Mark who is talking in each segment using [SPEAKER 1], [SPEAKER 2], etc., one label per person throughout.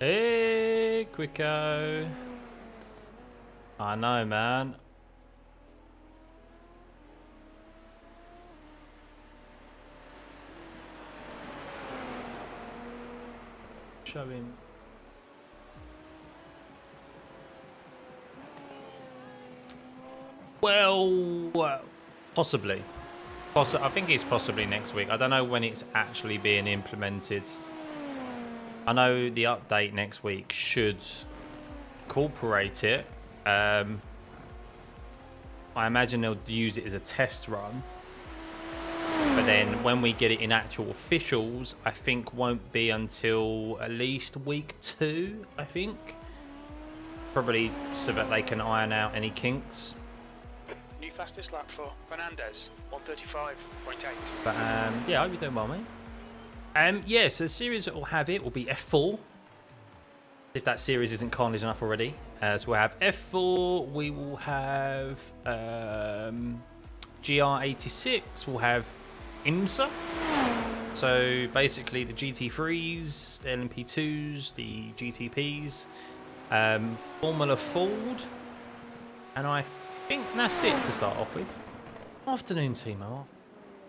[SPEAKER 1] Hey, Quicko. I know, man. Show him. Well, possibly. I think it's possibly next week. I don't know when it's actually being implemented. I know the update next week should incorporate it. I imagine they'll use it as a test run. But then when we get it in actual officials, I think won't be until at least week 2, I think. Probably so that they can iron out any kinks.
[SPEAKER 2] New fastest lap for Fernandez, 1:35.8.
[SPEAKER 1] But yeah, I hope you're doing well, mate. Yeah, so the series that will have it will be F4. If that series isn't carnage enough already. So we'll have F4, we will have GR86, we'll have IMSA. So basically the GT3s, the LMP2s, the GTPs, Formula Ford, and I think that's it to start off with. Afternoon, Timo.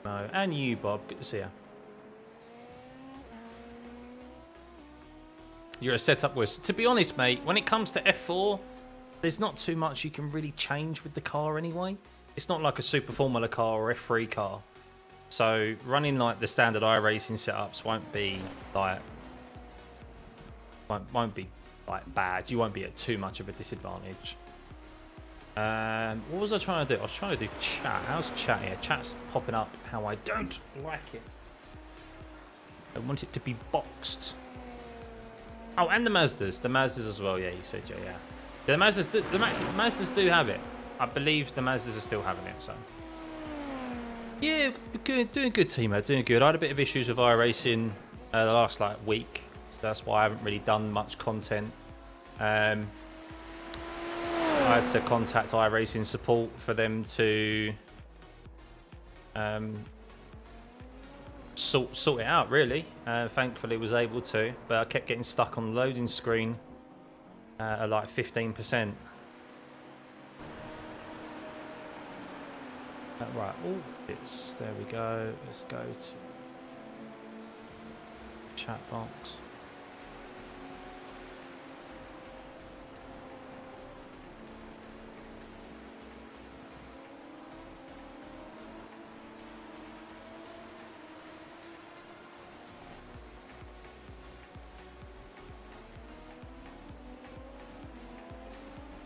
[SPEAKER 1] No, and you, Bob. Good to see you. You're a setup with. To be honest, mate, when it comes to F4, there's not too much you can really change with the car anyway. It's not like a Super Formula car or F3 car. So running like the standard iRacing setups won't be like bad. You won't be at too much of a disadvantage. What was I trying to do? I was trying to do chat. How's chat here? Chat's popping up how I don't like it. I want it to be boxed. Oh, and the Mazdas. The Mazdas as well. Yeah, you said, yeah. The Mazdas do have it. I believe the Mazdas are still having it, so. Yeah, good, doing good, Timo. Doing good. I had a bit of issues with iRacing the last week. So that's why I haven't really done much content. I had to contact iRacing support for them to sort it out, really. Thankfully was able to, but I kept getting stuck on the loading screen at like 15%. Right, oh, there we go. Let's go to chat box.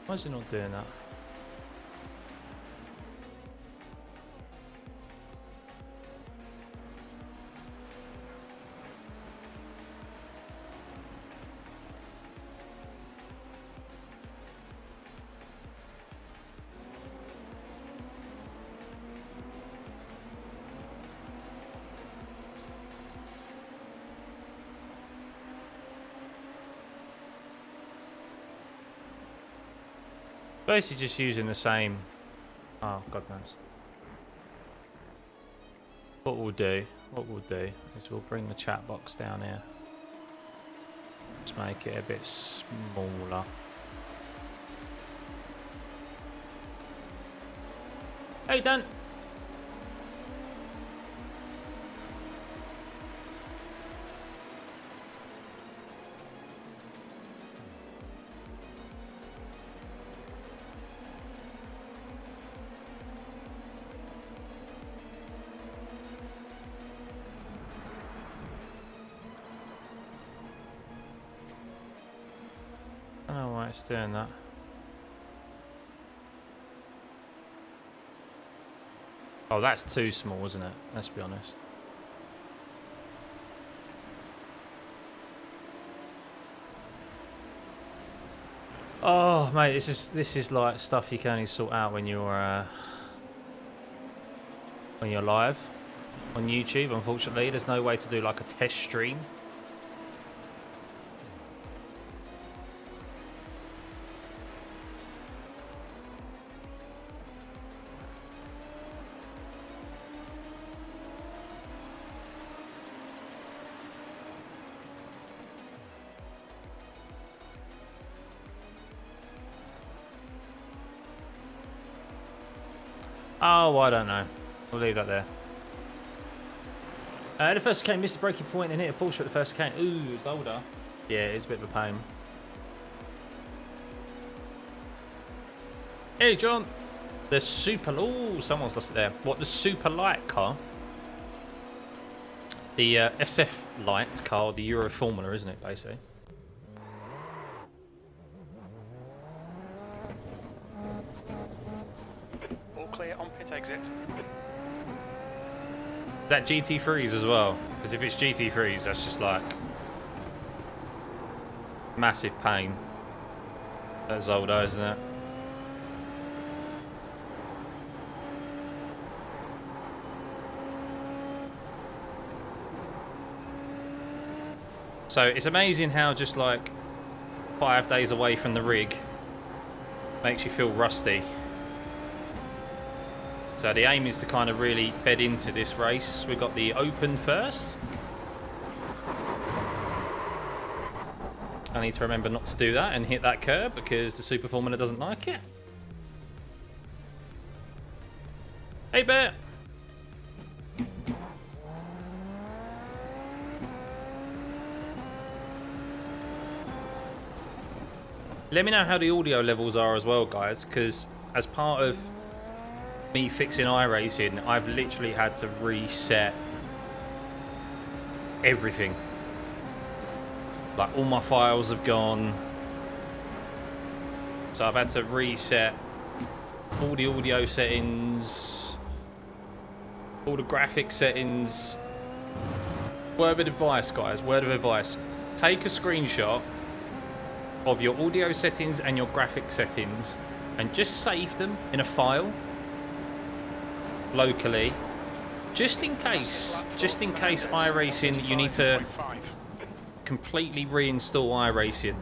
[SPEAKER 1] Why is it not doing that? Basically just using the same. Oh, God knows. What we'll do is we'll bring the chat box down here. Let's make it a bit smaller. Hey, Dan. I don't know why it's doing that. Oh, that's too small, isn't it? Let's be honest. Oh, mate, this is like stuff you can only sort out when you're live on YouTube. Unfortunately, there's no way to do like a test stream. Oh, I don't know. We'll leave that there. The first chicane missed the braking point and hit a pull shot at the first chicane. Ooh, it's older. Yeah, it's a bit of a pain. Hey, John. The super... Oh, someone's lost it there. What, the super light car? The SF light car, the Euro Formula, isn't it, basically?
[SPEAKER 2] All clear on pit exit.
[SPEAKER 1] That GT3s as well, because if it's GT3s, that's just like massive pain. That's Zoldo, isn't it? So it's amazing how just like 5 days away from the rig makes you feel rusty. So the aim is to kind of really bed into this race. We've got the open first. I need to remember not to do that and hit that curb because the Super Formula doesn't like it. Hey, Bear! Let me know how the audio levels are as well, guys, because as part of me fixing iRacing, I've literally had to reset everything. Like, all my files have gone. So I've had to reset all the audio settings, all the graphic settings. Word of advice, guys, word of advice. Take a screenshot of your audio settings and your graphic settings and just save them in a file locally, just in case iRacing, you need to completely reinstall iRacing.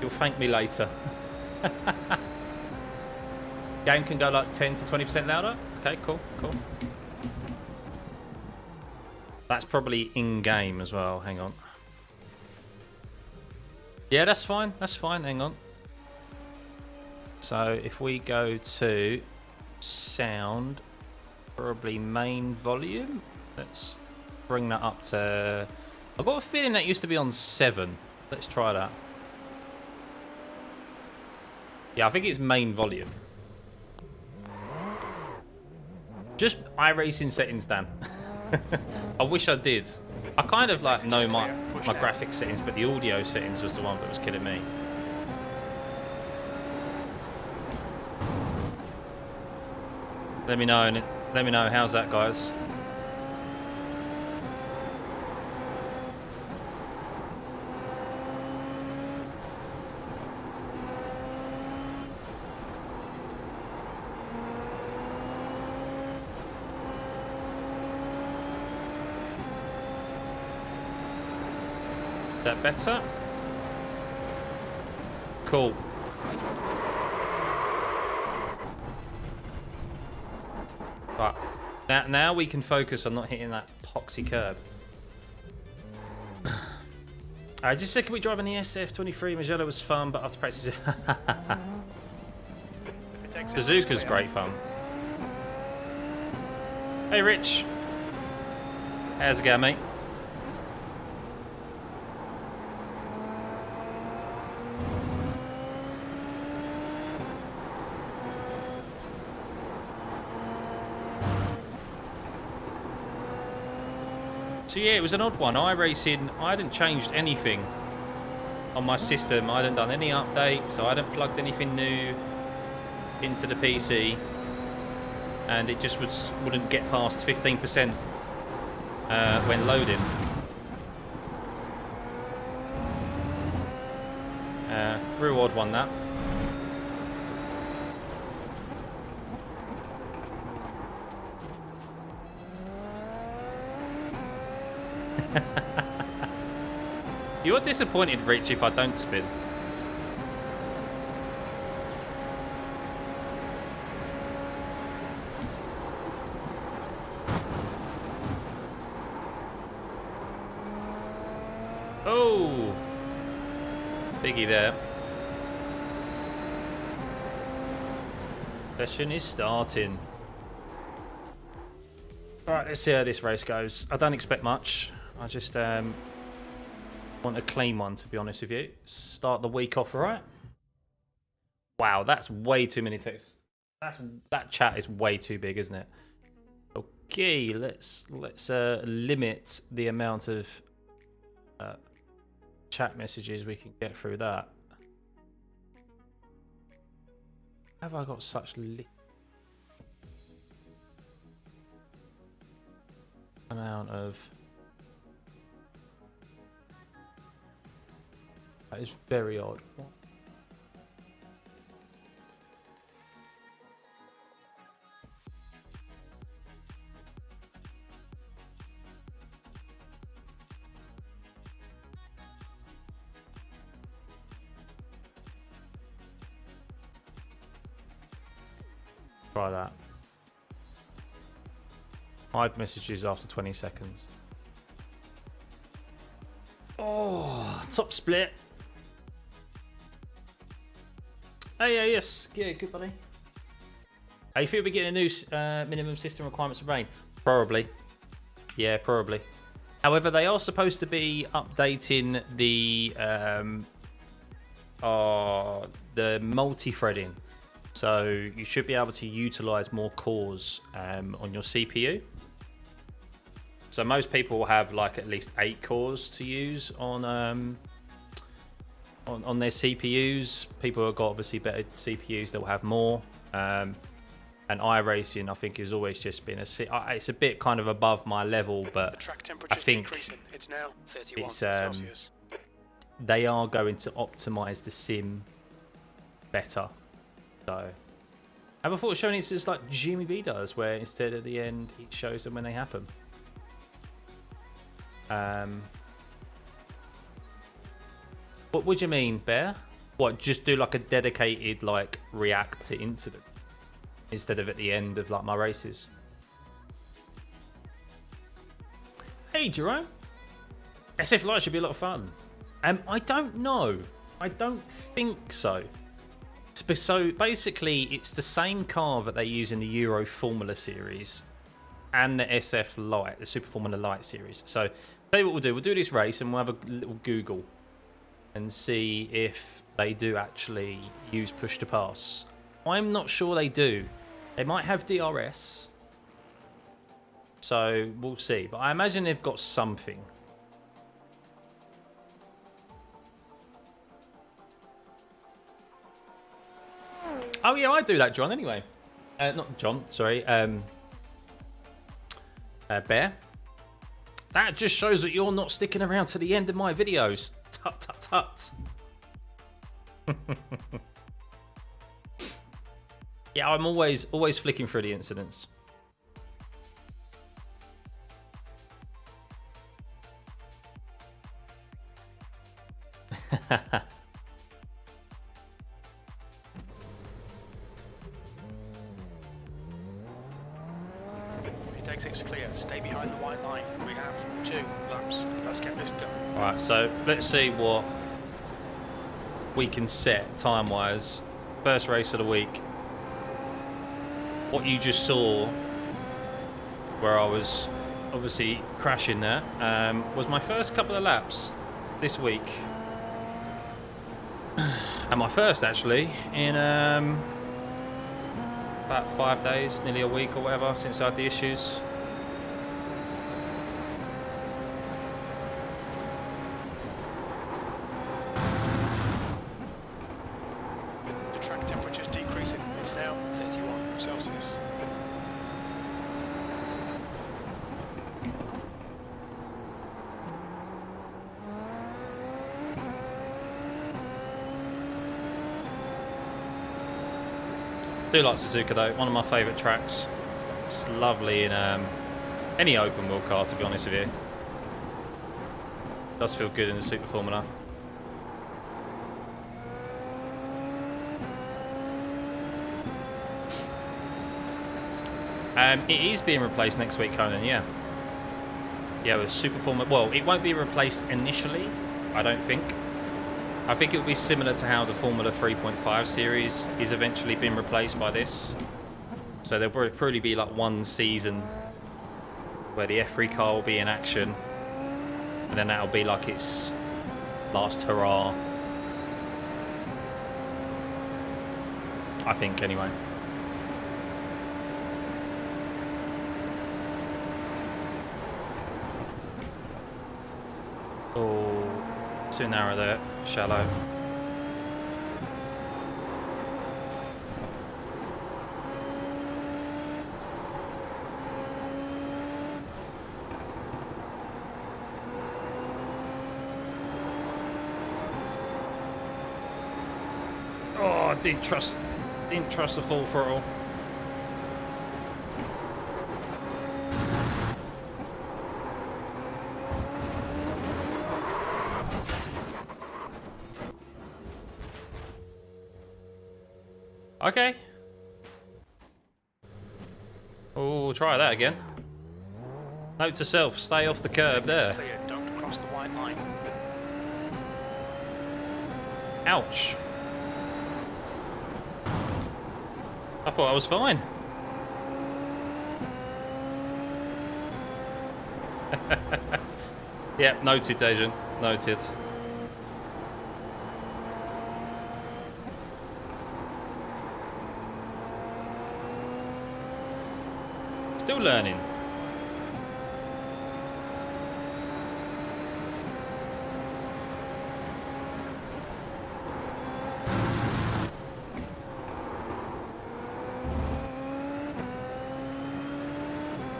[SPEAKER 1] You'll thank me later. Game can go like 10 to 20% louder. Okay, cool. That's probably in-game as well. Hang on. Yeah, that's fine. Hang on. So if we go to sound, probably main volume. Let's bring that up to... I've got a feeling that used to be on 7. Let's try that. Yeah, I think it's main volume. Just iRacing settings, Dan. I wish I did. I kind of like know my graphic settings, but the audio settings was the one that was killing me. Let me know how's that, guys. That better? Cool. Right. Now we can focus on not hitting that poxy curb. I just said, can we drive an ESF23? Magello was fun, but after practice... Suzuka's great fun. Hey, Rich. How's it going, mate? So yeah, it was an odd one. iRacing, I hadn't changed anything on my system. I hadn't done any updates, so I hadn't plugged anything new into the PC, and it just wouldn't get past 15% when loading. Real odd one, that. You're disappointed, Rich, if I don't spin. Oh! Biggie there. Session is starting. Alright, let's see how this race goes. I don't expect much. I just want a clean one, to be honest with you. Start the week off alright. Wow, that's way too many texts. That chat is way too big, isn't it? Okay, let's limit the amount of chat messages we can get through that. Have I got such little amount of? That is very odd. Try that. 5 messages after 20 seconds. Oh, top split. Hey, yeah, yes. Yeah, good, buddy. You feel we're getting a new minimum system requirements for rain? Probably. Yeah, probably. However, they are supposed to be updating the multi-threading. So you should be able to utilize more cores on your CPU. So most people will have like at least 8 cores to use on their CPUs. People have got obviously better CPUs that will have more. And iRacing, I think, has always just been it's a bit kind of above my level, but I think
[SPEAKER 2] it's now 31 Celsius.
[SPEAKER 1] They are going to optimize the sim better. So, have I thought showing it's just like Jimmy B does, where instead at the end it shows them when they happen. What would you mean, Bear? What, just do like a dedicated like react to incident instead of at the end of like my races? Hey Jerome, SF Light should be a lot of fun. I don't know. I don't think so. So basically, it's the same car that they use in the Euro Formula series and the SF Light, the Super Formula Light series. So, tell you what we'll do. We'll do this race and we'll have a little Google and see if they do actually use push to pass. I'm not sure they do. They might have DRS. So, we'll see. But I imagine they've got something. Oh yeah, I do that, John. Anyway, not John. Sorry, Bear. That just shows that you're not sticking around to the end of my videos. Tut tut tut. Yeah, I'm always flicking through the incidents.
[SPEAKER 2] Exit's clear. Stay behind the white line. We have 2 laps. Let's get this done.
[SPEAKER 1] Alright, so let's see what we can set time-wise. First race of the week. What you just saw, where I was obviously crashing there, was my first couple of laps this week. And my first, actually, in about 5 days, nearly a week or whatever, since I had the issues.
[SPEAKER 2] The track temperature's decreasing. It's now 31 Celsius.
[SPEAKER 1] I do like Suzuka though, one of my favourite tracks. It's lovely in any open wheel car, to be honest with you. Does feel good in the Super Formula. It is being replaced next week, Conan, yeah. Yeah, with Super Formula. Well, it won't be replaced initially, I don't think. I think it would be similar to how the Formula 3.5 series is eventually being replaced by this. So there'll probably be like one season where the F3 car will be in action, and then that'll be like its last hurrah. I think, anyway. Oh, too narrow there, shallow. Oh, I didn't trust the full throttle. Okay. Oh, try that again. Note to self, stay off the curb there.
[SPEAKER 2] Clear, don't cross the white line.
[SPEAKER 1] Ouch. I thought I was fine. Yep, noted, Dejan. Noted. Still learning.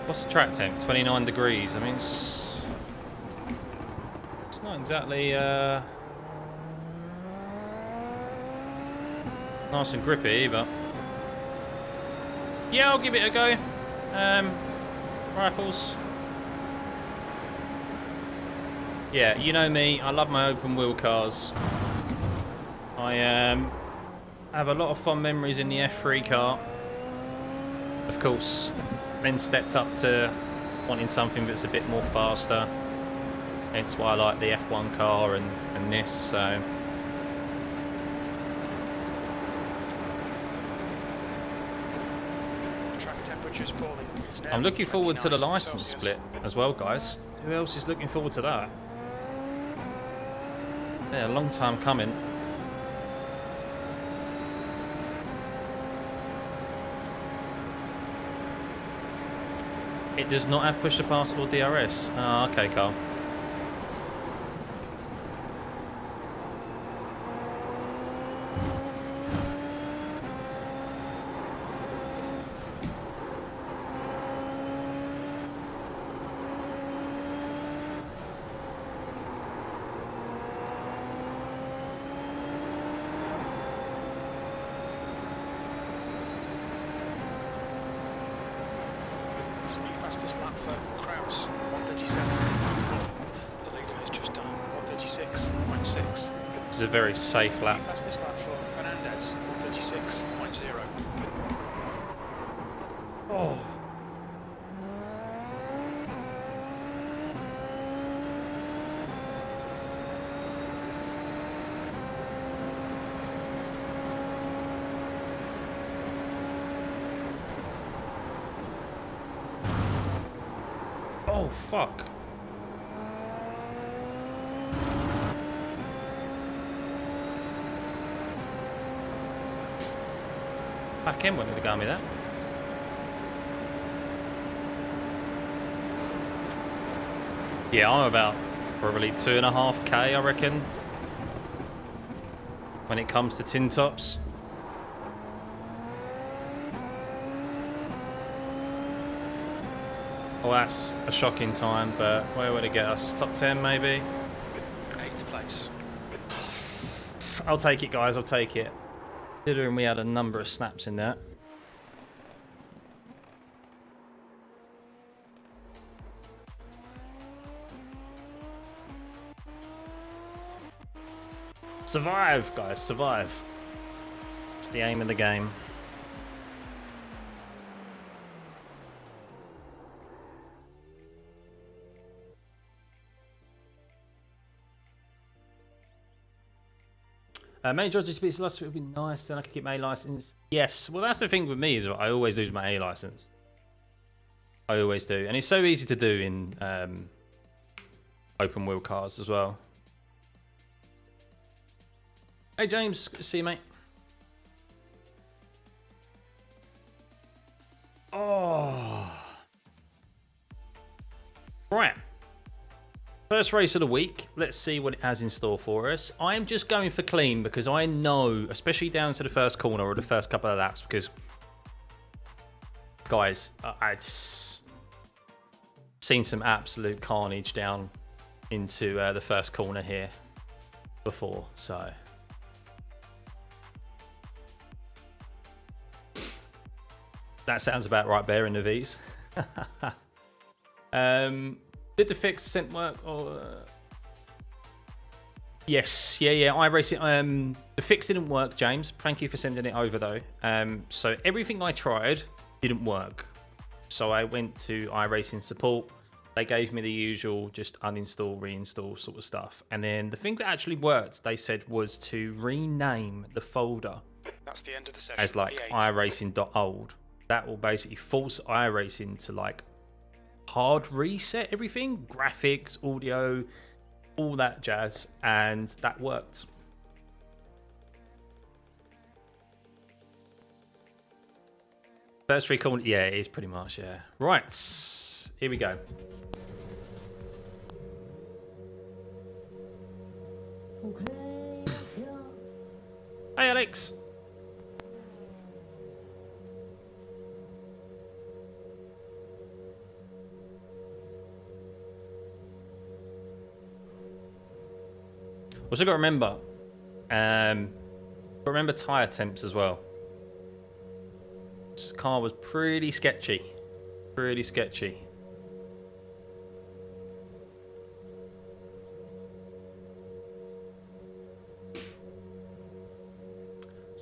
[SPEAKER 1] What's the track temp? 29 degrees. I mean, it's not exactly nice and grippy, but yeah, I'll give it a go. Rifles. Yeah, you know me. I love my open wheel cars. I have a lot of fond memories in the F3 car. Of course, then stepped up to wanting something that's a bit more faster. Hence why I like the F1 car and this. So.
[SPEAKER 2] Falling.
[SPEAKER 1] I'm looking forward to the license split as well, guys. Who else is looking forward to that? Yeah, a long time coming. It does not have push to pass or DRS. Ah, okay, Carl. It's a very safe lap.
[SPEAKER 2] Fastest lap for Fernandez, 136.0.
[SPEAKER 1] Oh. Oh, fuck. Back end wouldn't have got me that. Yeah, I'm about probably 2.5k, I reckon, when it comes to tin tops. Well, that's a shocking time, but where would it get us? Top 10, maybe?
[SPEAKER 2] 8th place.
[SPEAKER 1] I'll take it, guys. I'll take it. Considering we had a number of snaps in there. Survive, guys. Survive. It's the aim of the game. Main George GTP's license would be nice, then I could get my A license. Yes, well that's the thing with me is I always lose my A license. I always do, and it's so easy to do in open wheel cars as well. Hey James, good to see you, mate. Oh, right. First race of the week. Let's see what it has in store for us. I'm just going for clean because I know, especially down to the first corner or the first couple of laps, because guys, I've seen some absolute carnage down into the first corner here before, so that sounds about right there in the V's. Did the fix scent work? Or yes, yeah. iRacing. The fix didn't work, James. Thank you for sending it over, though. So everything I tried didn't work. So I went to iRacing support. They gave me the usual, just uninstall, reinstall sort of stuff. And then the thing that actually worked, they said, was to rename the folder.
[SPEAKER 2] That's the end of the session.
[SPEAKER 1] As like iRacing.old. That will basically force iRacing to like hard reset everything, graphics, audio, all that jazz, and that worked. First three corners, yeah, it is pretty much, yeah. Right, here we go. Hey Alex. Also got to remember tyre temps as well. This car was pretty sketchy. Pretty sketchy.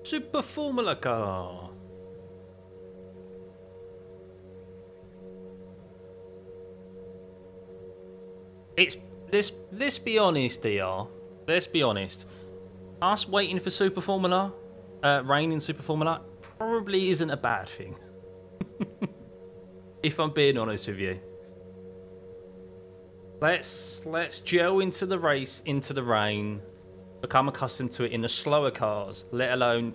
[SPEAKER 1] Super Formula car. It's let's be honest, DR. Let's be honest. Us waiting for Super Formula, rain in Super Formula, probably isn't a bad thing. If I'm being honest with you. Let's gel into the race, into the rain, become accustomed to it in the slower cars, let alone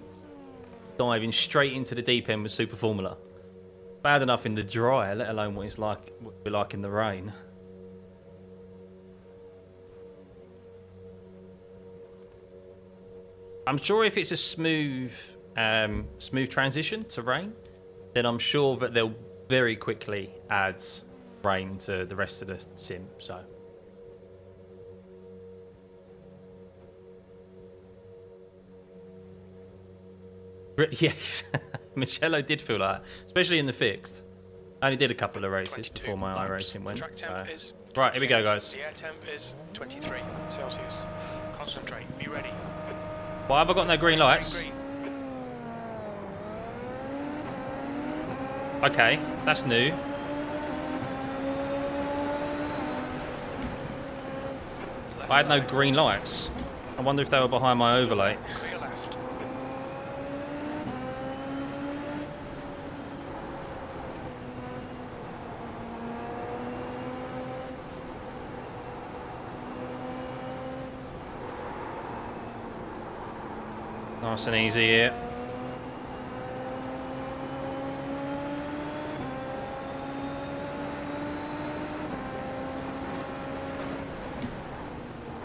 [SPEAKER 1] diving straight into the deep end with Super Formula. Bad enough in the dry, let alone what it's like, what we're like in the rain. I'm sure if it's a smooth transition to rain, then I'm sure that they'll very quickly add rain to the rest of the sim. So, yes, Michello did feel like that, especially in the fixed. I only did a couple of races before my iRacing went. So. Right, here we go, guys.
[SPEAKER 2] The air temp is 23 Celsius. Concentrate. Be ready.
[SPEAKER 1] Why have I got no green lights?
[SPEAKER 2] Green.
[SPEAKER 1] Okay, that's new. I had no green lights. I wonder if they were behind my overlay.
[SPEAKER 2] Clear left.
[SPEAKER 1] Nice and easy here.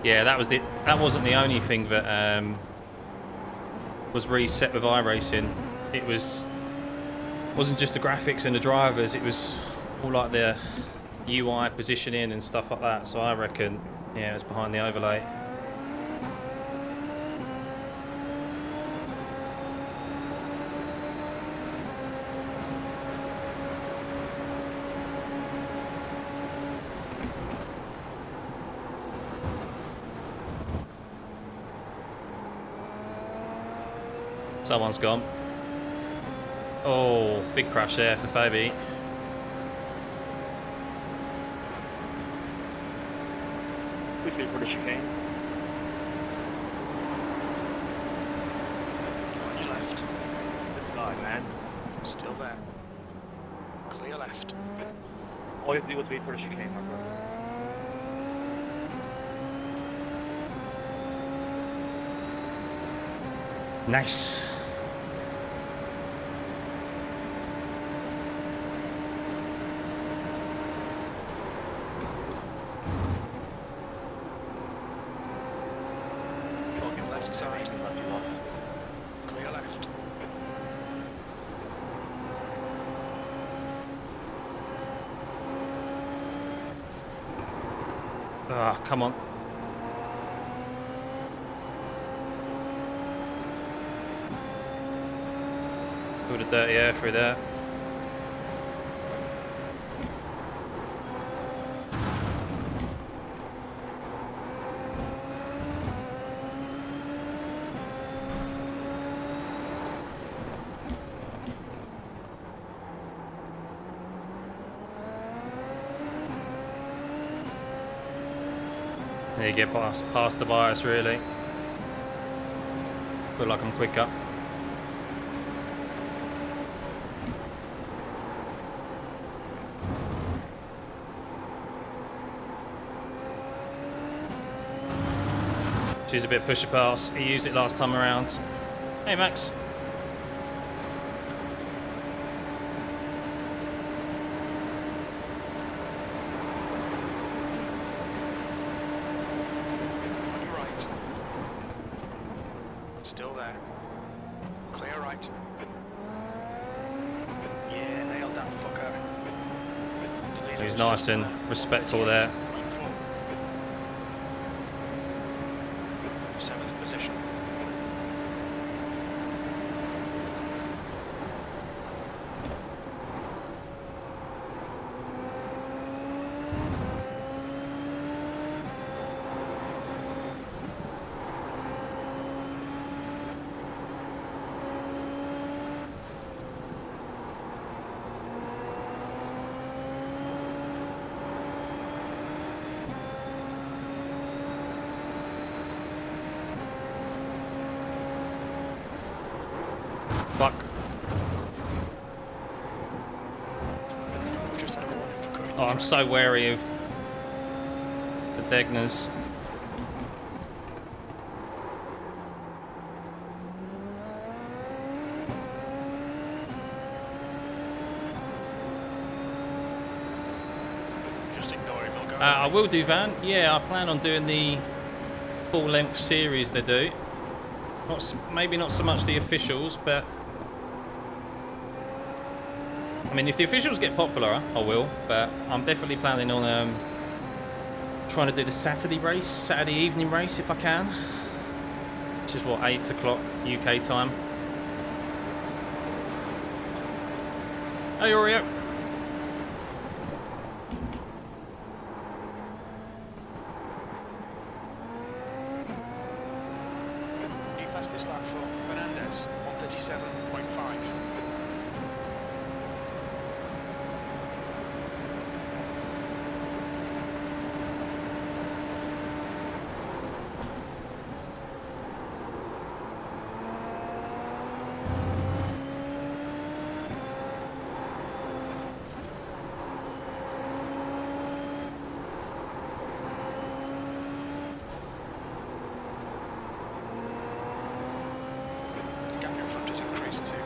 [SPEAKER 1] Yeah, that wasn't the only thing that was reset with iRacing. It wasn't just the graphics and the drivers, it was all like the UI positioning and stuff like that. So I reckon, yeah, it's behind the overlay. Someone's gone. Oh, big crash there for Fabi.
[SPEAKER 3] Quickly for the chicane.
[SPEAKER 2] Still there. Clear left.
[SPEAKER 3] All you have to do is wait for the chicane, my brother.
[SPEAKER 1] Nice.
[SPEAKER 2] Talking left side. Clear left.
[SPEAKER 1] Ah, come on. Through the dirty air through there. There you get past the bias really. Feel like I'm quicker. Choose a bit of pusher pass. He used it last time around. Hey Max.
[SPEAKER 2] On your right. Still there. Clear right. Yeah, nailed that fucker.
[SPEAKER 1] He was nice and respectful there.
[SPEAKER 2] Seventh position.
[SPEAKER 1] Fuck.
[SPEAKER 2] Just had a warning for cutting
[SPEAKER 1] Oh, I'm so wary of the Degners.
[SPEAKER 2] Just ignore him, he'll go.
[SPEAKER 1] I will do, Van. Yeah, I plan on doing the full-length series they do. Maybe not so much the officials, but I mean, if the officials get popular, I will. But I'm definitely planning on trying to do the Saturday evening race if I can. Which is what, 8 o'clock UK time. Hey, Oreo.
[SPEAKER 2] New fastest lap for Fernandez, 137.5. The gap in front has increased to 1.1.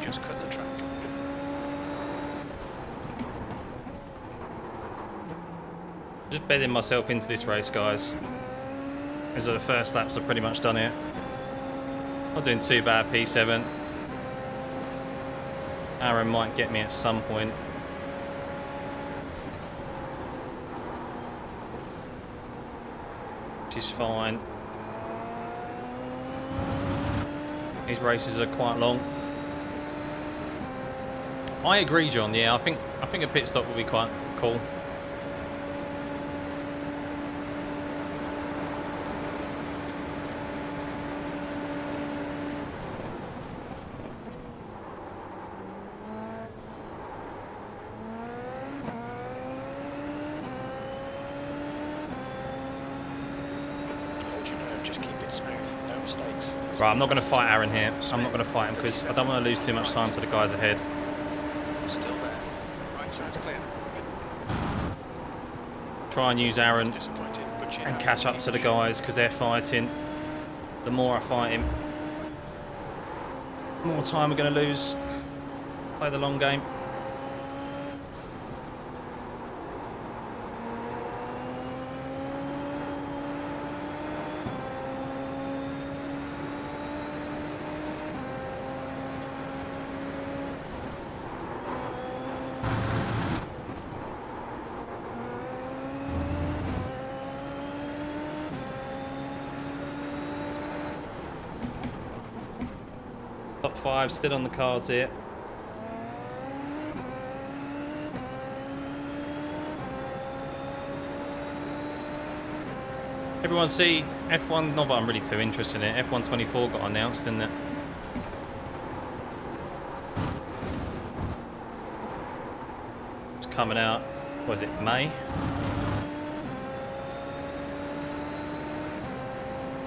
[SPEAKER 2] Just cut the track.
[SPEAKER 1] Just bedding myself into this race, guys. These are the first laps I've pretty much done it. Not doing too bad, P7. Aaron might get me at some point. Which is fine. These races are quite long. I agree, John. Yeah, I think a pit stop would be quite cool.
[SPEAKER 2] smooth, no mistakes.
[SPEAKER 1] Right, I'm not going to fight Aaron here. I'm not going to fight him because I don't want to lose too much time to the guys ahead.
[SPEAKER 2] Still there. Right side's clear.
[SPEAKER 1] Try and use Aaron
[SPEAKER 2] Disappointed, but
[SPEAKER 1] and catch up to the guys because they're fighting. The more I fight him, the more time we're going to lose. Play the long game. Top 5 still on the cards here. Everyone see F1, not that I'm really too interested in it, F1 24 got announced, didn't it? It's coming out, what is it, May?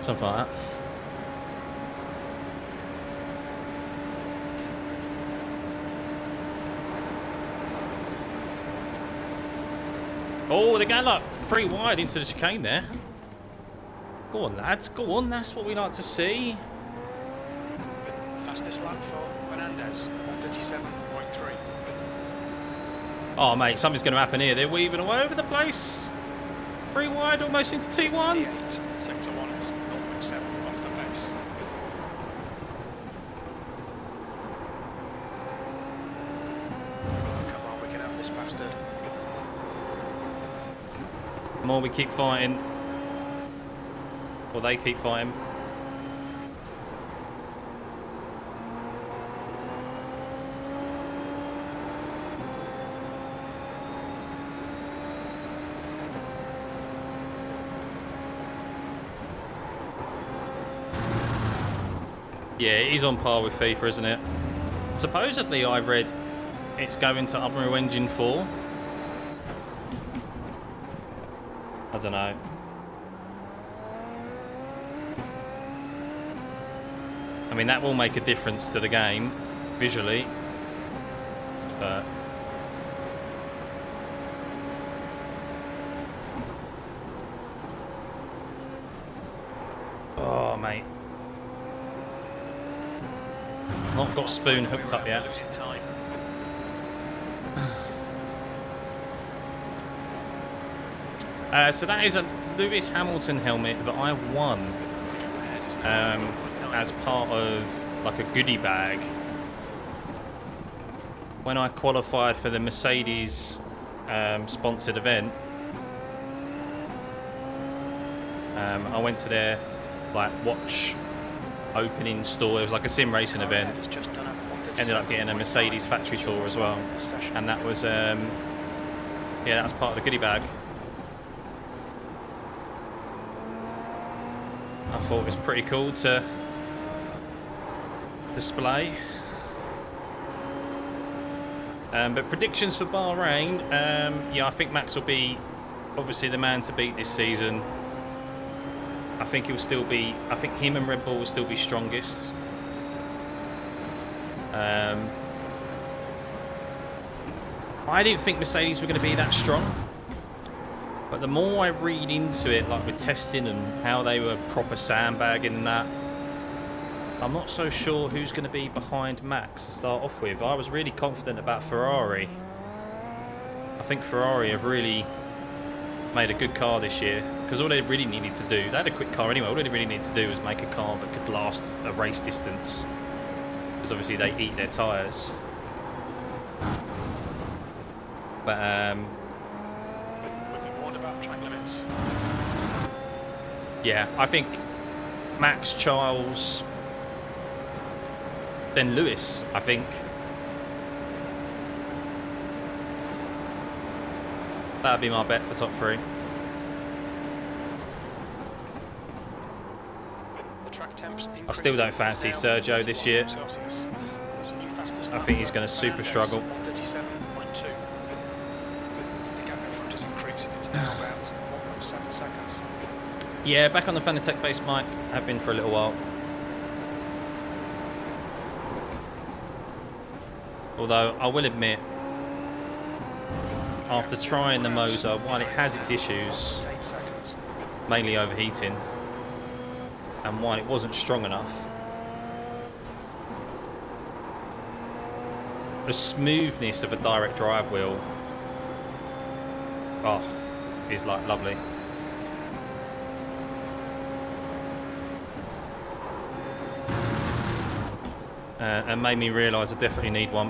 [SPEAKER 1] Something like that. Oh, they're going like 3 wide into the chicane there. Go on, lads. Go on. That's what we like to see.
[SPEAKER 2] Fastest lap for Fernandez, 1:37.3.
[SPEAKER 1] Oh, mate, something's going to happen here. They're weaving all over the place. 3 wide, almost into T1.
[SPEAKER 2] The 8, sector 1 is 0.7 off the pace. Come on, we can have this bastard.
[SPEAKER 1] The more we keep fighting, or they keep fighting. Yeah, it is on par with FIFA, isn't it? Supposedly, I read it's going to Unreal Engine 4. I don't know. I mean, that will make a difference to the game, visually. But... oh, mate. Not got Spoon hooked up yet.
[SPEAKER 2] Losing time.
[SPEAKER 1] So that is a Lewis Hamilton helmet that I won as part of like a goodie bag when I qualified for the Mercedes sponsored event. I went to their like watch opening store. It was like a sim racing event. Ended up getting a Mercedes factory tour as well, and that was yeah, that was part of the goodie bag. I thought it was pretty cool to display. But predictions for Bahrain, yeah, I think Max will be obviously the man to beat this season. I think he'll still be, I think him and Red Bull will still be strongest. I didn't think Mercedes were going to be that strong. But the more I read into it, like with testing and how they were proper sandbagging and that, I'm not so sure who's going to be behind Max to start off with. I was really confident about Ferrari. I think Ferrari have really made a good car this year, because all they really needed to do, they had a quick car anyway, all they really needed to do was make a car that could last a race distance, because obviously they eat their tyres. But
[SPEAKER 2] track limits.
[SPEAKER 1] yeah, I think Max, Charles, then Lewis, I think. That would be my bet for top 3.
[SPEAKER 2] The track temps
[SPEAKER 1] I still don't fancy Sergio this year. I think he's going to super struggle.
[SPEAKER 2] 1:37.2. The gap in front has increased. It's now about 1.7 seconds.
[SPEAKER 1] Yeah, back on the Fanatec base mic. Have been for a little while. Although I will admit, after trying the Moser, while it has its issues,
[SPEAKER 2] 8 seconds.
[SPEAKER 1] mainly overheating, and while it wasn't strong enough, the smoothness of a direct drive wheel, oh, is like lovely. And made me realise I definitely need one.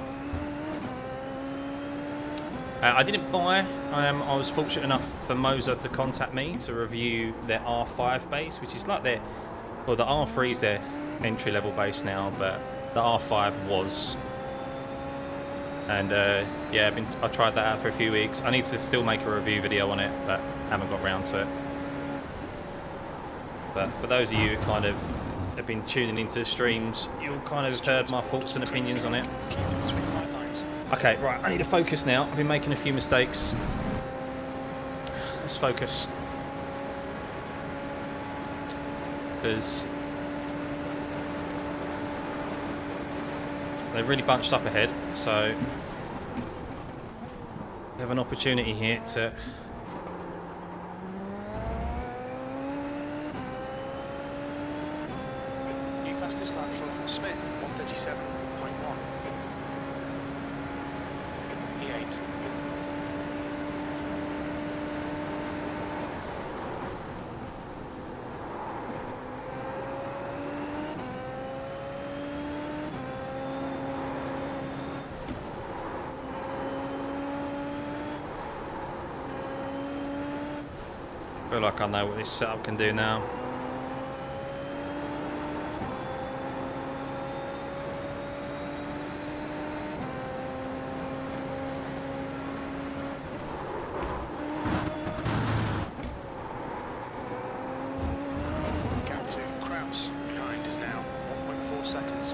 [SPEAKER 1] I didn't buy. I was fortunate enough for Moser to contact me to review their R5 base, which is like their, well, the R3 is their entry level base now, but the R5 was. And yeah, I tried that out for a few weeks. I need to still make a review video on it, but haven't got round to it. But for those of you who kind of have been tuning into streams, you'll kind of have heard my thoughts and opinions on it.
[SPEAKER 2] Keep it between the white lines.
[SPEAKER 1] Okay, right, I need to focus now. I've been making a few mistakes. Let's focus. Because they've really bunched up ahead, so we have an opportunity here to
[SPEAKER 2] New fastest lap from Smith, 137.1. E8.
[SPEAKER 1] I feel like I know what this setup can do now.
[SPEAKER 2] Gap to Kraus behind is now 1.4 seconds.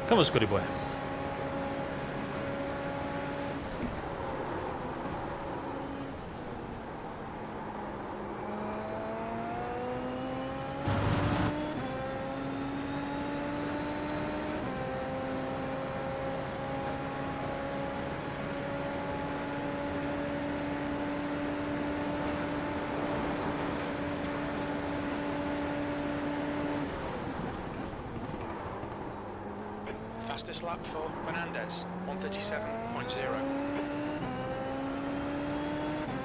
[SPEAKER 1] Come on, Scotty boy.
[SPEAKER 2] Fastest lap for Fernandez, 137.0.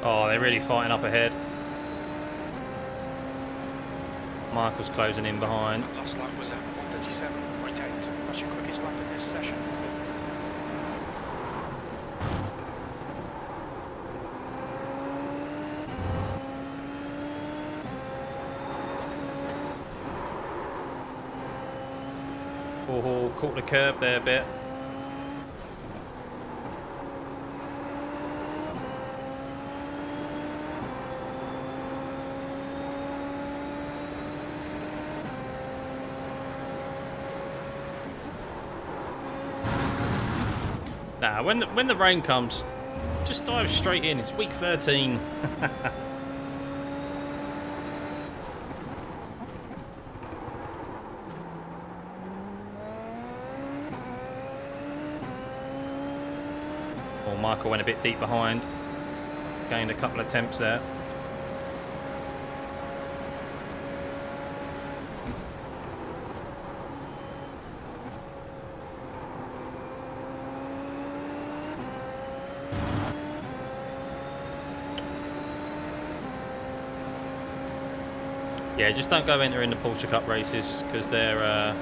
[SPEAKER 1] Oh, they're really fighting up ahead. Michael's closing in behind.
[SPEAKER 2] Last lap was at 137.8. That's your quickest lap in this session.
[SPEAKER 1] Oh, caught the curb there a bit. Nah, when the rain comes, just dive straight in. It's week 13. Well, Michael went a bit deep behind. Gained a couple of attempts there. Yeah, just don't go entering the Porsche Cup races because they're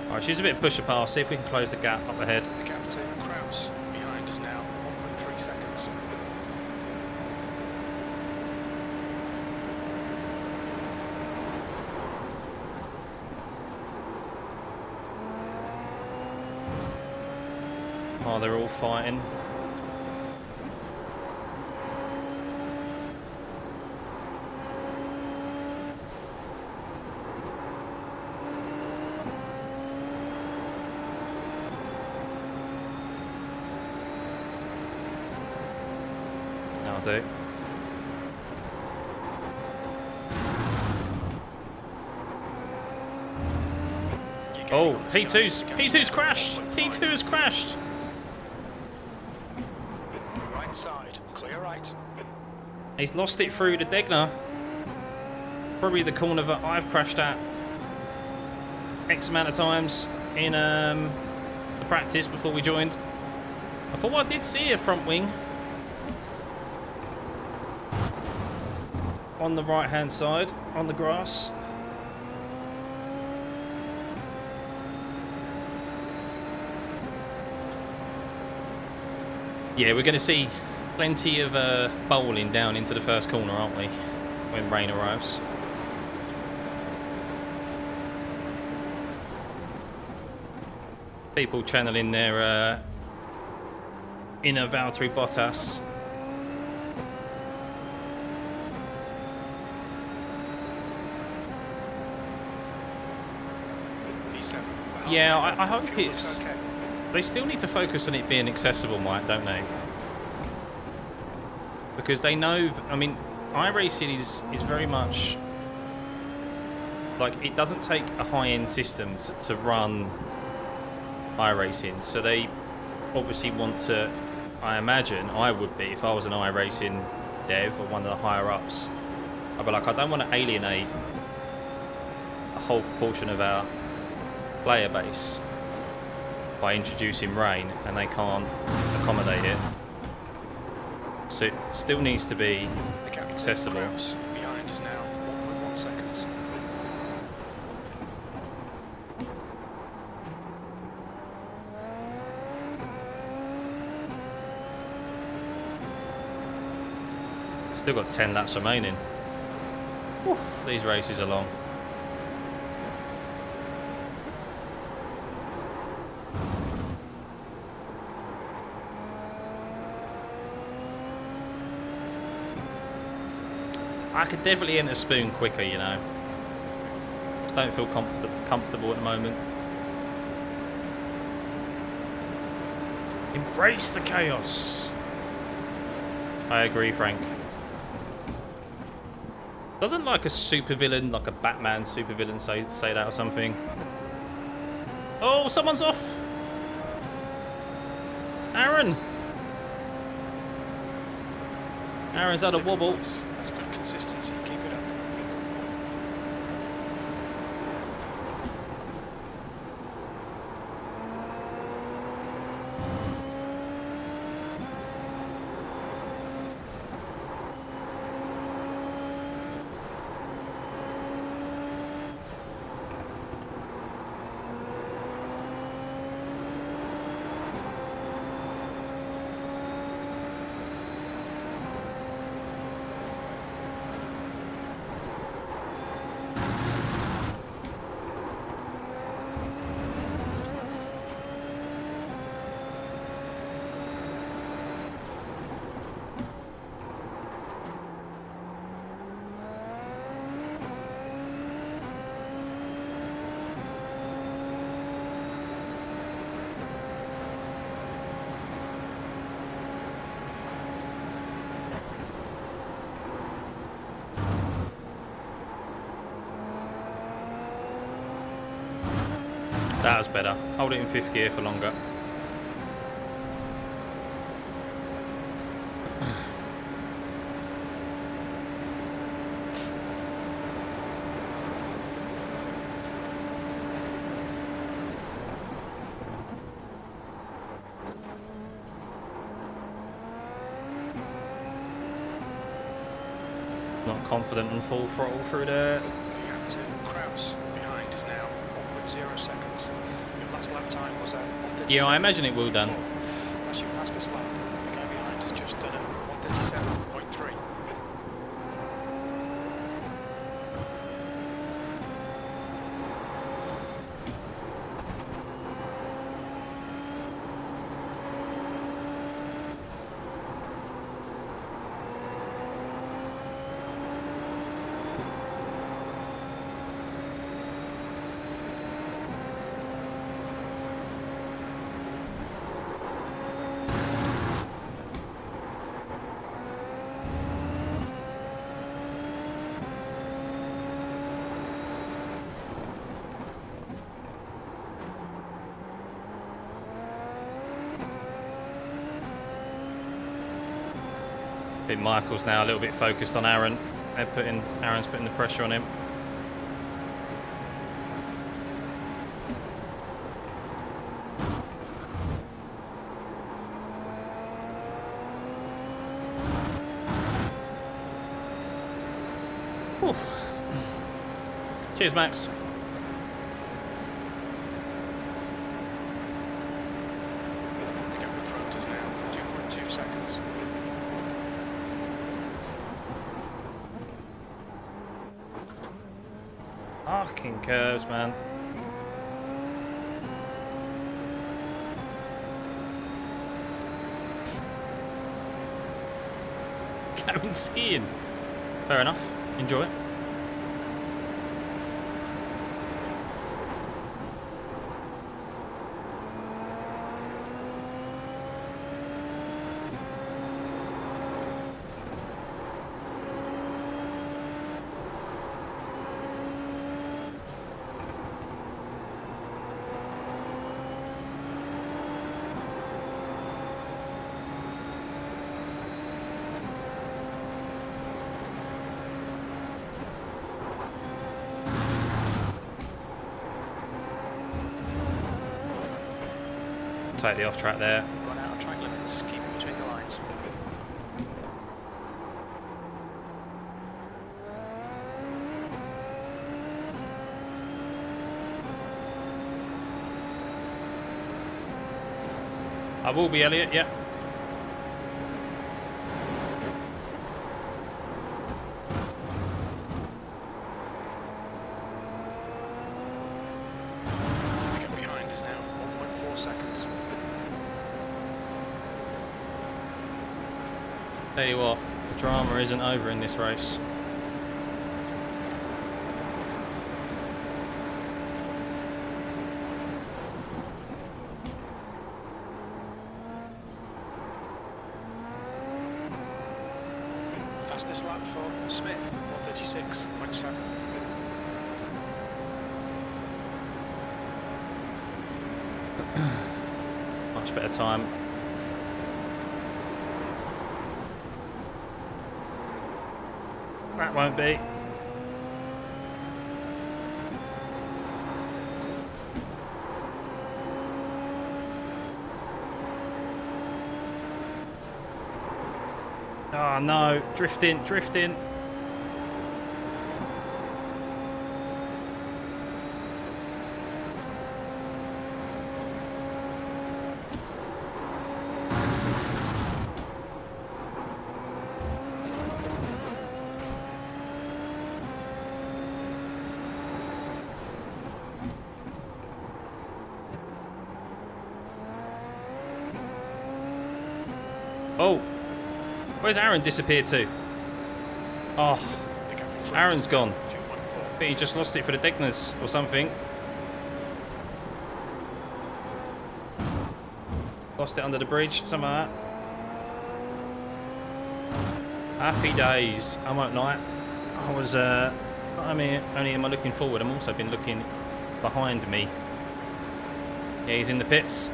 [SPEAKER 1] alright, she's a bit pusher past. See if we can close the gap up ahead.
[SPEAKER 2] The gap to Kraus behind is now 1.3 seconds.
[SPEAKER 1] Oh, they're all fighting. I'll do. Oh, P2's crashed. P2 has crashed.
[SPEAKER 2] Right side, clear right.
[SPEAKER 1] He's lost it through the Degner. Probably the corner that I've crashed at X amount of times in the practice before we joined. I thought I did see a front wing on the right hand side on the grass. Yeah, we're going to see plenty of bowling down into the first corner, aren't we, when rain arrives. People channeling their inner Valtteri Bottas. Yeah, I hope it's... They still need to focus on it being accessible, Mike, don't they? Because they know... I mean, iRacing is very much... Like, it doesn't take a high-end system to run iRacing. So they obviously want to... I imagine I would be, if I was an iRacing dev or one of the higher-ups, I'd be like, I don't want to alienate a whole proportion of our player base by introducing rain, and they can't accommodate it. So it still needs to be accessible.
[SPEAKER 2] Behind us now, 1.1 seconds.
[SPEAKER 1] Still got 10 laps remaining. Oof, these races are long. I could definitely enter spoon quicker, you know. Just don't feel comfortable at the moment. Embrace the chaos. I agree, Frank. Doesn't like a supervillain, like a Batman supervillain, say that or something? Oh, someone's off. Aaron. Aaron's had a wobble.
[SPEAKER 2] That's good consistency. Keep it up.
[SPEAKER 1] That was better. Hold it in 5th gear for longer. Not confident and full throttle through there. Yeah, I imagine it will done.
[SPEAKER 2] As you pass this lap, the guy behind has just done it, 137.3.
[SPEAKER 1] I think Michael's now a little bit focused on Aaron. Aaron's putting the pressure on him. Whew. Cheers, Max.
[SPEAKER 2] The gap in front is now 2.2 seconds.
[SPEAKER 1] Fucking curves, man. Going skiing. Fair enough. Enjoy it. Take the off track there.
[SPEAKER 2] Run out of track limits, keep it between the lines.
[SPEAKER 1] I will be, Elliot, yeah.
[SPEAKER 2] The gap behind is now 1.4 seconds.
[SPEAKER 1] Tell you what, the drama isn't over in this race.
[SPEAKER 2] Fastest lap for Smith, 136.7.
[SPEAKER 1] Much better time. That won't be. Oh no, drifting. Oh, where's Aaron disappeared to? Oh,
[SPEAKER 2] The gap in front
[SPEAKER 1] Aaron's
[SPEAKER 2] is
[SPEAKER 1] gone.
[SPEAKER 2] 2.4.
[SPEAKER 1] I think he just lost it for the Degners or something. Lost it under the bridge, something like that. Happy days. I won't lie. I was, not only am I looking forward, I'm also been looking behind me. Yeah, he's in the pits.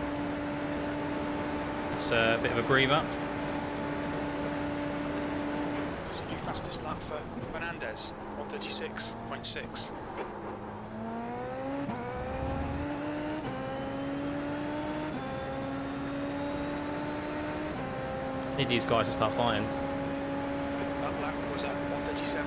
[SPEAKER 1] It's a bit of a breather.
[SPEAKER 2] It's a new fastest lap for Fernandez, 136.6.
[SPEAKER 1] Need these guys to start fighting.
[SPEAKER 2] That lap was at 137.5.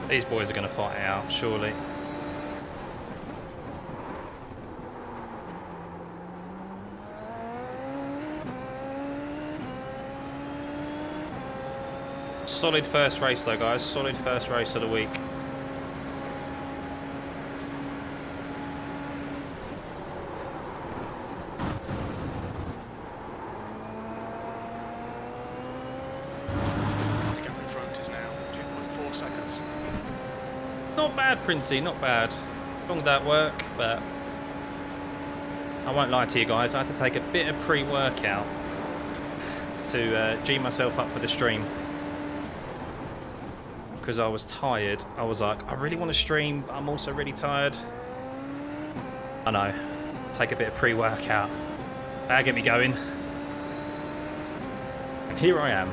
[SPEAKER 1] These boys are going to fight it out, surely. Solid first race though, guys. Solid first race of the week. not bad, Princey, not bad. Long day at work, but I won't lie to you guys. I had to take a bit of pre-workout to G myself up for the stream. Because I was tired. I was like, I really want to stream, but I'm also really tired. I know. Take a bit of pre-workout. That'll get me going. And here I am.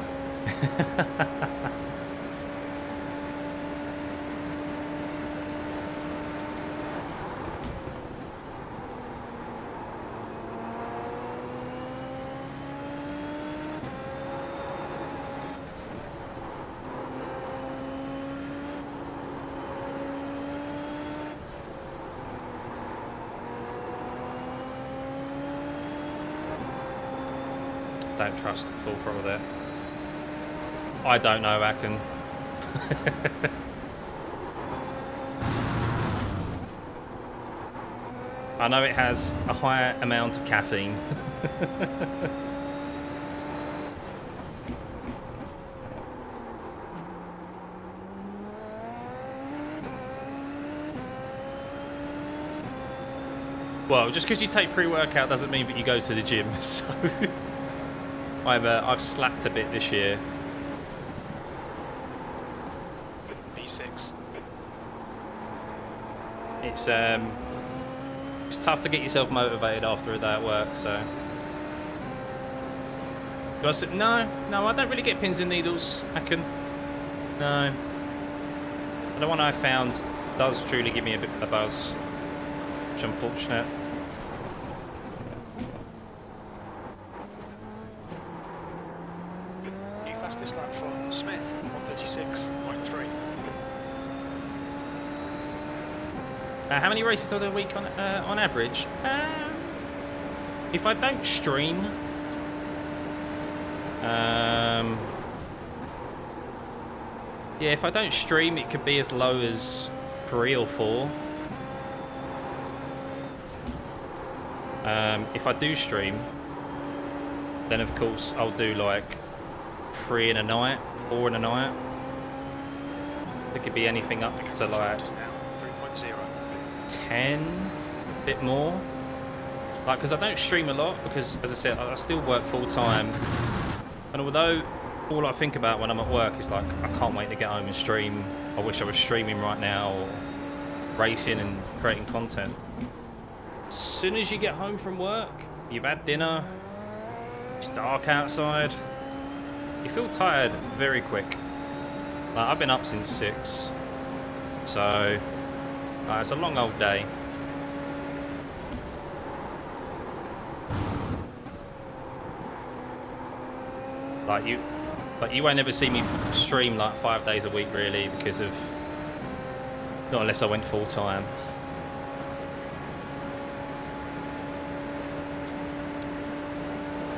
[SPEAKER 1] Don't trust the full throttle there. I don't know, Akin. I know it has a higher amount of caffeine. Well, just because you take pre-workout doesn't mean that you go to the gym, so... I've slacked a bit this year.
[SPEAKER 2] V6.
[SPEAKER 1] It's tough to get yourself motivated after a day at work, so. Do I say, no, I don't really get pins and needles. No. But the one I found does truly give me a bit of a buzz, which is unfortunate.
[SPEAKER 2] Fastest lap from Smith, 136.3.
[SPEAKER 1] How many races do I do a week on average? If I don't stream, yeah, if I don't stream, it could be as low as 3 or 4. If I do stream, then of course I'll do like 3 in a night, 4 in a night. It could be anything up to like 10, a bit more. Like, because I don't stream a lot, because as I said, I still work full time. And although all I think about when I'm at work is like, I can't wait to get home and stream. I wish I was streaming right now, or racing and creating content. As soon as you get home from work, you've had dinner, it's dark outside, you feel tired very quick. Like, I've been up since 6, so it's a long old day. Like you won't ever see me stream like 5 days a week really, because of, not unless I went full time.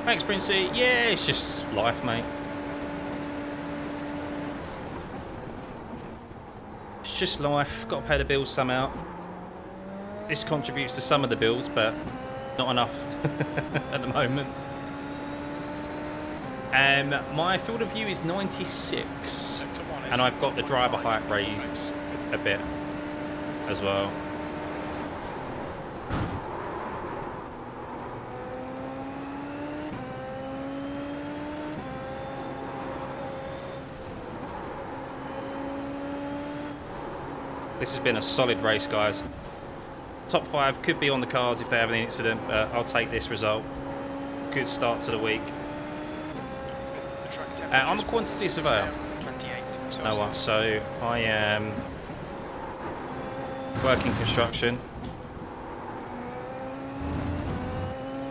[SPEAKER 1] Thanks, Princey. Yeah, it's just life, mate. It's just life. Got to pay the bills somehow. This contributes to some of the bills, but not enough at the moment. My field of view is 96, and I've got the driver height raised a bit as well. This has been a solid race, guys. Top 5 could be on the cards if they have an incident, but I'll take this result. Good start to the week. I'm a quantity surveyor. So I am working construction,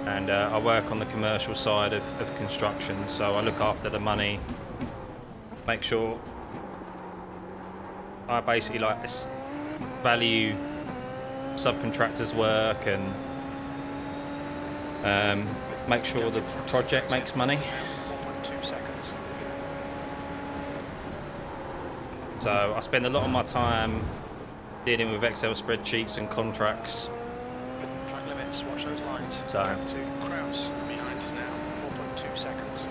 [SPEAKER 1] and I work on the commercial side of construction. So I look after the money, make sure I basically like value subcontractors' work and make sure the project makes money. So I spend a lot of my time dealing with Excel spreadsheets and contracts.
[SPEAKER 2] Track limits, watch those lines.
[SPEAKER 1] So
[SPEAKER 2] To Kraus, behind us now, 4.2 seconds.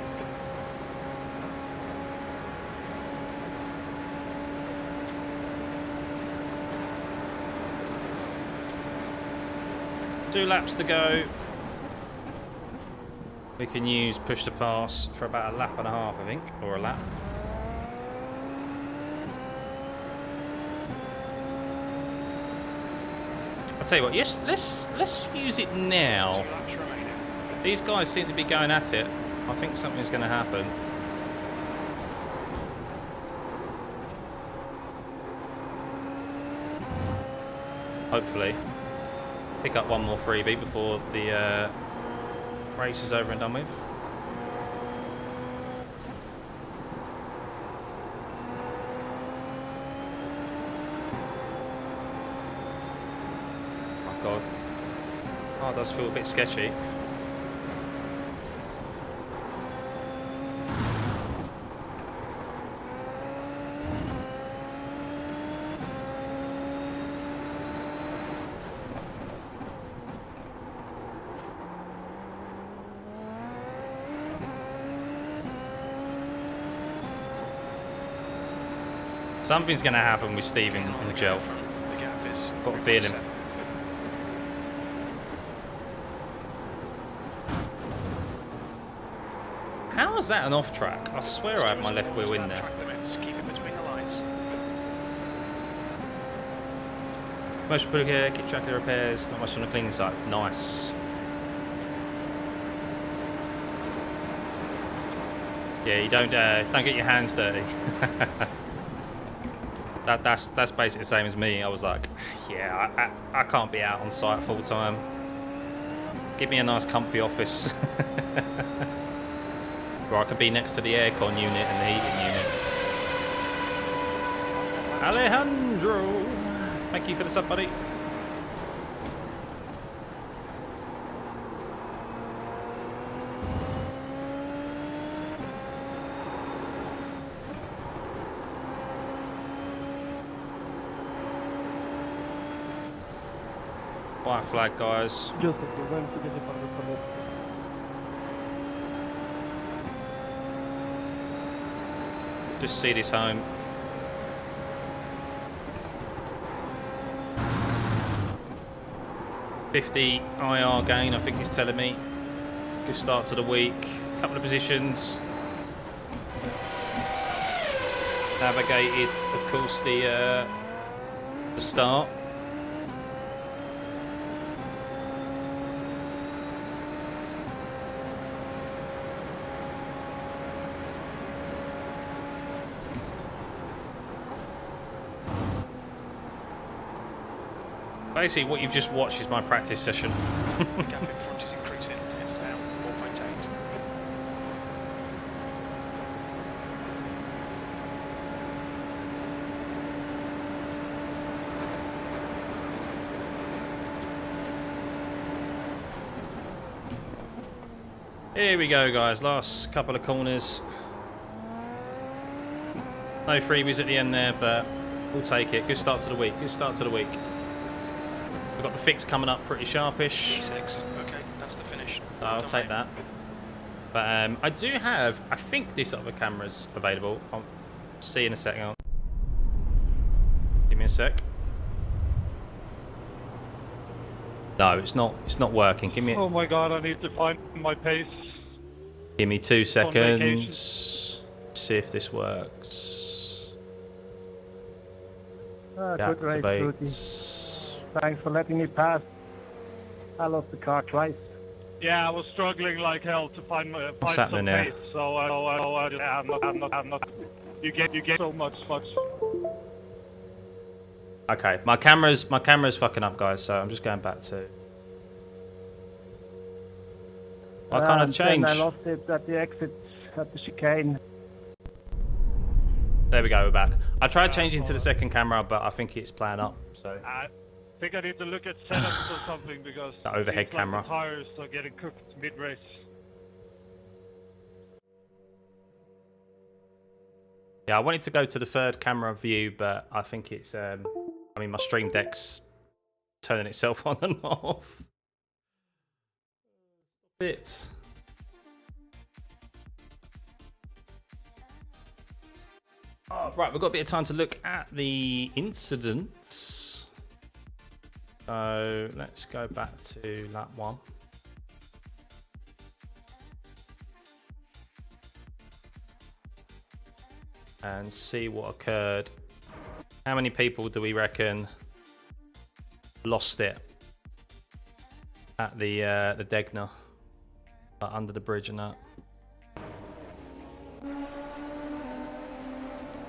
[SPEAKER 1] 2 laps to go. We can use push to pass for about a lap and a half, I think, or a lap. I'll tell you what, yes, let's use it now.
[SPEAKER 2] 2 laps remaining.
[SPEAKER 1] These guys seem to be going at it. I think something's going to happen. Hopefully. Pick up one more freebie before the race is over and done with. Oh my god. Oh, it does feel a bit sketchy. Something's going to happen with Steven on the gel.
[SPEAKER 2] The gap is
[SPEAKER 1] Got a feeling.
[SPEAKER 2] 3.7.
[SPEAKER 1] How is that an off track? I swear I had my left wheel in there.
[SPEAKER 2] Track limits. Keep it between the lines.
[SPEAKER 1] Commercial put here, keep track of the repairs, not much on the cleaning side. Nice. Yeah, you don't get your hands dirty. That's basically the same as me. I was like, yeah, I can't be out on site full time. Give me a nice comfy office. Where I could be next to the aircon unit and the heating unit. Alejandro! Thank you for the sub, buddy. White flag, guys. Just see this home. $50 IR gain, I think he's telling me. Good start to the week. Couple of positions. Navigated, of course, the start. Basically, what you've just watched is my practice session.
[SPEAKER 2] The gap in front is increasing. It's now 4.8.
[SPEAKER 1] Here we go, guys. Last couple of corners. No freebies at the end there, but we'll take it. Good start to the week. Good start to the week. We've got the fix coming up pretty sharpish.
[SPEAKER 2] P6. Okay, that's the finish.
[SPEAKER 1] So I'll take that. But I do have, I think this other camera's available. I'll see in a second. Give me a sec. No, it's not working. Give me.
[SPEAKER 3] Oh my god, I need to find my pace.
[SPEAKER 1] Give me 2
[SPEAKER 3] On vacation.
[SPEAKER 1] seconds. See if this works.
[SPEAKER 4] Good race, Rudy.
[SPEAKER 1] Activates.
[SPEAKER 4] Thanks for letting me pass. I lost the car twice.
[SPEAKER 3] Yeah, I was struggling like hell to find
[SPEAKER 1] What's
[SPEAKER 3] some
[SPEAKER 1] happening there?
[SPEAKER 3] pace. So I'm not. You get so much.
[SPEAKER 1] Okay, my camera's fucking up, guys. So I'm just going back to. Why can't I
[SPEAKER 4] And
[SPEAKER 1] change?
[SPEAKER 4] then I lost it at the exit at the chicane.
[SPEAKER 1] There we go. We're back. I tried changing to the second camera, but I think it's playing up. So
[SPEAKER 3] I think I need to look at setups or something because
[SPEAKER 1] The overhead
[SPEAKER 3] it seems like
[SPEAKER 1] camera.
[SPEAKER 3] the tires are getting cooked mid-race.
[SPEAKER 1] yeah, I wanted to go to the third camera view, but I think it's. I mean, my stream deck's turning itself on and off. Bit. Oh, right, we've got a bit of time to look at the incidents. So let's go back to lap 1. And see what occurred. How many people do we reckon lost it at the Degner, under the bridge and that?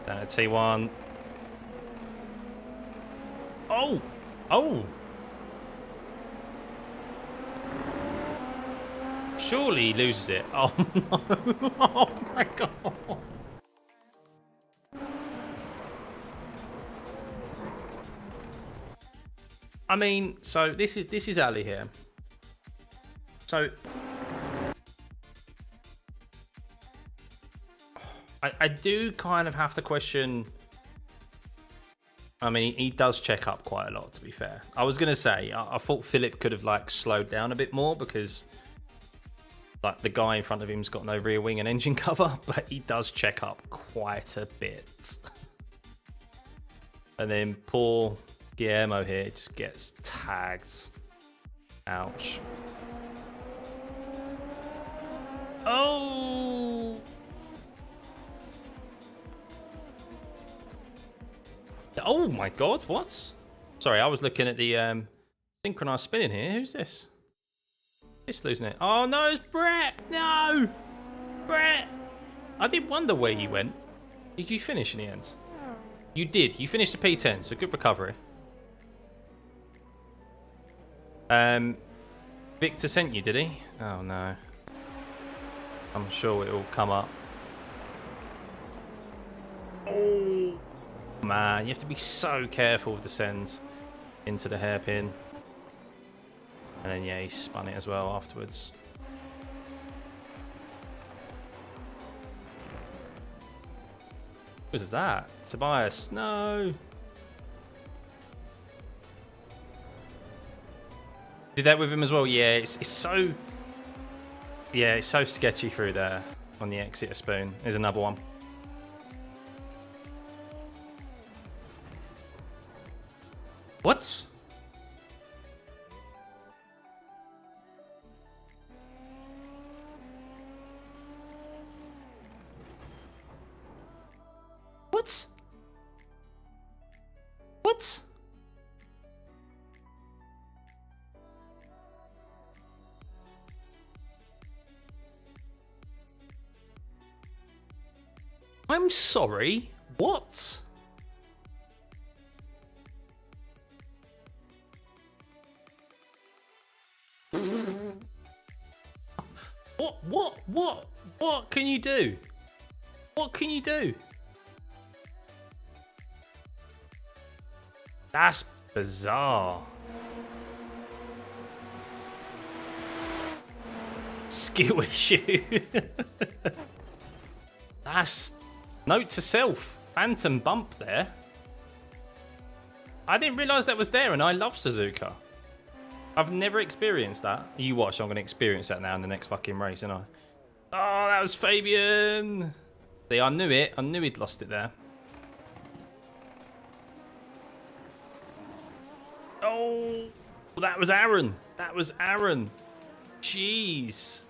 [SPEAKER 1] Down at T1. Oh! Oh! Surely he loses it. Oh no! Oh my god! I mean, so this is Ali here. So I do kind of have to question. I mean, he does check up quite a lot, to be fair. I was gonna say I thought Philip could have like slowed down a bit more because like the guy in front of him's got no rear wing and engine cover, but he does check up quite a bit. And then poor Guillermo here just gets tagged. Ouch. Oh! Oh my god, what? Sorry, I was looking at the synchronized spinning here. Who's this? This losing it. Oh no, it's Brett! No! Brett! I did wonder where you went. Did you finish in the end? You did. You finished a P10, so good recovery. Victor sent you, did he? Oh no. I'm sure it will come up. Oh man, you have to be so careful with the send into the hairpin. And then yeah, he spun it as well afterwards. What was that? Tobias, no. Did that with him as well? Yeah, it's so... Yeah, it's so sketchy through there on the exit of Spoon. There's another one. What? What? What? I'm sorry. What? What can you do? What can you do? That's bizarre. Skill issue. That's note to self. Phantom bump there. I didn't realise that was there, and I love Suzuka. I've never experienced that. You watch, I'm going to experience that now in the next fucking race, aren't I? Oh, that was Fabian. See, I knew it. I knew he'd lost it there. Oh, that was Aaron. That was Aaron. Jeez.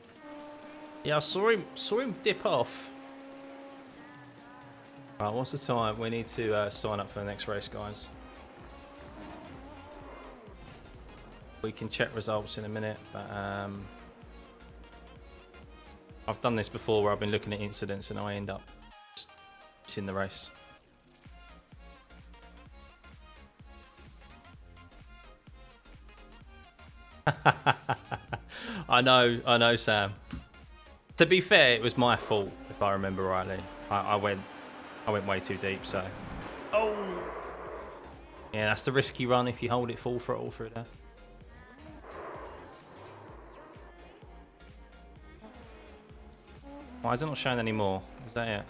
[SPEAKER 1] Yeah, I saw him dip off. Right, what's the time? We need to sign up for the next race, guys. We can check results in a minute, but I've done this before where I've been looking at incidents and I end up just in the race. I know, Sam. To be fair, it was my fault if I remember rightly. I went way too deep, so. Oh. Yeah, that's the risky run if you hold it full throttle through there. Why is it not showing anymore? Is that it?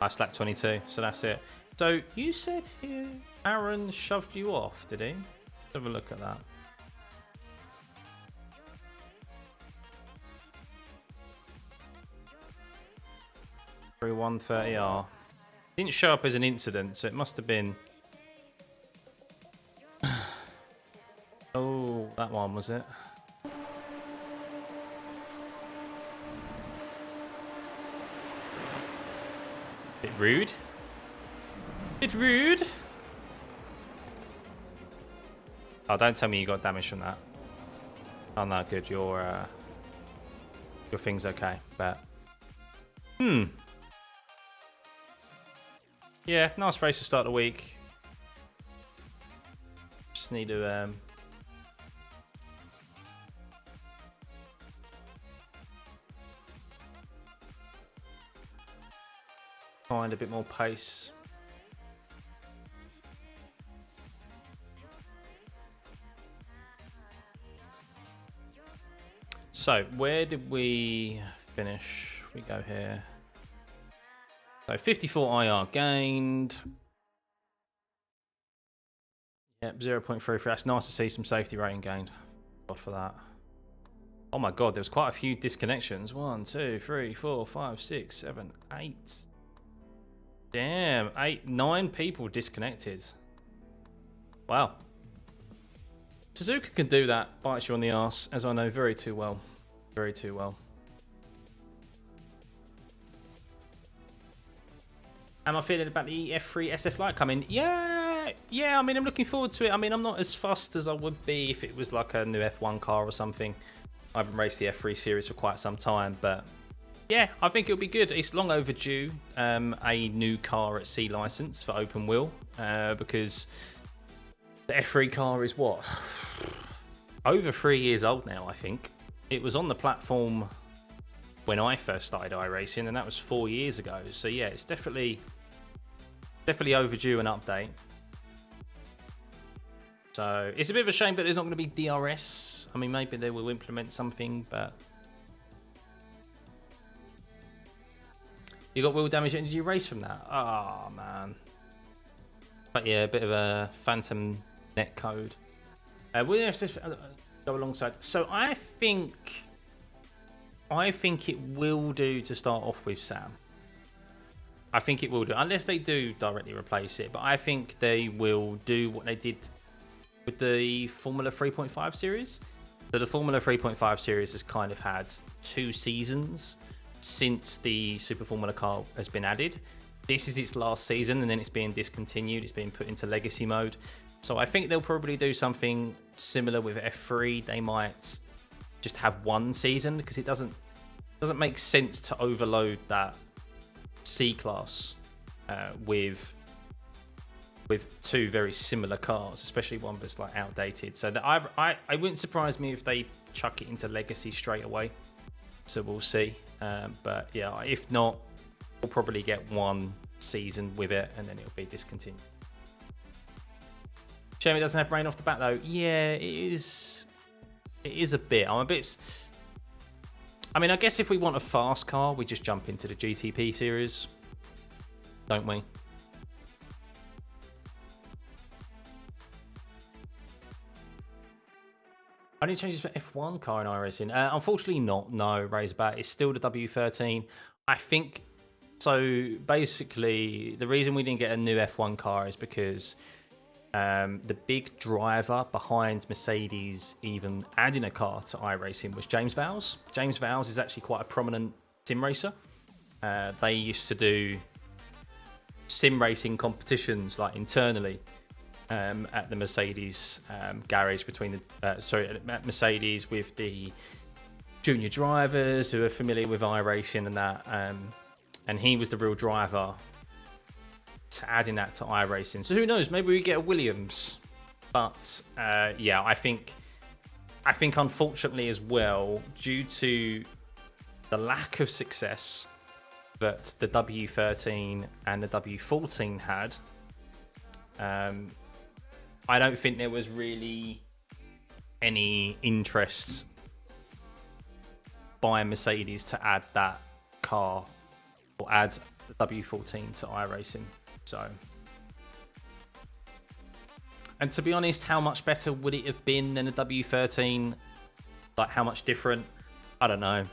[SPEAKER 1] I slapped 22, so that's it. So you said here Aaron shoved you off, did he? Let's have a look at that. Through 130R. Didn't show up as an incident, so it must have been that one, was it? Bit rude. Bit rude. Oh, don't tell me you got damage from that. Oh no, good. Your thing's okay, but yeah, nice race to start the week. Just need to find a bit more pace. So, where did we finish? We go here. So, 54 IR gained. Yep, 0.33. That's nice to see some safety rating gained. God for that. Oh my god, there was quite a few disconnections. 1, 2, 3, 4, 5, 6, 7, 8. Damn, 9 people disconnected. Wow. Suzuka can do that, bites you on the arse, as I know very too well. Very too well. How am I feeling about the F3 SF Lite coming? Yeah, I mean, I'm looking forward to it. I mean, I'm not as fussed as I would be if it was like a new F1 car or something. I haven't raced the F3 series for quite some time, but yeah, I think it'll be good. It's long overdue, a new car at C license for open wheel, because the F3 car is what? Over 3 years old now, I think. It was on the platform when I first started iRacing, and that was 4 years ago. So yeah, it's definitely overdue an update. So it's a bit of a shame that there's not going to be DRS. I mean, maybe they will implement something, but you got wheel damage. Did you race from that? Oh man. But yeah, a bit of a phantom net code. We'll have to go alongside. So I think it will do to start off with Sam. I think it will do, unless they do directly replace it. But I think they will do what they did with the Formula 3.5 series. So the Formula 3.5 series has kind of had 2 seasons since the Super Formula car has been added. This is its last season, and then it's being discontinued. It's being put into legacy mode. So I think they'll probably do something similar with F3. They might just have 1 season, because it doesn't make sense to overload that C class with 2 very similar cars, especially one that's like outdated. So that I wouldn't surprise me if they chuck it into legacy straight away. So we'll see. But yeah, if not, we'll probably get 1 season with it, and then it'll be discontinued. Shame it doesn't have rain off the bat though. Yeah, it is. It is a bit. I mean, I guess if we want a fast car, we just jump into the GTP series, don't we? Only changes for F1 car in iRacing? Unfortunately not, no, Razorback. It's still the W13. I think, so basically, the reason we didn't get a new F1 car is because the big driver behind Mercedes even adding a car to iRacing was James Vowles. James Vowles is actually quite a prominent sim racer. They used to do sim racing competitions like internally at the Mercedes garage between the at Mercedes with the junior drivers who are familiar with iRacing and that, and he was the real driver to adding that to iRacing. So who knows, maybe we get a Williams. But yeah, I think unfortunately as well, due to the lack of success that the W13 and the W14 had, I don't think there was really any interest by Mercedes to add that car or add the W14 to iRacing. So, and to be honest, how much better would it have been than a W13? Like, how much different? I don't know.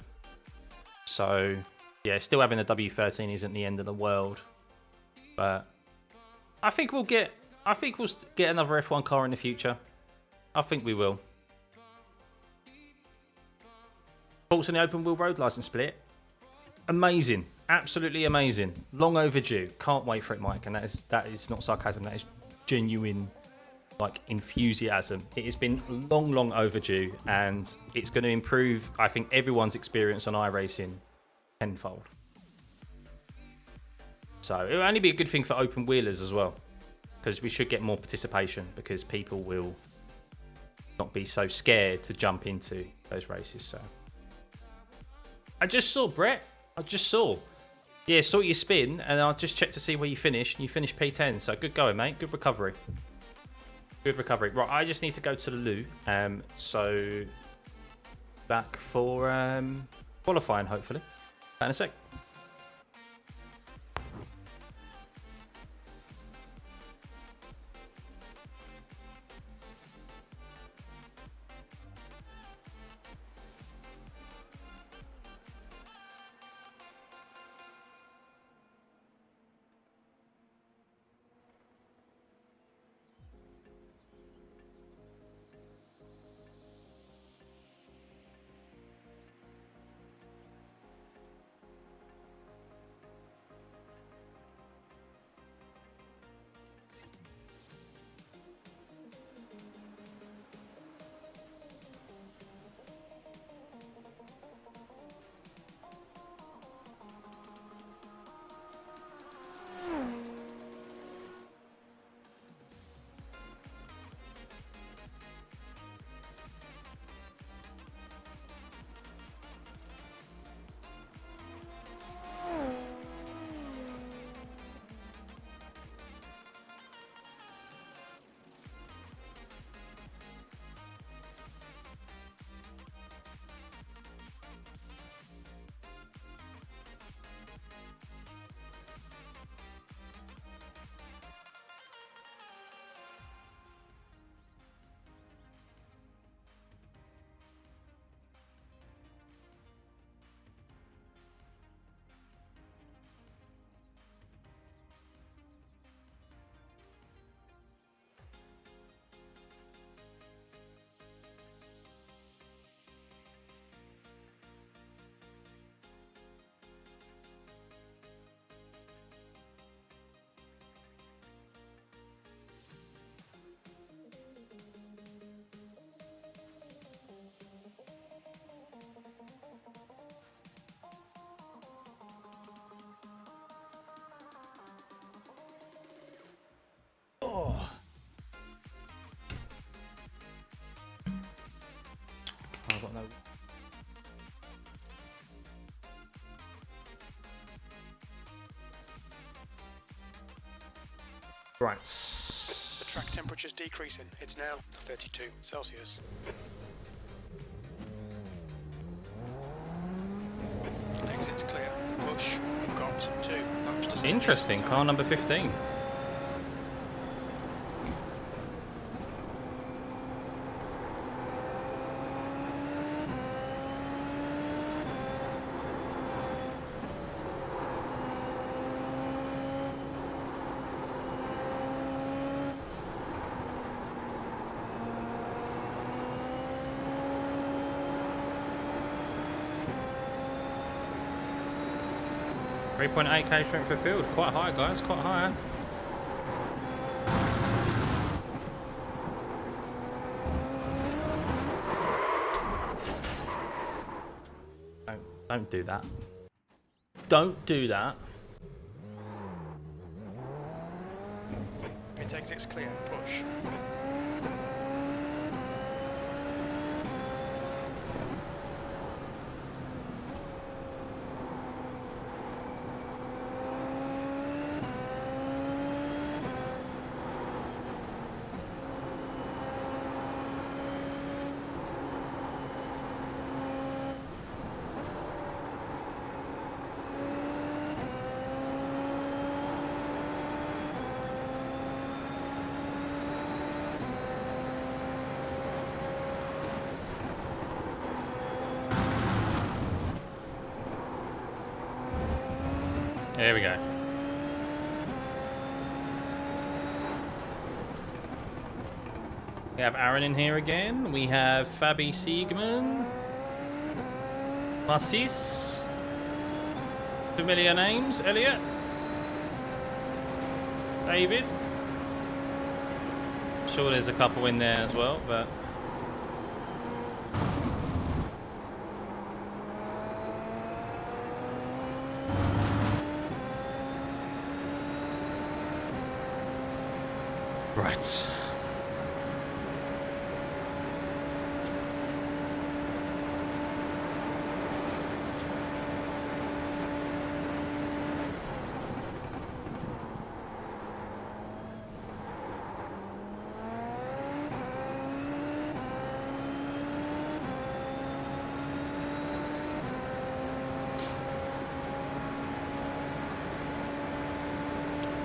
[SPEAKER 1] So, yeah, still having a W13 isn't the end of the world. But I think we'll get another F1 car in the future. I think we will. Thoughts on the open wheel road license split? Amazing. Absolutely amazing. Long overdue. Can't wait for it, Mike. And that is not sarcasm. That is genuine, like, enthusiasm. It has been long overdue, and it's going to improve, I think, everyone's experience on iRacing tenfold. So it'll only be a good thing for open wheelers as well, because we should get more participation, because people will not be so scared to jump into those races. So I just saw, Brett. I just saw. Yeah, saw your spin, and I'll just check to see where you finished. You finished P10, so good going, mate. Good recovery. Good recovery. Right, I just need to go to the loo. So back for qualifying, hopefully. Back in a sec. Oh. I've got no... Right.
[SPEAKER 2] The track temperature's decreasing. It's now 32 Celsius. Exit's clear. Push. You've got 2 laps to
[SPEAKER 1] Interesting. Car number 15. .8k strength for field. Quite high, guys. Quite high. Don't do that. Don't do that.
[SPEAKER 2] It exit's clear. Push.
[SPEAKER 1] There we go. We have Aaron in here again. We have Fabi Siegman. Massis. Familiar names, Elliot. David. Sure there's a couple in there as well, but right.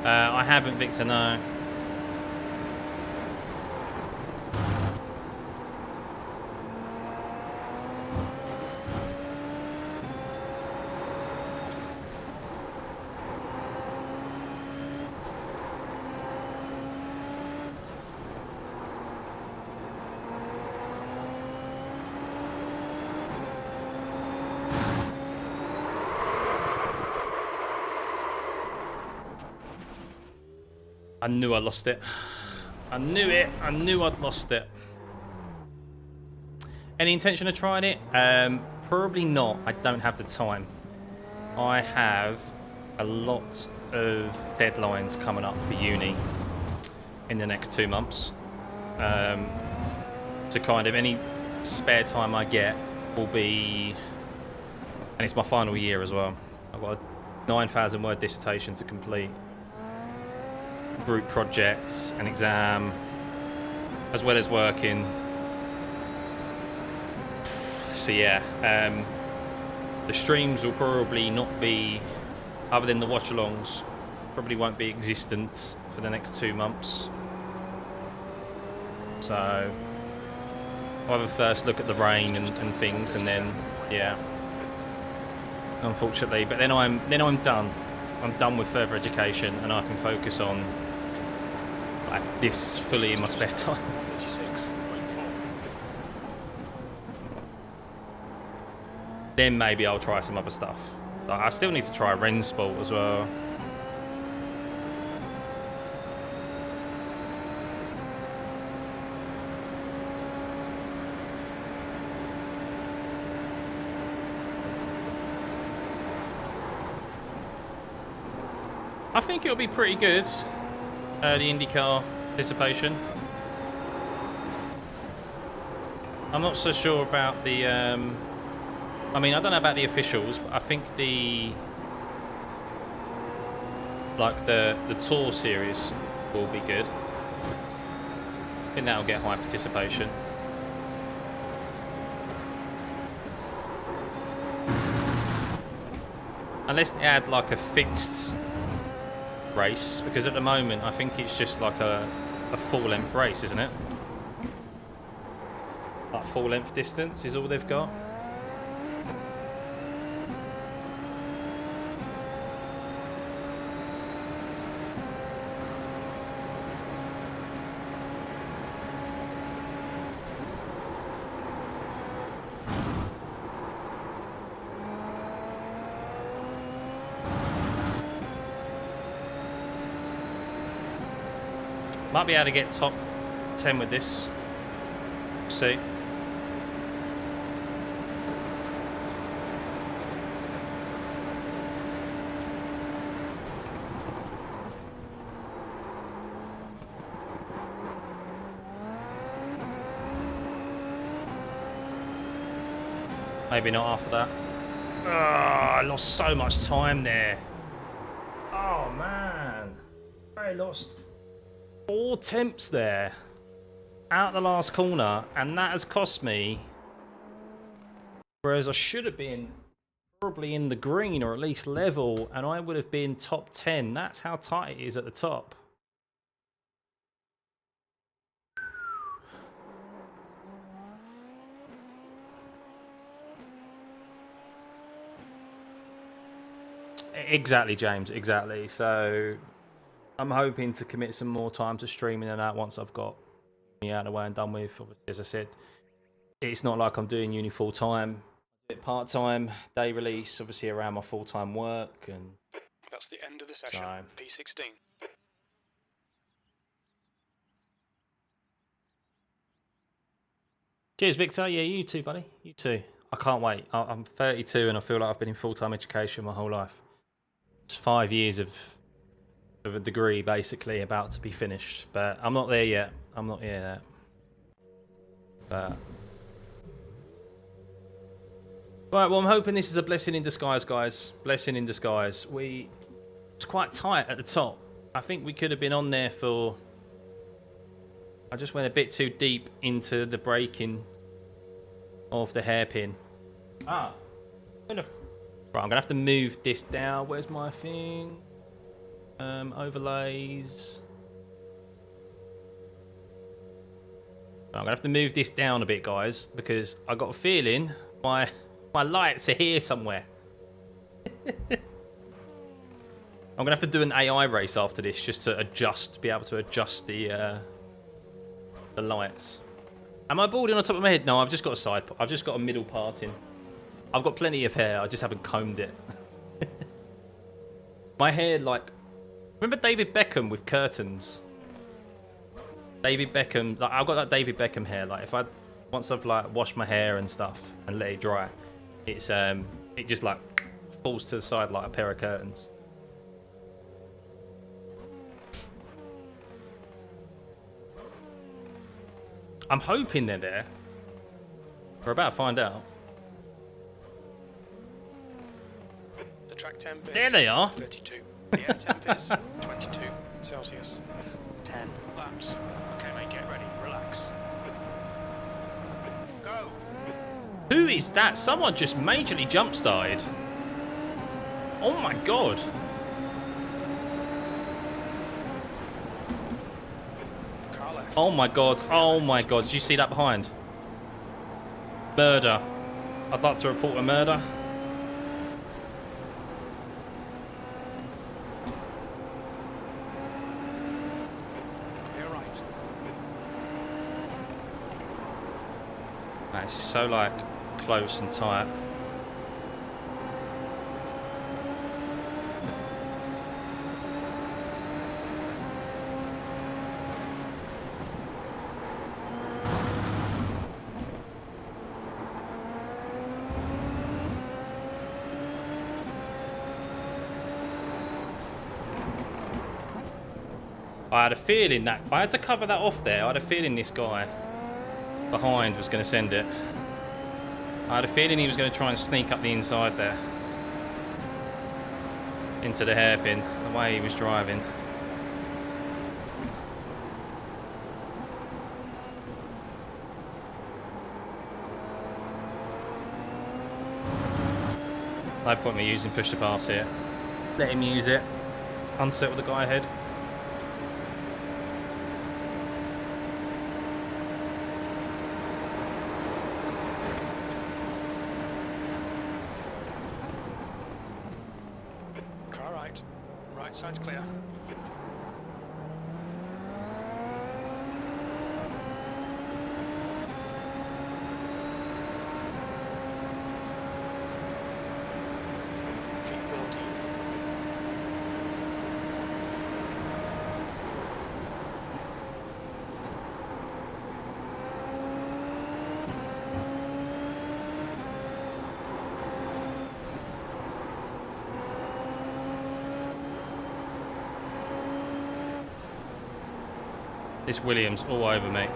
[SPEAKER 1] I haven't, Victor, no. I knew I lost it. I knew it. I knew I'd lost it. Any intention of trying it? Probably not. I don't have the time. I have a lot of deadlines coming up for uni in the next 2 months. So kind of any spare time I get will be... And it's my final year as well. I've got a 9,000 word dissertation to complete. Group projects, an exam, as well as working. So yeah, the streams will probably not be, other than the watch-alongs, probably won't be existent for the next 2 months. So I'll have a first look at the rain and things, and then yeah, unfortunately. But then I'm done. I'm done with further education, and I can focus on like this fully in my spare time. Then maybe I'll try some other stuff. Like, I still need to try Rennsport as well. I think it'll be pretty good. The IndyCar participation. I'm not so sure about the... I mean, I don't know about the officials, but I think the... Like, the Tour series will be good. I think that'll get high participation. Unless they add, like, a fixed... race, because at the moment I think it's just like a full length race, isn't it? Like full length distance is all they've got. Might be able to get top 10 with this. See. Maybe not after that. Oh, I lost so much time there. Oh man. I lost 4 temps there out the last corner, and that has cost me, whereas I should have been probably in the green or at least level, and I would have been top 10. That's how tight it is at the top. Exactly, James, exactly. So I'm hoping to commit some more time to streaming and that once I've got me out of the way and done with. Obviously, as I said, it's not like I'm doing uni full time. bit part-time, day release, obviously around my full-time work, and
[SPEAKER 2] That's the end of the session.
[SPEAKER 1] so
[SPEAKER 2] P16.
[SPEAKER 1] cheers, Victor. Yeah, you too, buddy. You too. I can't wait. I'm 32 and I feel like I've been in full-time education my whole life. It's 5 years of a degree, basically, about to be finished. But I'm not there yet. I'm not there yet. But... right, well, I'm hoping this is a blessing in disguise, guys. Blessing in disguise. It's quite tight at the top. I think we could have been on there for... I just went a bit too deep into the braking of the hairpin. Ah. Right, I'm going to have to move this down. Where's my thing? Overlays. I'm going to have to move this down a bit, guys, because I got a feeling my lights are here somewhere. I'm going to have to do an AI race after this just to be able to adjust the lights. Am I balding on top of my head? No, I've just got a side. I've just got a middle parting. I've got plenty of hair. I just haven't combed it. My hair, like, remember David Beckham with curtains? David Beckham, like, I've got that David Beckham hair. Like, once I've like washed my hair and stuff and let it dry, it just like falls to the side like a pair of curtains. I'm hoping they're there. We're about to find out.
[SPEAKER 2] The track temp is
[SPEAKER 1] There they are.
[SPEAKER 2] 32. The air temp is 22 Celsius. 10 laps. Okay, mate, get ready. Relax. Go.
[SPEAKER 1] Who is that? Someone just majorly jump-started. Oh my god.
[SPEAKER 2] Car left.
[SPEAKER 1] Oh my god. Oh my god. Did you see that behind? Murder. I'd like to report a murder.
[SPEAKER 2] You're right.
[SPEAKER 1] Man, it's just so like close and tight. I had a feeling that I had to cover that off there. I had a feeling this guy behind was going to send it. I had a feeling he was going to try and sneak up the inside there into the hairpin, the way he was driving. No point me using push to pass here. Let him use it. Unsettle the guy ahead.
[SPEAKER 2] Car right. Right side's clear.
[SPEAKER 1] This Williams all over me.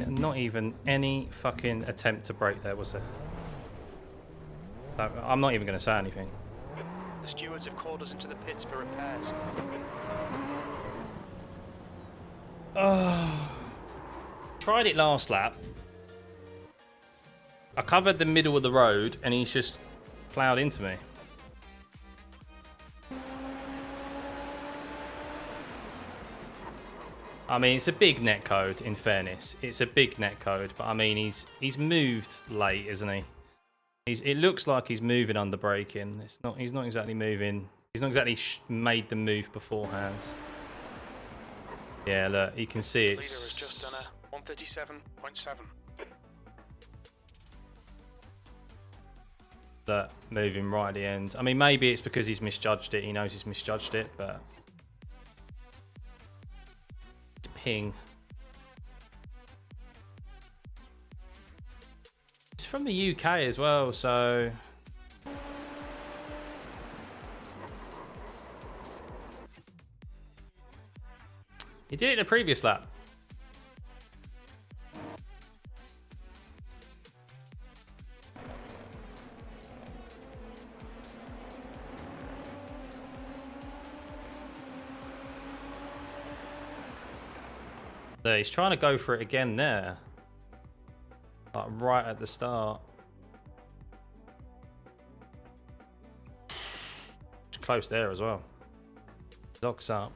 [SPEAKER 1] Not even any fucking attempt to brake there, was there? So, I'm not even going to say anything.
[SPEAKER 2] The stewards have called us into the pits for repairs.
[SPEAKER 1] Oh. Tried it last lap. I covered the middle of the road and he's just ploughed into me. I mean, it's a big netcode, in fairness. It's a big netcode, but I mean, he's moved late, isn't he? It looks like he's moving under braking. He's not exactly moving. He's not exactly made the move beforehand. Yeah, look, you can see it's...
[SPEAKER 2] Leader has just done a 137.7.
[SPEAKER 1] Look, moving right at the end. I mean, maybe it's because he's misjudged it. He knows he's misjudged it, but... It's ping. It's from the UK as well, so... He did it in the previous lap. So he's trying to go for it again there. Like right at the start. It's close there as well. Locks up.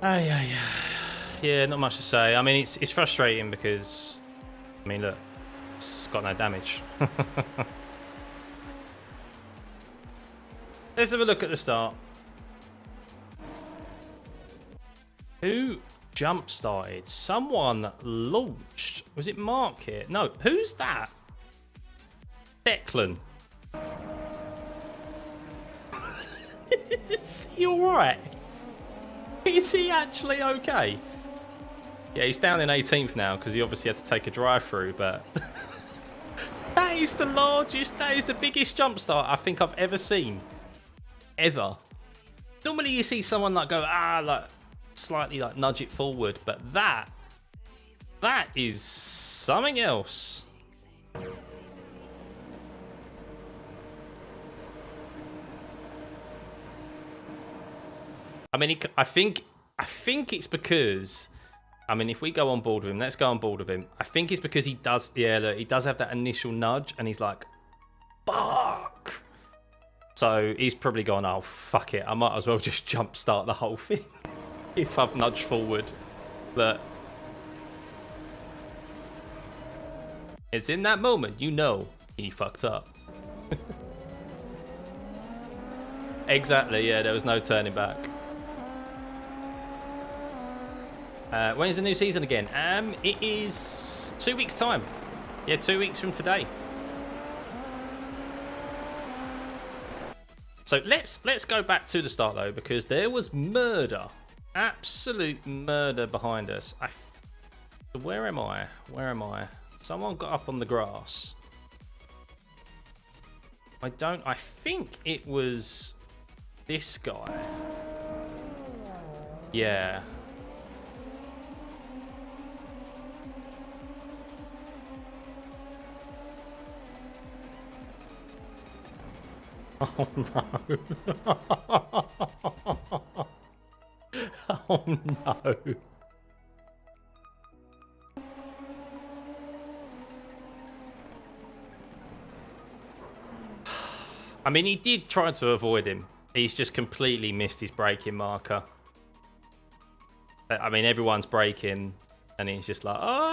[SPEAKER 1] Yeah, not much to say. I mean, it's frustrating because, I mean, look, it's got no damage. Let's have a look at the start. Who jump started? Someone launched. Was it Mark here? No, who's that? Declan. Is he alright? Is he actually okay? Yeah, he's down in 18th now because he obviously had to take a drive through, but that is the largest, that is the biggest jump start I think I've ever seen. Ever. Normally you see someone like go, like slightly like nudge it forward, but that is something else. I mean, I think it's because, I mean, if we go on board with him, let's go on board with him. I think it's because he does, yeah, look, he does have that initial nudge, and he's like, fuck. So he's probably gone, oh, fuck it. I might as well just jump start the whole thing if I've nudged forward. But it's in that moment, you know, he fucked up. Exactly, yeah, there was no turning back. When's the new season again? It is 2 weeks' time. Yeah, 2 weeks from today. So let's go back to the start though, because there was murder, absolute murder behind us. Where am I? Where am I? Someone got up on the grass. I think it was this guy. Yeah. Oh no. Oh no. I mean, he did try to avoid him. He's just completely missed his braking marker. I mean, everyone's braking and he's just like, oh,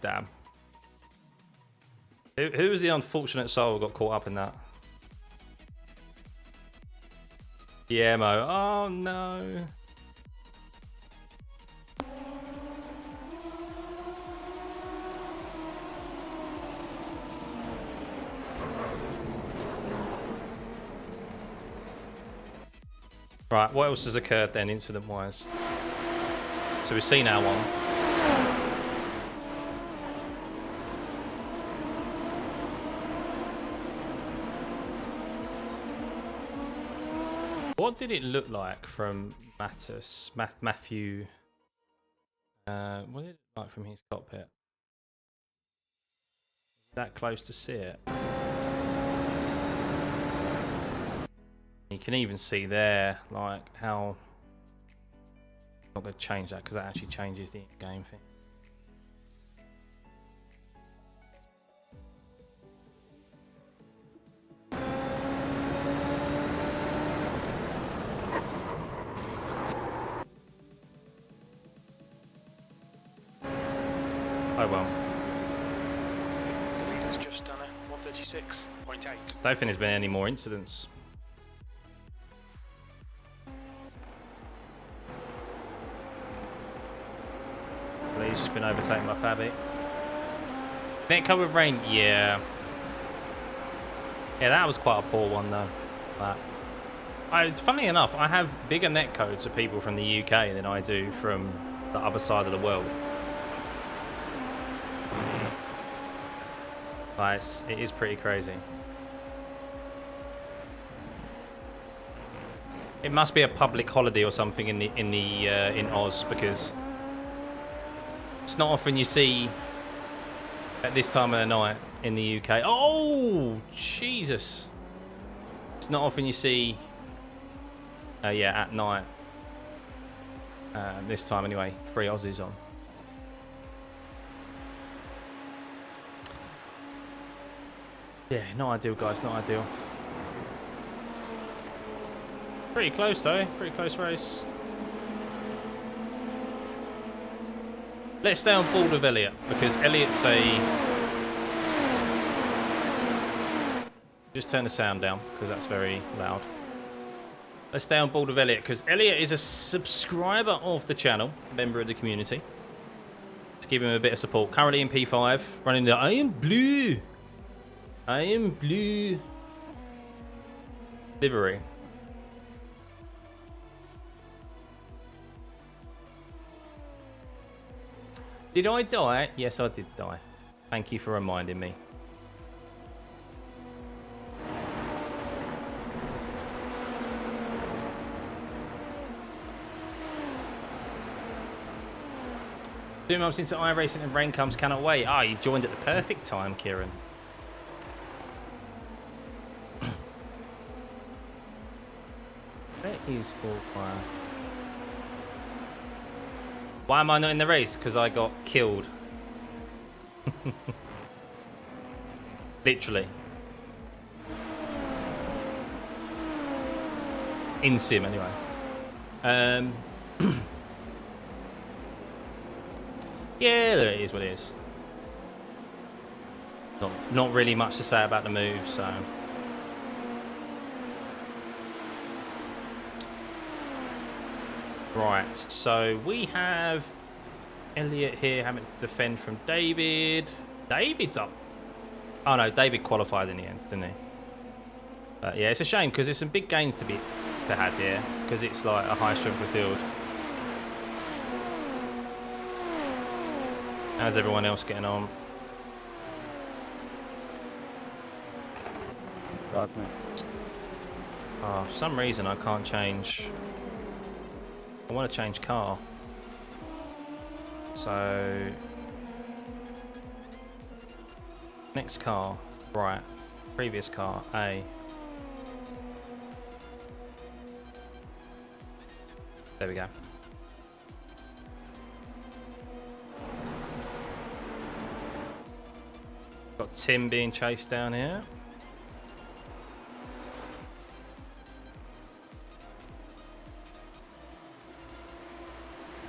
[SPEAKER 1] damn. Who was the unfortunate soul who got caught up in that? Guillermo. Oh no. Right, what else has occurred then, incident-wise? So we've seen our one. What did it look like from Matthew? What did it look like from his cockpit? That close to see it. You can even see there, like how. I'm not going to change that because that actually changes the game thing.
[SPEAKER 2] 26.8.
[SPEAKER 1] Don't think there's been any more incidents. He's just been overtaken by Fabby. Net cover with rain, yeah. Yeah, that was quite a poor one though. It's funny enough, I have bigger net codes of people from the UK than I do from the other side of the world. It is pretty crazy. It must be a public holiday or something in Oz, because it's not often you see at this time of the night in the UK. Oh, Jesus! It's not often you see. Yeah, at night. This time anyway, 3 Aussies on. Yeah, not ideal, guys. Not ideal. Pretty close though. Pretty close race. Let's stay on board with Elliot, because Elliot's just turn the sound down, because that's very loud. Let's stay on board with Elliot, because Elliot is a subscriber of the channel, member of the community. Let's give him a bit of support. Currently in P5, running the I am blue livery. Did I die? Yes, I did die. Thank you for reminding me. Two months into iRacing and rain comes, cannot wait. Ah, you joined at the perfect time, Kieran. Where is all fire? Why am I not in the race? Because I got killed. Literally. In sim, anyway. Yeah, there it is what it is. Not really much to say about the move, so... Right, so we have Elliot here having to defend from David. David's up. Oh no, David qualified in the end, didn't he? But yeah, it's a shame because there's some big gains to had here, because it's like a high strength of field. How's everyone else getting on? Oh, for some reason I can't change. I want to change car. So next car, right. Previous car, A. There we go. Got Tim being chased down here.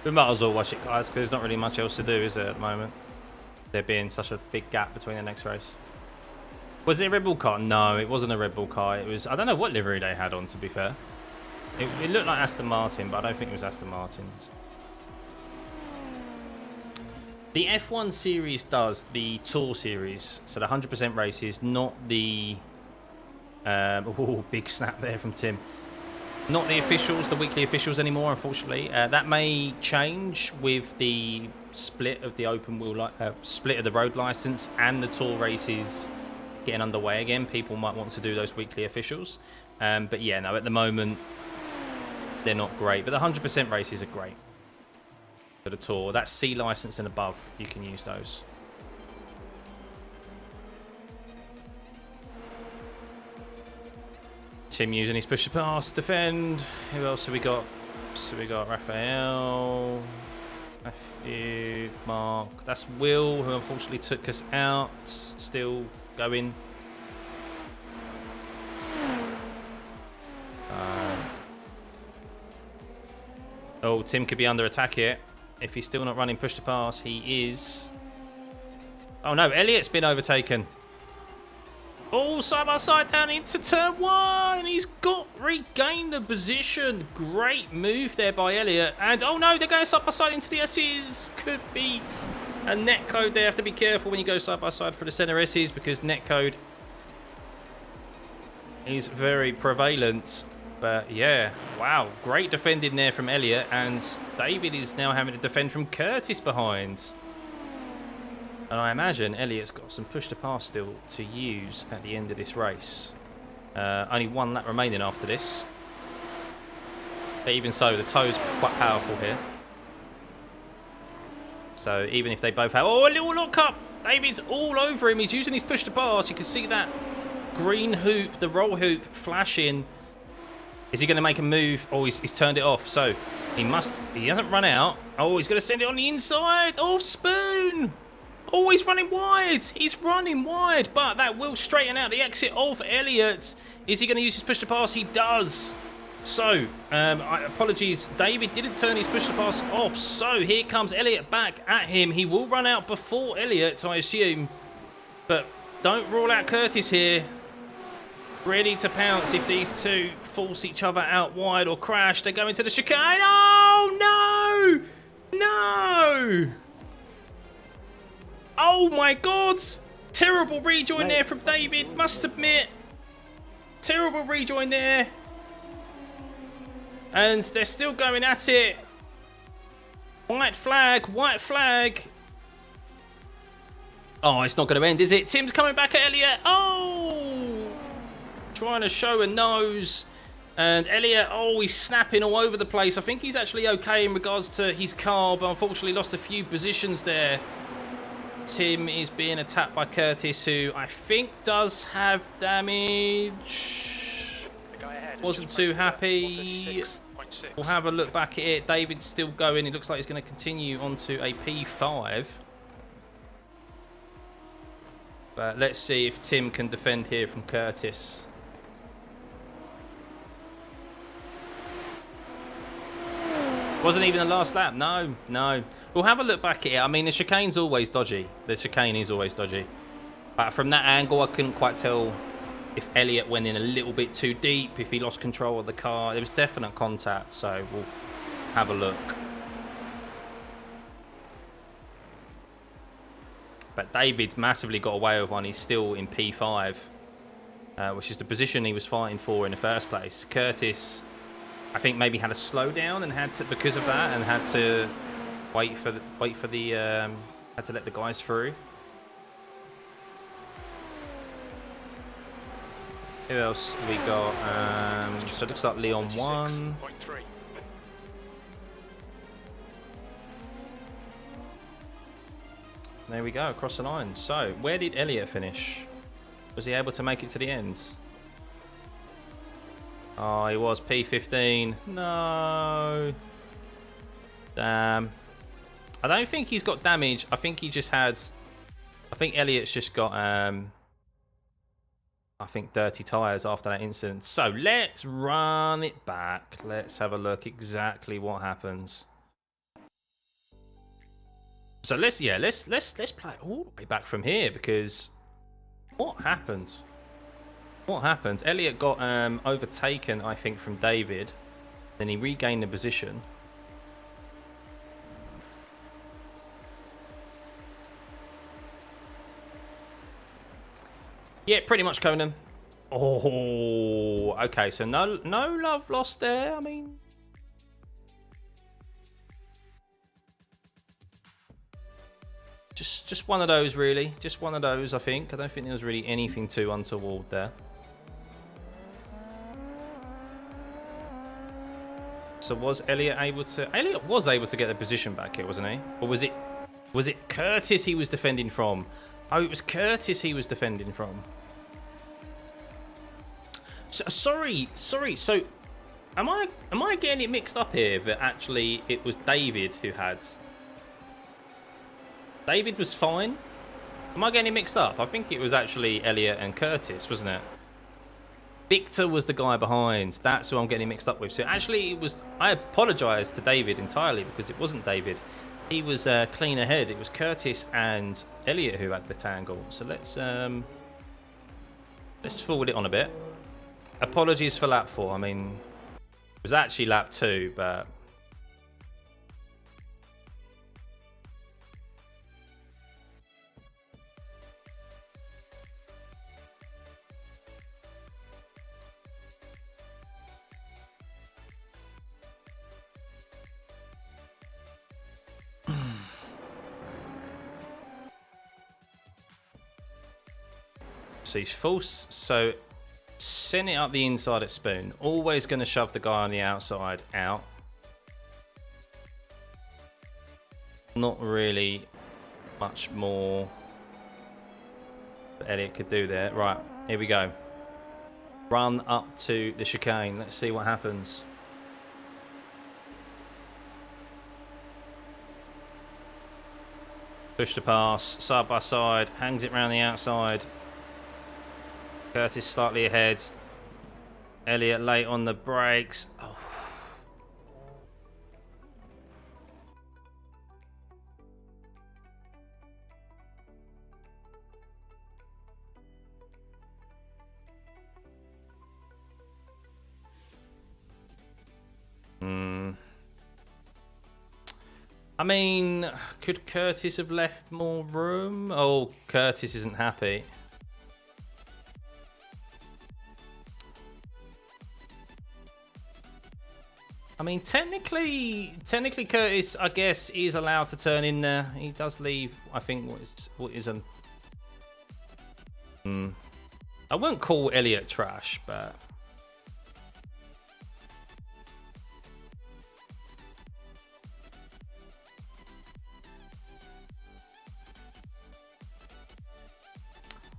[SPEAKER 1] We might as well watch it, guys, because there's not really much else to do, is there, at the moment? There being such a big gap between the next race. Was it a Red Bull car? No, it wasn't a Red Bull car. It was, I don't know what livery they had on, to be fair. It looked like Aston Martin, but I don't think it was Aston Martin's. The F1 series does the Tour series, so the 100% races, not the... oh, big snap there from Tim. Not the officials, the weekly officials anymore, unfortunately. That may change with the split of the open wheel, split of the road license and the Tour races getting underway again. People might want to do those weekly officials. But yeah, no, at the moment, they're not great. But the 100% races are great for the Tour. That's C license and above. You can use those. Tim using his push to pass, defend. Who else have we got? So we got Raphael, Matthew, Mark. That's Will, who unfortunately took us out. Still going. Oh, Tim could be under attack here. If he's still not running push to pass, he is. Oh no, Elliot's been overtaken. Oh, side by side down into turn 1. He's regained the position. Great move there by Elliott. And oh no, they're going side by side into the S's. Could be a netcode there. Have to be careful when you go side by side for the center S's because netcode is very prevalent. But yeah, wow, great defending there from Elliott. And David is now having to defend from Curtis behind. And I imagine Elliott's got some push to pass still to use at the end of this race. Only one lap remaining after this. But even so, the tow's quite powerful here. So even if they both have... Oh, a little lock up! David's all over him. He's using his push to pass. You can see that green hoop, the roll hoop, flashing. Is he going to make a move? Oh, he's turned it off. So he hasn't run out. Oh, he's going to send it on the inside. Oh, Spoon! Oh, he's running wide. He's running wide, but that will straighten out the exit of Elliott. Is he going to use his push to pass? He does. So, apologies. David didn't turn his push to pass off. So here comes Elliott back at him. He will run out before Elliott, I assume. But don't rule out Curtis here. Ready to pounce if these two force each other out wide or crash. They go into the chicane. Oh, no! No! Oh my God! Terrible rejoin there from David, must admit. Terrible rejoin there. And they're still going at it. White flag, white flag. Oh, it's not going to end, is it? Tim's coming back at Elliott. Oh! Trying to show a nose. And Elliott, oh, he's snapping all over the place. I think he's actually okay in regards to his car, but unfortunately lost a few positions there. Tim is being attacked by Curtis, who I think does have damage. Wasn't too happy. We'll have a look back at it. David's still going. It looks like he's going to continue onto a P5. But let's see if Tim can defend here from Curtis. Wasn't even the last lap. No, no. We'll have a look back at it. I mean, the chicane's always dodgy. The chicane is always dodgy. But from that angle, I couldn't quite tell if Elliott went in a little bit too deep, if he lost control of the car. There was definite contact, so we'll have a look. But David's massively got away with one. He's still in P5, which is the position he was fighting for in the first place. Curtis, I think, maybe had a slowdown and had to, because of that, and had to wait for the had to let the guys through. Who else we got? So it looks like Leon 1. There we go, across the line. So, where did Elliott finish? Was he able to make it to the end? Oh, he was P15. No. Damn. I don't think he's got damage. I think he just had... I think Elliott's just got... I think dirty tyres after that incident. So let's run it back. Let's have a look exactly what happens. So let's play it all the way back from here, because what happened? What happened? Elliott got overtaken, I think, from David. Then he regained the position. Yeah, pretty much, Conan. Oh, okay. So no love lost there. I mean, just one of those, really. Just one of those, I think. I don't think there was really anything too untoward there. So was Elliott able to? Elliott was able to get the position back here, wasn't he? Or was it Curtis he was defending from? Oh, it was Curtis he was defending from. So, sorry. So, am I getting it mixed up here? That actually it was David who had. David was fine. Am I getting it mixed up? I think it was actually Elliott and Curtis, wasn't it? Victor was the guy behind. That's who I'm getting mixed up with. So actually, it was. I apologise to David entirely because it wasn't David. He was clean ahead. It was Curtis and Elliott who had the tangle. So let's let's forward it on a bit. Apologies for lap 4. I mean, it was actually lap 2, but... So he's full, so send it up the inside at Spoon. Always going to shove the guy on the outside out. Not really much more that Elliot could do there. Right, here we go. Run up to the chicane. Let's see what happens. Push the pass, side by side, hangs it round the outside. Curtis slightly ahead. Elliot late on the brakes. Oh. I mean, could Curtis have left more room? Oh, Curtis isn't happy. I mean, technically Curtis, I guess, is allowed to turn in there. He does leave, I think, what is a... I wouldn't call Elliot trash, but...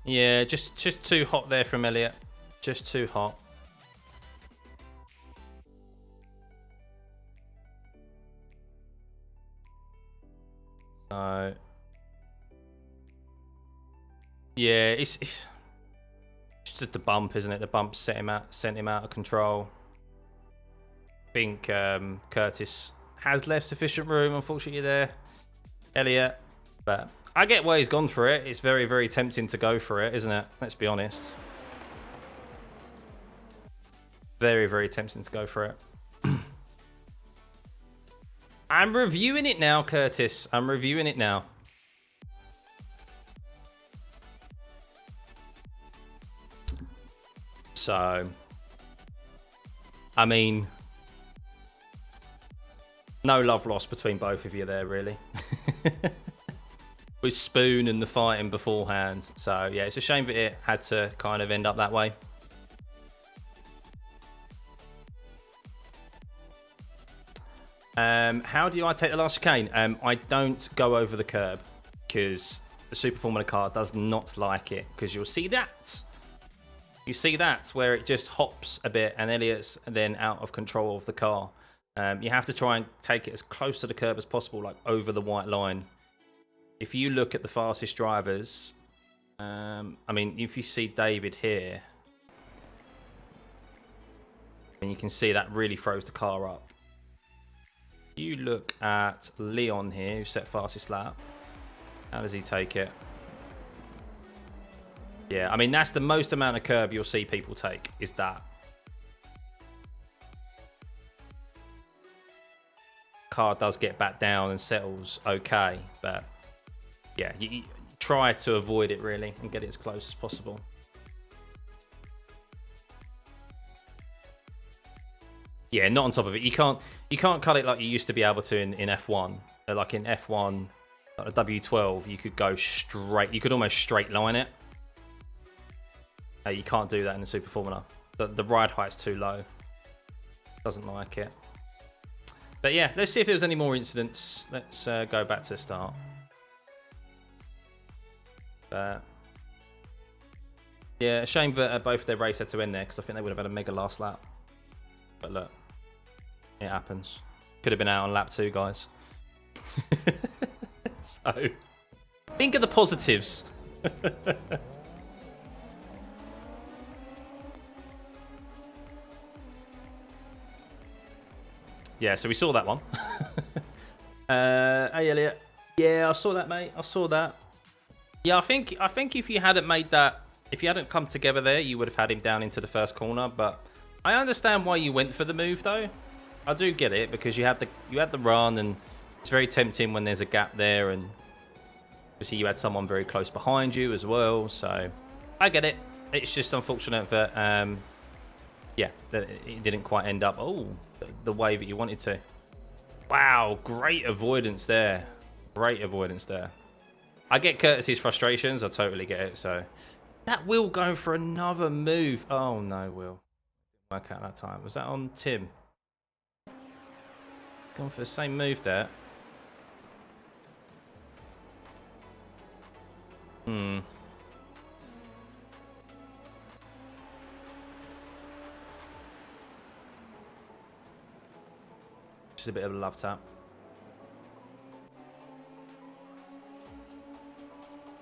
[SPEAKER 1] Yeah, just too hot there from Elliot. Just too hot. So yeah, it's just the bump, isn't it? The bump sent him out of control. I think Curtis has left sufficient room, unfortunately, there, Elliot. But I get why he's gone for it. It's very, very tempting to go for it, isn't it? Let's be honest. Very, very tempting to go for it. I'm reviewing it now, Curtis. I'm reviewing it now. So, I mean, no love lost between both of you there, really. With Spoon and the fighting beforehand. So, yeah, it's a shame that it had to kind of end up that way. How do I take the last chicane? I don't go over the curb because the Super Formula car does not like it, because you'll see that. You see that where it just hops a bit and Elliot's then out of control of the car. You have to try and take it as close to the curb as possible, like over the white line. If you look at the fastest drivers, I mean, if you see David here, and you can see that really throws the car up. You look at Leon here, who set fastest lap. How does he take it? Yeah, I mean, that's the most amount of curb you'll see people take, is that. Car does get back down and settles okay, but yeah, you try to avoid it really and get it as close as possible. Yeah, not on top of it. You can't cut it like you used to be able to in F1. Like in F1, like a W12, you could go straight. You could almost straight line it. You can't do that in the Super Formula. The ride height's too low. Doesn't like it. But yeah, let's see if there's any more incidents. Let's go back to the start. But yeah, a shame that both their race had to end there, because I think they would have had a mega last lap. But look, it happens. Could have been out on lap 2, guys. So, think of the positives. Yeah, so we saw that one. Hey, Elliot. Yeah, I saw that, mate. I saw that. Yeah, I think if you hadn't made that If you hadn't come together there, you would have had him down into the first corner. But I understand why you went for the move, though. I do get it, because you had the run, and it's very tempting when there's a gap there, and obviously you had someone very close behind you as well. So I get it. It's just unfortunate that yeah, that it didn't quite end up the way that you wanted to. Wow, great avoidance there. Great avoidance there. I get Curtis's frustrations. I totally get it. So that Will going for another move. Oh no, Will. Didn't work out that time. Was that on Tim? Going for the same move there. Just a bit of a love tap.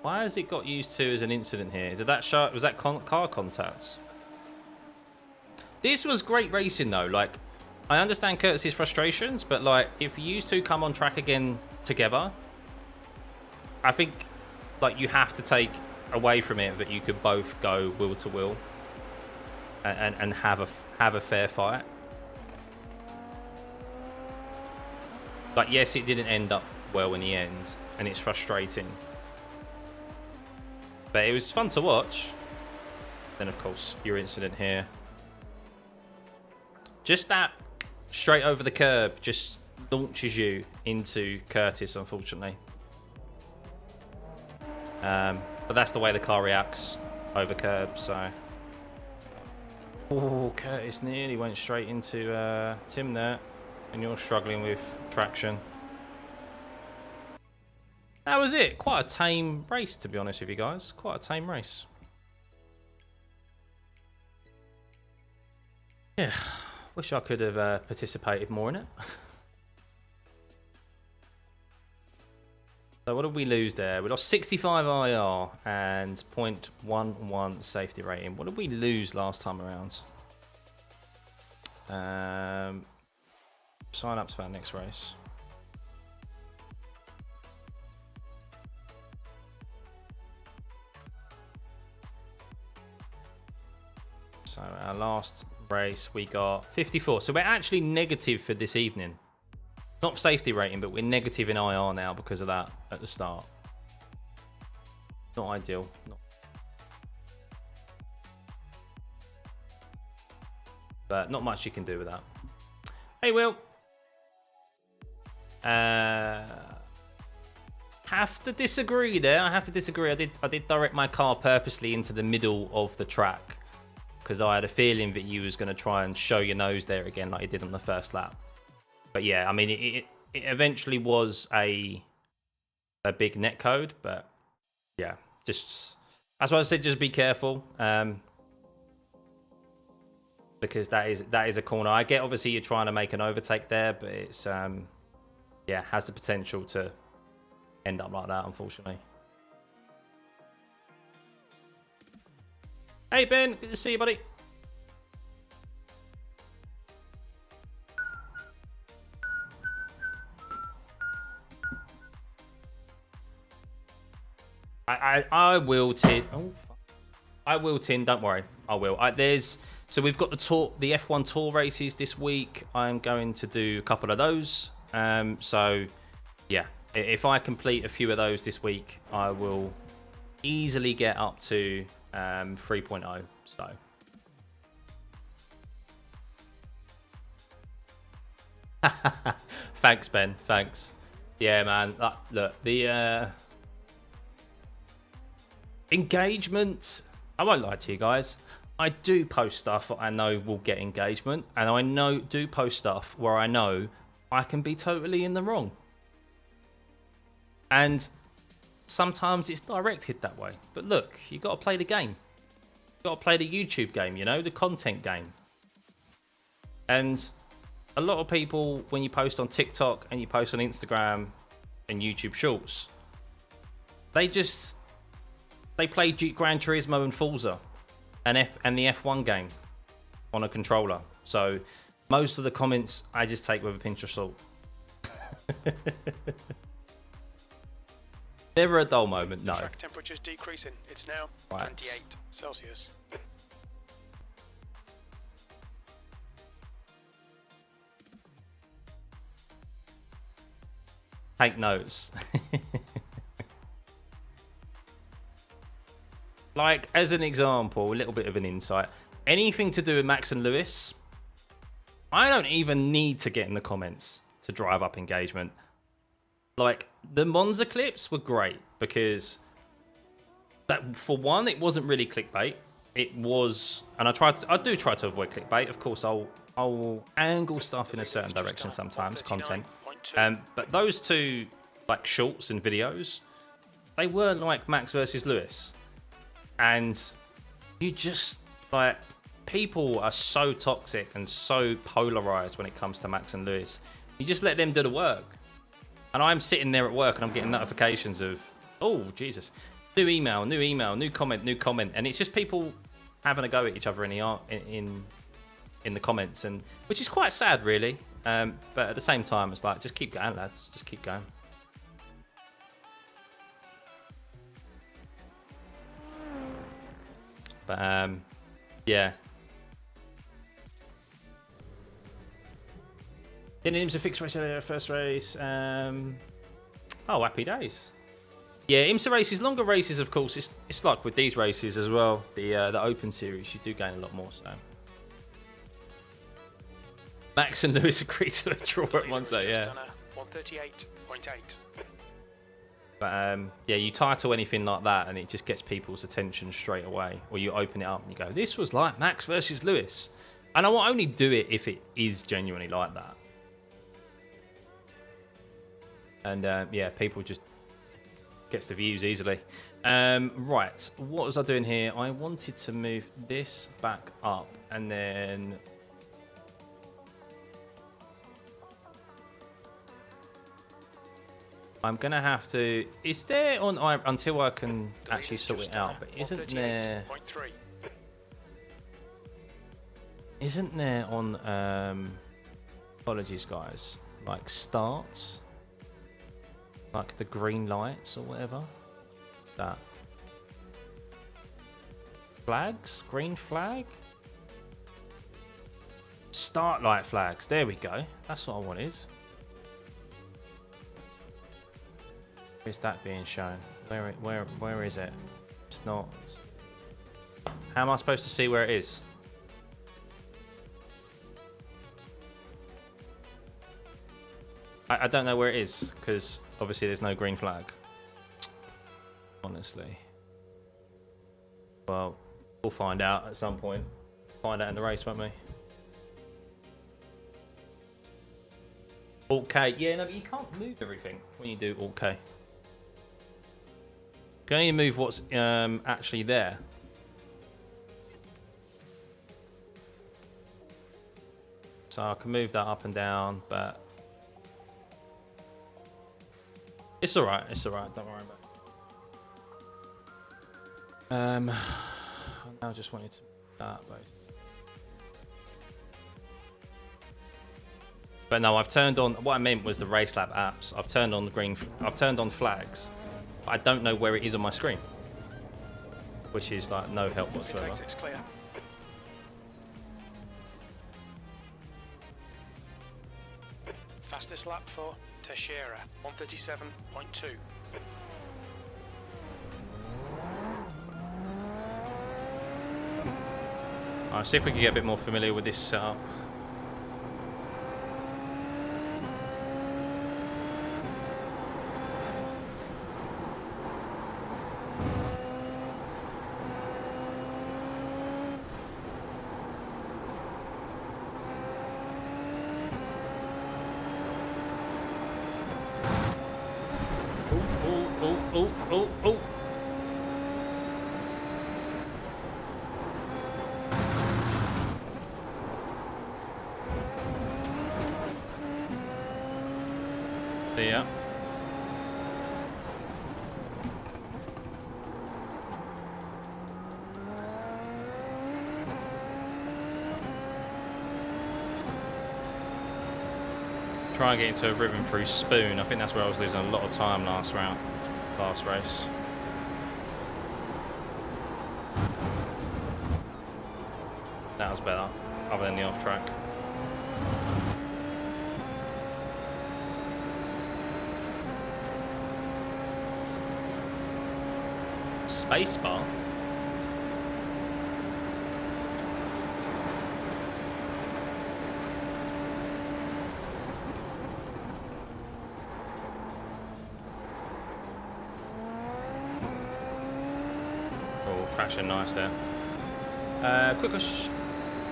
[SPEAKER 1] Why has it got used to as an incident here? Did that show? Was that car contact? This was great racing though. Like, I understand Curtis's frustrations, but like, if you two come on track again together, I think like you have to take away from it that you could both go wheel to wheel and have a fair fight. Like, yes, it didn't end up well in the end, and it's frustrating. But it was fun to watch. Then, of course, your incident here. Just that straight over the curb just launches you into Curtis, unfortunately. But that's the way the car reacts over curb, so... Oh, Curtis nearly went straight into Tim there. And you're struggling with traction. That was it. Quite a tame race, to be honest with you guys. Quite a tame race. Yeah. Wish I could have participated more in it. So what did we lose there? We lost 65 IR and 0.11 safety rating. What did we lose last time around? Sign ups for our next race. So our last race we got 54. So we're actually negative for this evening. Not safety rating, but we're negative in IR now because of that at the start. Not ideal. But not much you can do with that. Hey, Will. Have to disagree there. I have to disagree. I did direct my car purposely into the middle of the track because I had a feeling that you was going to try and show your nose there again like you did on the first lap. But yeah, I mean, it eventually was a big net code, but yeah, just that's why I said just be careful. Because that is a corner. I get obviously you're trying to make an overtake there, but it's yeah, has the potential to end up like that, unfortunately. Hey Ben, good to see you, buddy. I will tin. Oh, I will tin. Don't worry, I will. So we've got the F1 Tour races this week. I'm going to do a couple of those. So yeah, if I complete a few of those this week, I will easily get up to 3.0. So thanks, Ben. Thanks. Yeah, man. Look, the engagement. I won't lie to you guys. I do post stuff I know will get engagement, and I do post stuff where I know I can be totally in the wrong. And sometimes it's directed that way. But look, you got to play the game. You got to play the YouTube game, you know, the content game. And a lot of people, when you post on TikTok and you post on Instagram and YouTube Shorts, they play Gran Turismo and Forza and the F1 game on a controller. So most of the comments I just take with a pinch of salt. Never a dull moment, no.
[SPEAKER 2] Track temperature's decreasing. It's now
[SPEAKER 1] Right.
[SPEAKER 2] 28 Celsius.
[SPEAKER 1] Take notes. Like, as an example, a little bit of an insight. Anything to do with Max and Lewis, I don't even need to get in the comments to drive up engagement. Like, the Monza clips were great because that, for one, it wasn't really clickbait. It was, and I do try to avoid clickbait. Of course, I'll angle stuff in a certain direction sometimes, content. But those two, like, shorts and videos, they were like Max versus Lewis. And you just, like, people are so toxic and so polarized when it comes to Max and Lewis. You just let them do the work. And I'm sitting there at work and I'm getting notifications of, oh, Jesus, new email, new comment. And it's just people having a go at each other in the comments, and which is quite sad, really. But at the same time, it's like, just keep going, lads. Just keep going. But, yeah. Didn't IMSA fix race first race? Oh, happy days. Yeah, IMSA races, longer races, of course. It's like with these races as well. The Open Series, you do gain a lot more. So Max and Lewis agreed to a draw at Monza. Yeah.
[SPEAKER 2] 138.8.
[SPEAKER 1] But yeah, you title anything like that, and it just gets people's attention straight away. Or you open it up and you go, "This was like Max versus Lewis," and I will only do it if it is genuinely like that. And yeah, people just gets the views easily. Right, what was I doing here? I wanted to move this back up, and then I'm gonna have to. Is there on until I can actually sort it out? But isn't there? Isn't there on? Apologies, guys. Like starts. Like the green lights or whatever. That. Flags? Green flag? Start light flags. There we go. That's what I wanted. Where's that being shown? Where is it? It's not. How am I supposed to see where it is? I don't know where it is, because obviously there's no green flag. Honestly. Well, we'll find out at some point. Find out in the race, won't we? Alt K. Yeah, no, but you can't move everything when you do Alt K. You can only move what's actually there. So I can move that up and down, but it's alright, don't worry about it. I now just wanted to start basically. But no, I've turned on, what I meant was the race lab apps. I've turned on the green, I've turned on flags, but I don't know where it is on my screen, which is like no help whatsoever.
[SPEAKER 2] It's clear. Fastest lap for Teixeira, 137.2.
[SPEAKER 1] Alright, see if we can get a bit more familiar with this setup. Oh. Yeah. Try and get into a rhythm through Spoon. I think that's where I was losing a lot of time last round. Fast race. That was better, other than the off track. Spacebar. Oh, traction nice there. Quick question.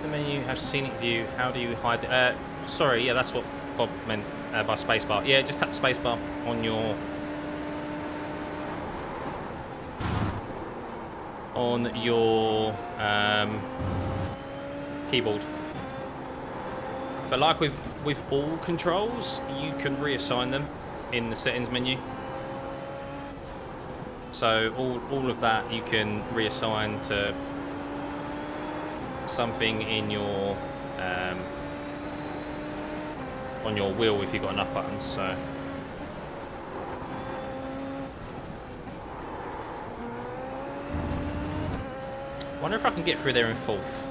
[SPEAKER 1] The menu has scenic view. How do you hide it? Sorry, yeah, that's what Bob meant by spacebar. Yeah, just tap spacebar on your keyboard. But like with all controls, you can reassign them in the settings menu. So all of that you can reassign to something in your on your wheel if you've got enough buttons. So wonder if I can get through there in fourth.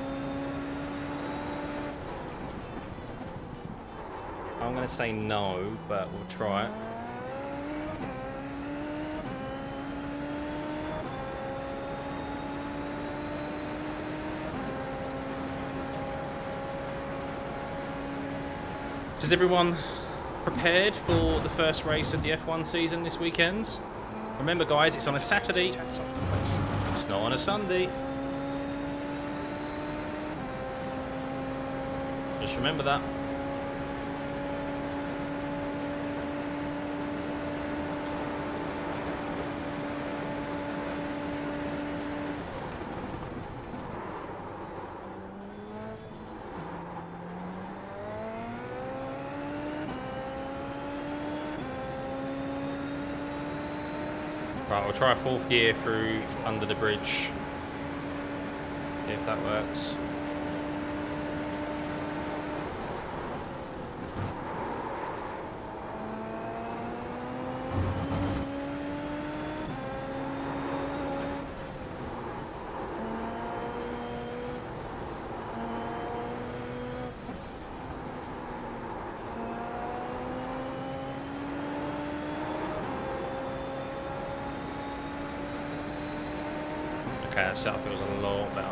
[SPEAKER 1] I'm going to say no, but we'll try it. Is everyone prepared for the first race of the F1 season this weekend? Remember guys, it's on a Saturday. It's not on a Sunday. Just remember that. Right, we'll try a fourth gear through under the bridge. See if that works. Okay, that setup feels a lot better.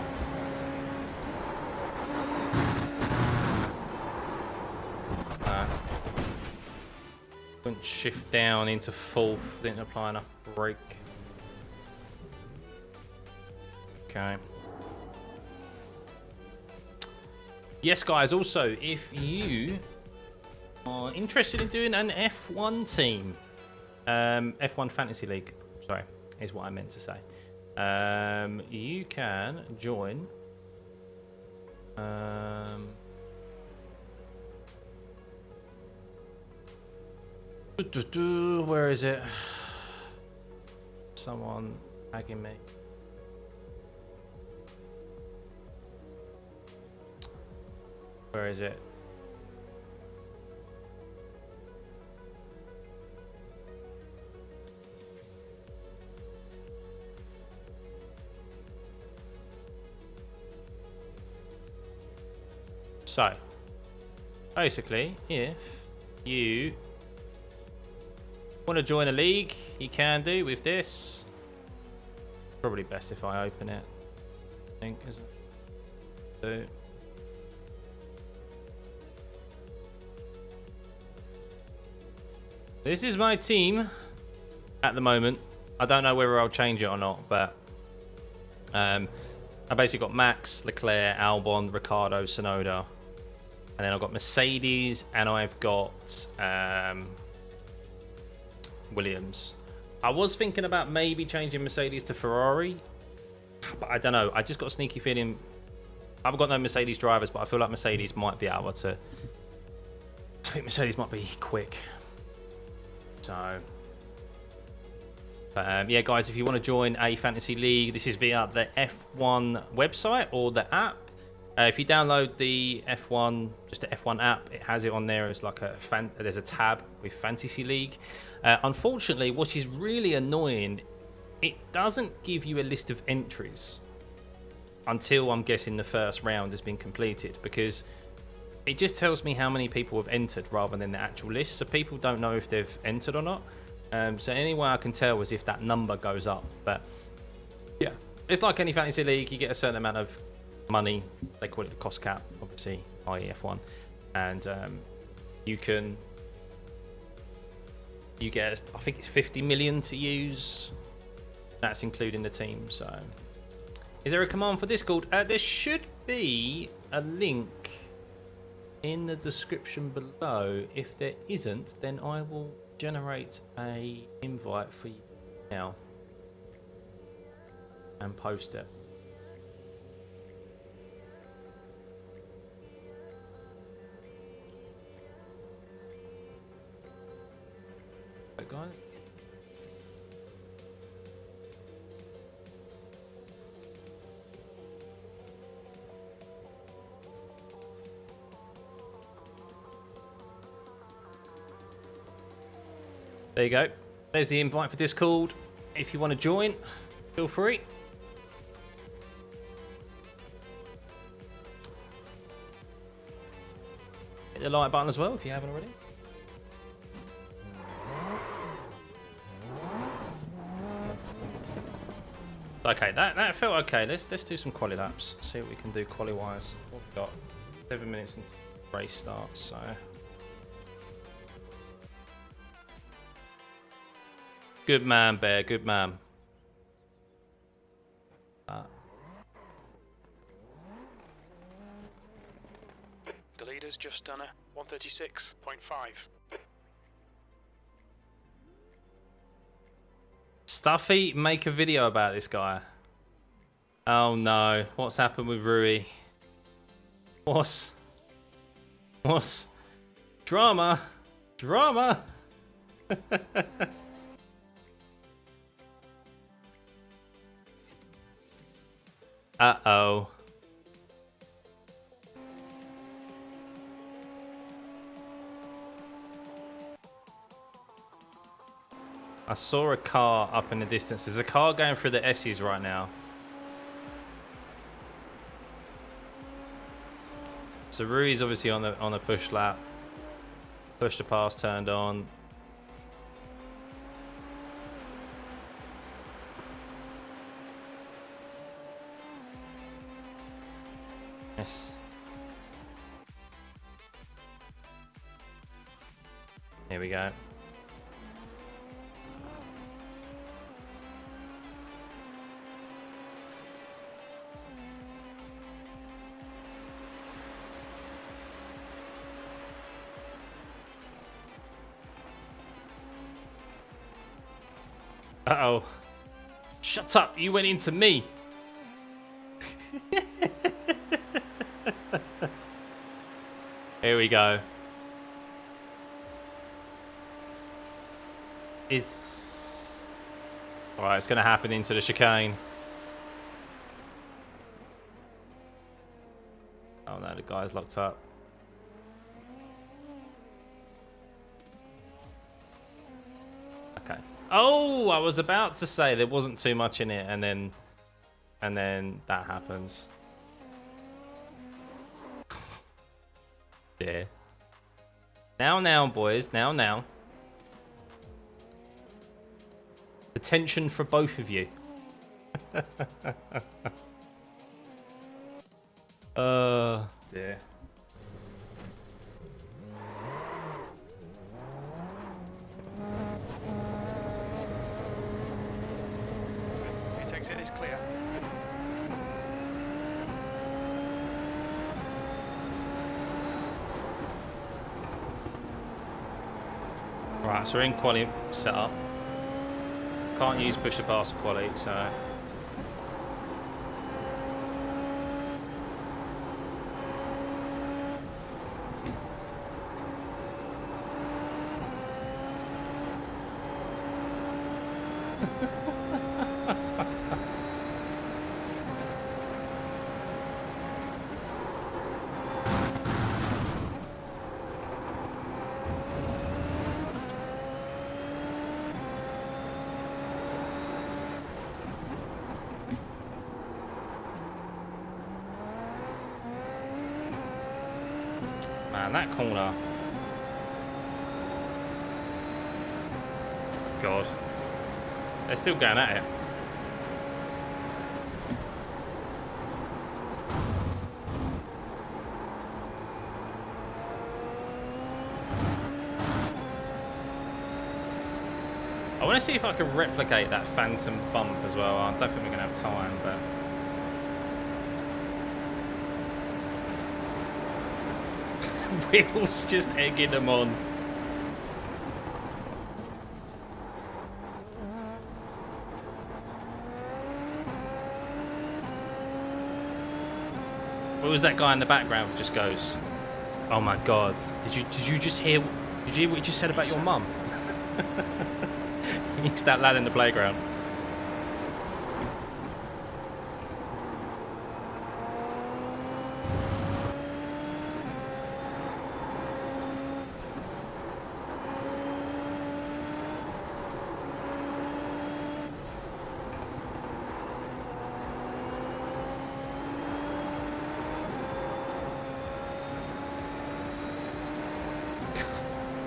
[SPEAKER 1] Wouldn't shift down into fourth, didn't apply enough brake. Okay. Yes, guys, also, if you are interested in doing an F1 team, F1 Fantasy League, sorry, is what I meant to say. You can join. Where is it? Someone tagging me. Where is it? So, basically, if you want to join a league, you can do with this. Probably best if I open it, I think, isn't it? So, this is my team at the moment. I don't know whether I'll change it or not, but I basically got Max, Leclerc, Albon, Ricciardo, Tsunoda. And then I've got Mercedes and I've got Williams. I was thinking about maybe changing Mercedes to Ferrari, but I don't know. I just got a sneaky feeling. I've got no Mercedes drivers, but I feel like Mercedes might be able to. I think Mercedes might be quick. So, but yeah, guys, if you want to join a fantasy league, this is via the F1 website or the app. If you download the F1, just the F1 app, it has it on there as like there's a tab with Fantasy League. Unfortunately, what is really annoying, it doesn't give you a list of entries until I'm guessing the first round has been completed, because it just tells me how many people have entered rather than the actual list, so people don't know if they've entered or not. So any way I can tell is if that number goes up. But yeah, it's like any Fantasy League, you get a certain amount of money, they call it the cost cap, obviously, i.e. F1, and you get, I think it's 50 million to use. That's including the team. So is there a command for Discord? There should be a link in the description below. If there isn't, then I will generate a invite for you now and post it. Right, guys. There you go. There's the invite for Discord. If you want to join, feel free. Hit the like button as well if you haven't already. Okay, that felt okay. Let's do some quali laps. See what we can do quali wise. What we've got 7 minutes until race starts, so. Good man, Bear. Good man.
[SPEAKER 2] The leader's just done a 136.5.
[SPEAKER 1] Stuffey, make a video about this guy. Oh no, what's happened with Rui? What's drama? Drama. Uh-oh. I saw a car up in the distance. There's a car going through the S's right now. So Rui's obviously on the push lap. Push to pass turned on. Yes. Here we go. Uh-oh. Shut up, you went into me. Here we go. Alright, it's going to happen into the chicane. Oh no, the guy's locked up. Okay. Oh, I was about to say there wasn't too much in it, and then that happens. Yeah. Now, boys. Now. Attention for both of you. Dear.
[SPEAKER 2] Who takes it is clear.
[SPEAKER 1] Right, so we're in quali setup. Can't use push to pass quali, so. Around that corner. God. They're still going at it. I want to see if I can replicate that phantom bump as well. I don't think we're going to have time, but... Will's just egging them on. What was that guy in the background who just goes, oh my god, did you just hear, did you hear what you just said about your mum? He's that lad in the playground.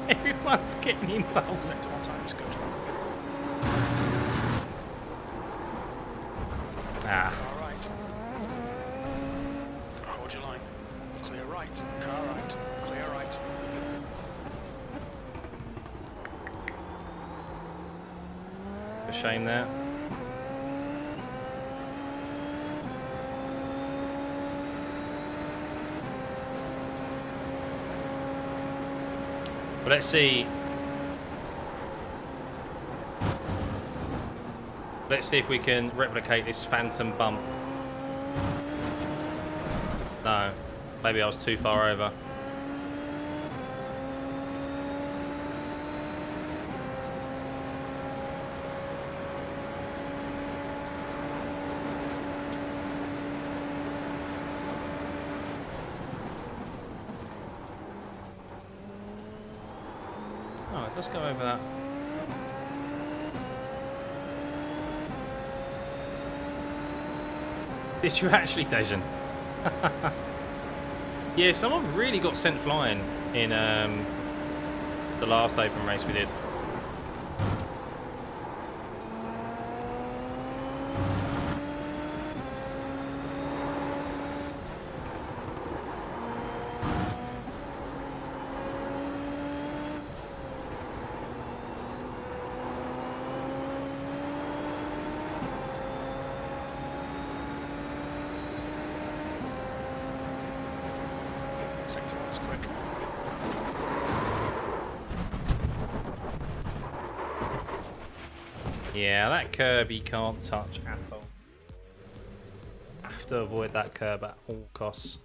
[SPEAKER 1] Everyone's getting involved.
[SPEAKER 2] Sector 1 time is good.
[SPEAKER 1] Ah.
[SPEAKER 2] Car right. Hold your line. Clear right. Car right. Clear right.
[SPEAKER 1] A shame there. But let's see. Let's see if we can replicate this phantom bump. No, maybe I was too far over. Oh, it does go over that. Did you actually, Dejan? Yeah, someone really got sent flying in the last open race we did.
[SPEAKER 2] Sector 1's quick.
[SPEAKER 1] Yeah, that curb you can't touch at all. Have to avoid that curb at all costs.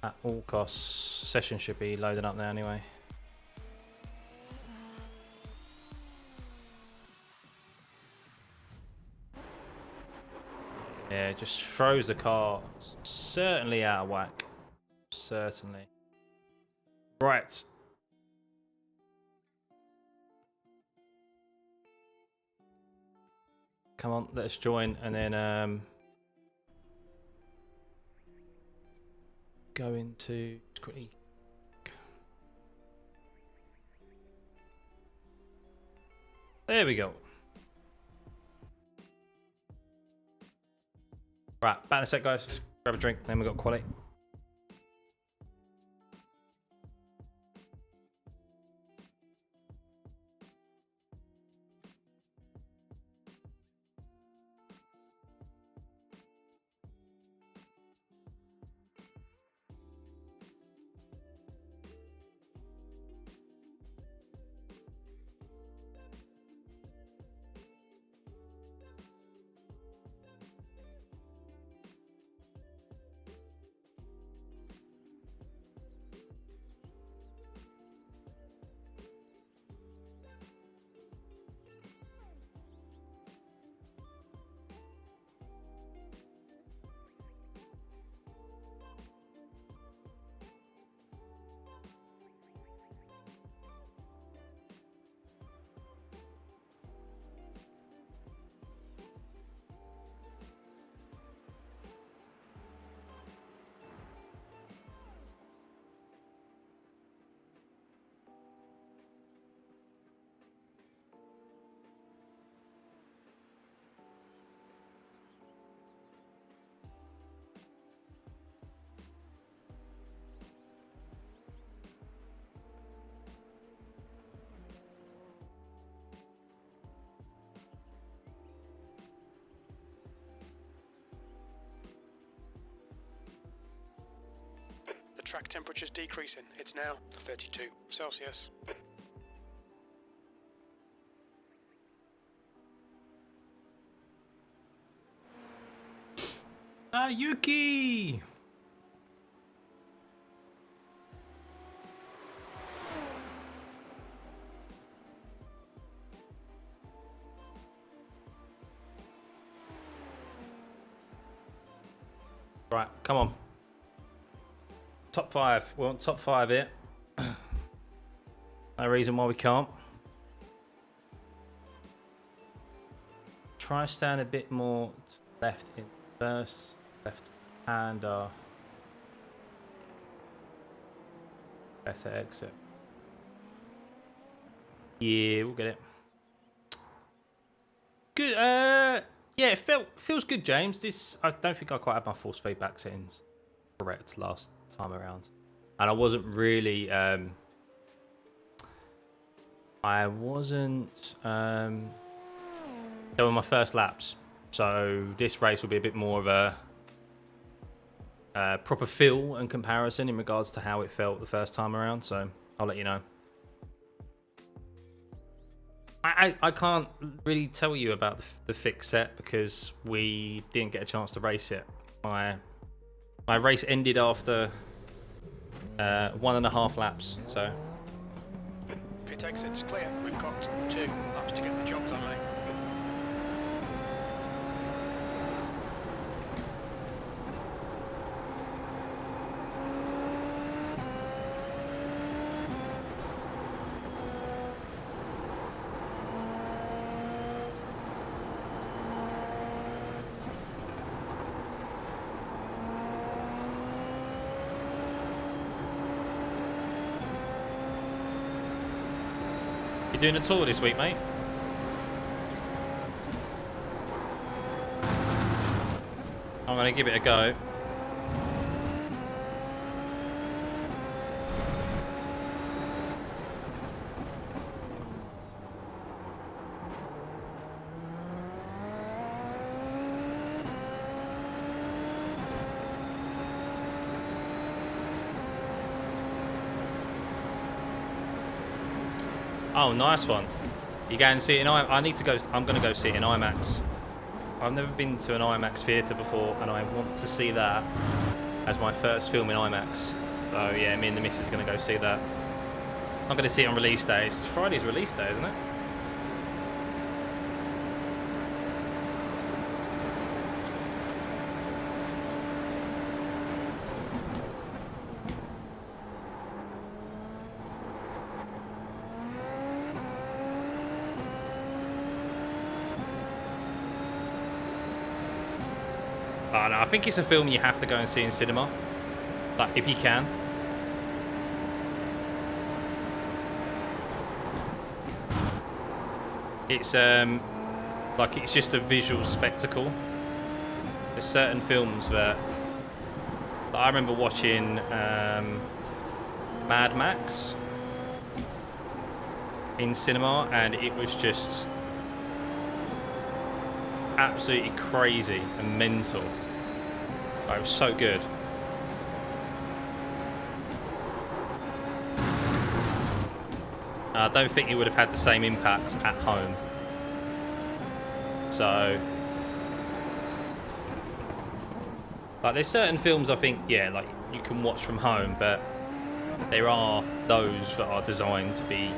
[SPEAKER 1] At all costs. Session should be loading up now anyway. Yeah, it just throws the car certainly out of whack. Certainly. Right. Come on, let's join and then go into quickly. There we go. Right, back in a sec, guys. Grab a drink, then we got quality.
[SPEAKER 2] track temperature's decreasing. It's now 32 Celsius.
[SPEAKER 1] Yuki! Right, come on. Top 5. We want top 5 here. No reason why we can't. Try stand a bit more left in first. Left hander. Better exit. Yeah, we'll get it. Good. Yeah, it feels good, James. This I don't think I quite had my force feedback settings correct last time around, and I wasn't really. I wasn't doing my first laps, so this race will be a bit more of a proper feel and comparison in regards to how it felt the first time around. So I'll let you know. I can't really tell you about the fixed set because we didn't get a chance to race it. My race ended after 1.5 laps. So
[SPEAKER 2] Pit exit's clear. We've got 2 laps to get the job done, mate.
[SPEAKER 1] you doing a tour this week, mate? I'm gonna give it a go. Oh, nice one. You go and see it in IMAX. I need to go. I'm going to go see it in IMAX. I've never been to an IMAX theatre before, and I want to see that as my first film in IMAX. So yeah, me and the missus are going to go see that. I'm going to see it on release day. It's Friday's release day, isn't it? Oh, no, I think it's a film you have to go and see in cinema, like if you can. It's like it's just a visual spectacle. There's certain films that I remember watching Mad Max in cinema, and it was just absolutely crazy and mental. It was so good. I don't think it would have had the same impact at home. So, like, there's certain films I think, yeah, like you can watch from home, but there are those that are designed to be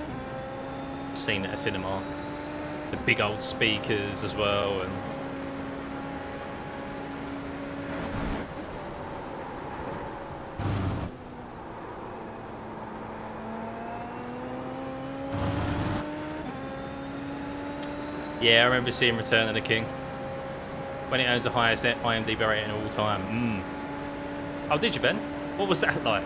[SPEAKER 1] seen at a cinema. The big old speakers as well, and yeah, I remember seeing Return of the King when it earns the highest IMDb rating of all time. Oh, did you, Ben? What was that like?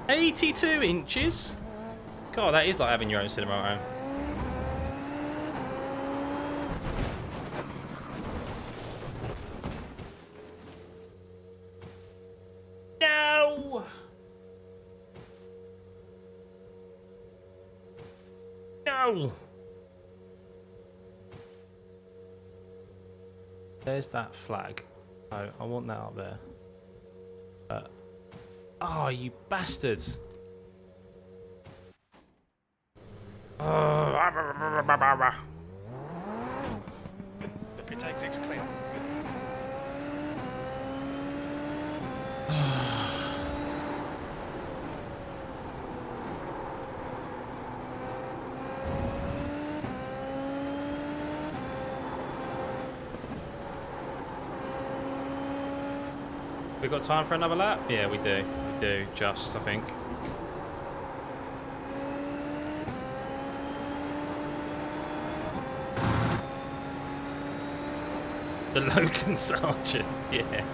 [SPEAKER 1] $82 inches? God, that is like having your own cinema at home. No! No! There's that flag. Oh, I want that up there. Oh, you bastards.
[SPEAKER 2] The pit exit's clear.
[SPEAKER 1] We got time for another lap? Yeah, we do. We do, just, I think. The Logan Sergeant, yeah.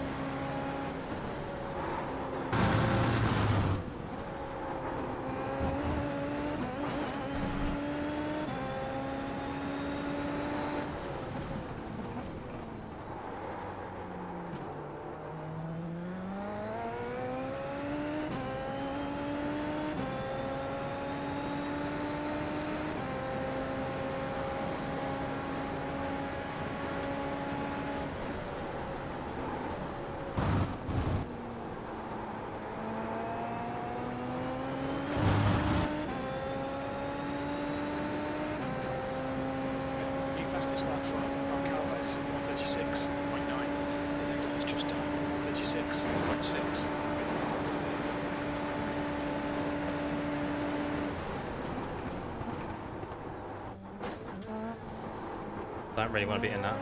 [SPEAKER 1] Don't really want to be in that.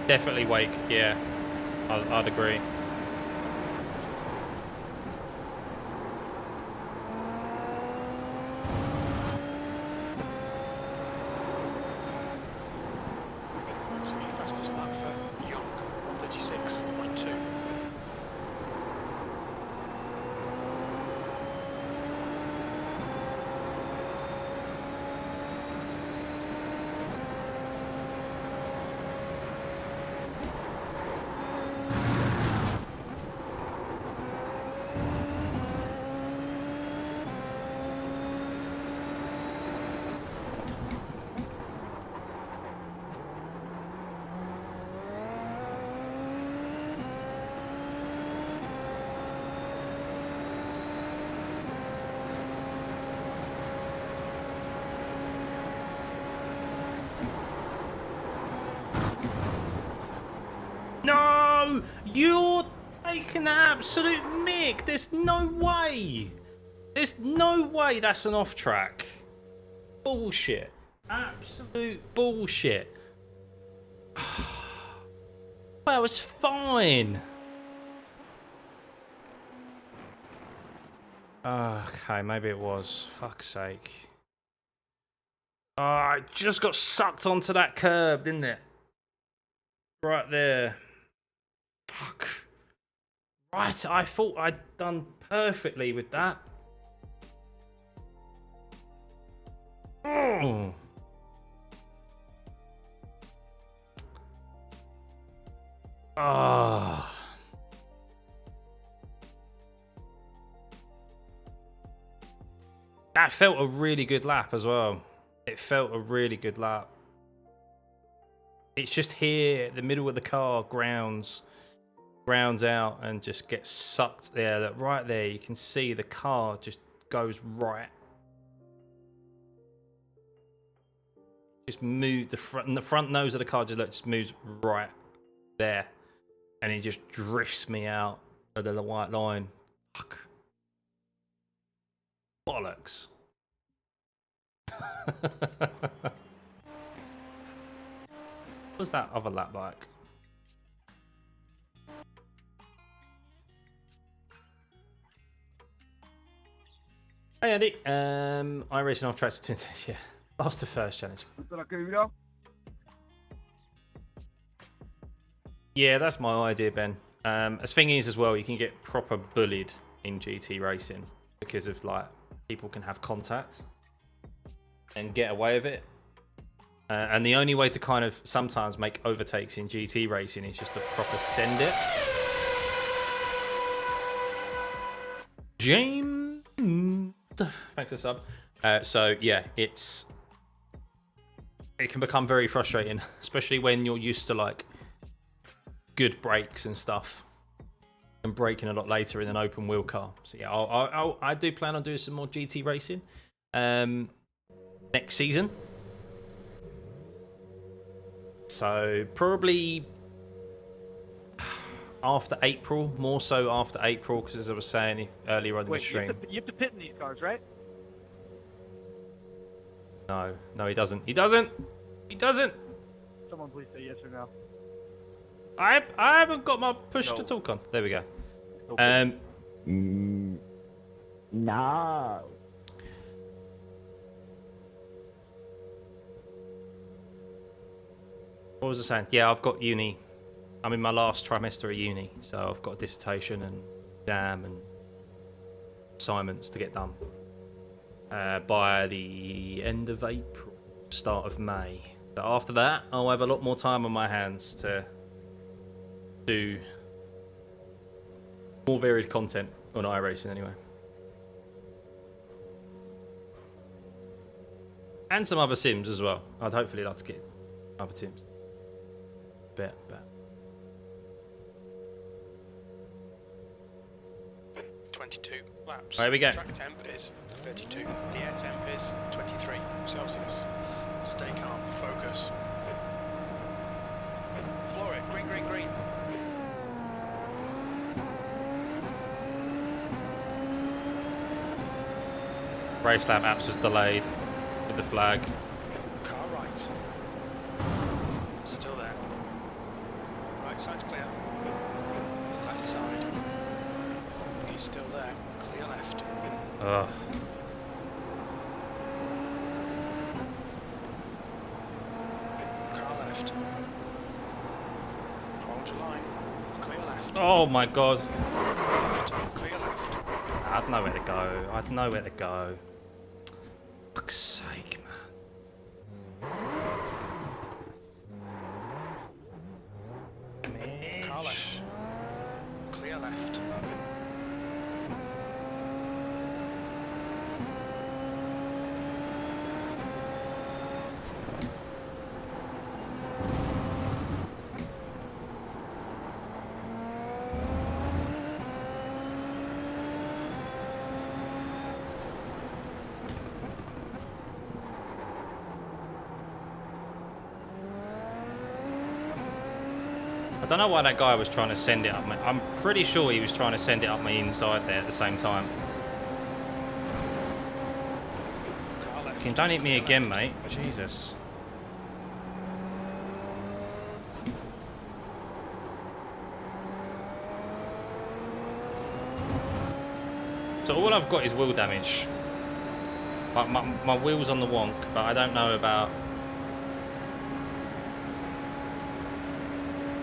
[SPEAKER 1] Definitely Wake, yeah. I'd agree.
[SPEAKER 2] That's your fastest lap for York, 136.2.
[SPEAKER 1] No! You're taking the absolute mick! There's no way! There's no way that's an off track. Bullshit. Absolute bullshit. Well, it was fine. Okay, maybe it was. Fuck's sake. Oh, I just got sucked onto that curb, didn't it? Right there. Fuck. Right, I thought I'd done perfectly with that. Oh. Ah. That felt a really good lap as well. It felt a really good lap. It's just here, the middle of the car, grounds out and just gets sucked there. That right there, you can see the car just goes right. Just move the front nose of the car just moves right there, and it just drifts me out of the white line. Fuck. Bollocks. What was that other lap like? Hey Andy, iRacing off tracks to yeah. Lost the first challenge. Yeah, that's my idea, Ben. As thing is as well, you can get proper bullied in GT racing because of like people can have contact and get away with it. And the only way to kind of sometimes make overtakes in GT racing is just to proper send it. James. Thanks for the sub. So yeah, it can become very frustrating, especially when you're used to like good brakes and stuff, and braking a lot later in an open wheel car. So yeah, I do plan on doing some more GT racing next season. So probably after April, more so after April, because as I was saying earlier on in the stream.
[SPEAKER 3] You have to pit in these cars, right?
[SPEAKER 1] No, he doesn't. He doesn't.
[SPEAKER 3] Someone please say yes or no.
[SPEAKER 1] I haven't got my push to talk on. There we go.
[SPEAKER 4] No.
[SPEAKER 1] What was I saying? Yeah, I've got uni. I'm in my last trimester of uni, so I've got a dissertation and exam and assignments to get done by the end of April, start of May. But after that, I'll have a lot more time on my hands to do more varied content on iRacing anyway. And some other sims as well. I'd hopefully like to get other sims. Bet.
[SPEAKER 2] 22 laps.
[SPEAKER 1] There we go.
[SPEAKER 2] Track temp is 32. The air temp is 23 Celsius. Stay calm. Focus. Floor it. Green.
[SPEAKER 1] Race lap apps was delayed with the flag.
[SPEAKER 2] Car right. Still there. Right side's clear. Left side. He's still there. Clear left.
[SPEAKER 1] Ugh.
[SPEAKER 2] Car left. Hold your line. Clear left.
[SPEAKER 1] Oh my god.
[SPEAKER 2] Left. Clear left.
[SPEAKER 1] I'd know where to go. Fuck's sake, man.
[SPEAKER 2] Car left. Clear left.
[SPEAKER 1] I don't know why that guy was trying to send it up. I'm pretty sure he was trying to send it up my inside there at the same time. Don't hit me again, mate. Jesus. So all I've got is wheel damage. Like my wheel's on the wonk, but I don't know about...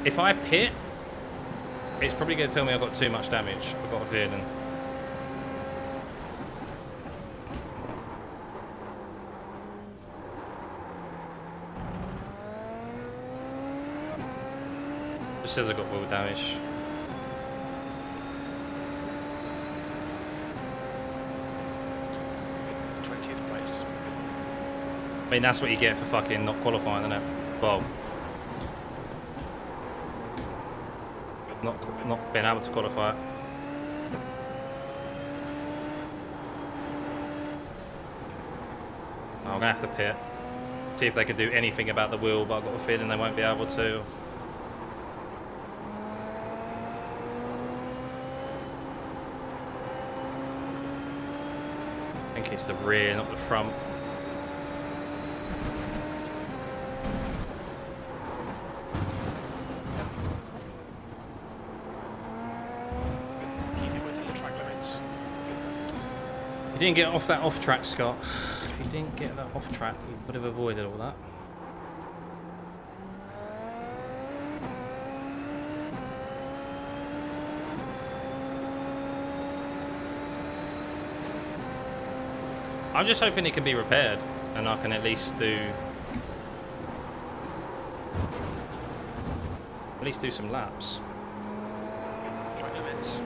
[SPEAKER 1] If I pit, it's probably going to tell me I've got too much damage. I've got a feeling. It says I've got wheel damage. I mean, that's what you get for fucking not qualifying, isn't it? Well, not being able to qualify it. I'm gonna have to pit. See if they can do anything about the wheel, but I've got a feeling they won't be able to. I think it's the rear, not the front. You didn't get off that off track, Scott. If you didn't get that off track, you would have avoided all that. I'm just hoping it can be repaired and I can at least do some laps.
[SPEAKER 2] Track limits.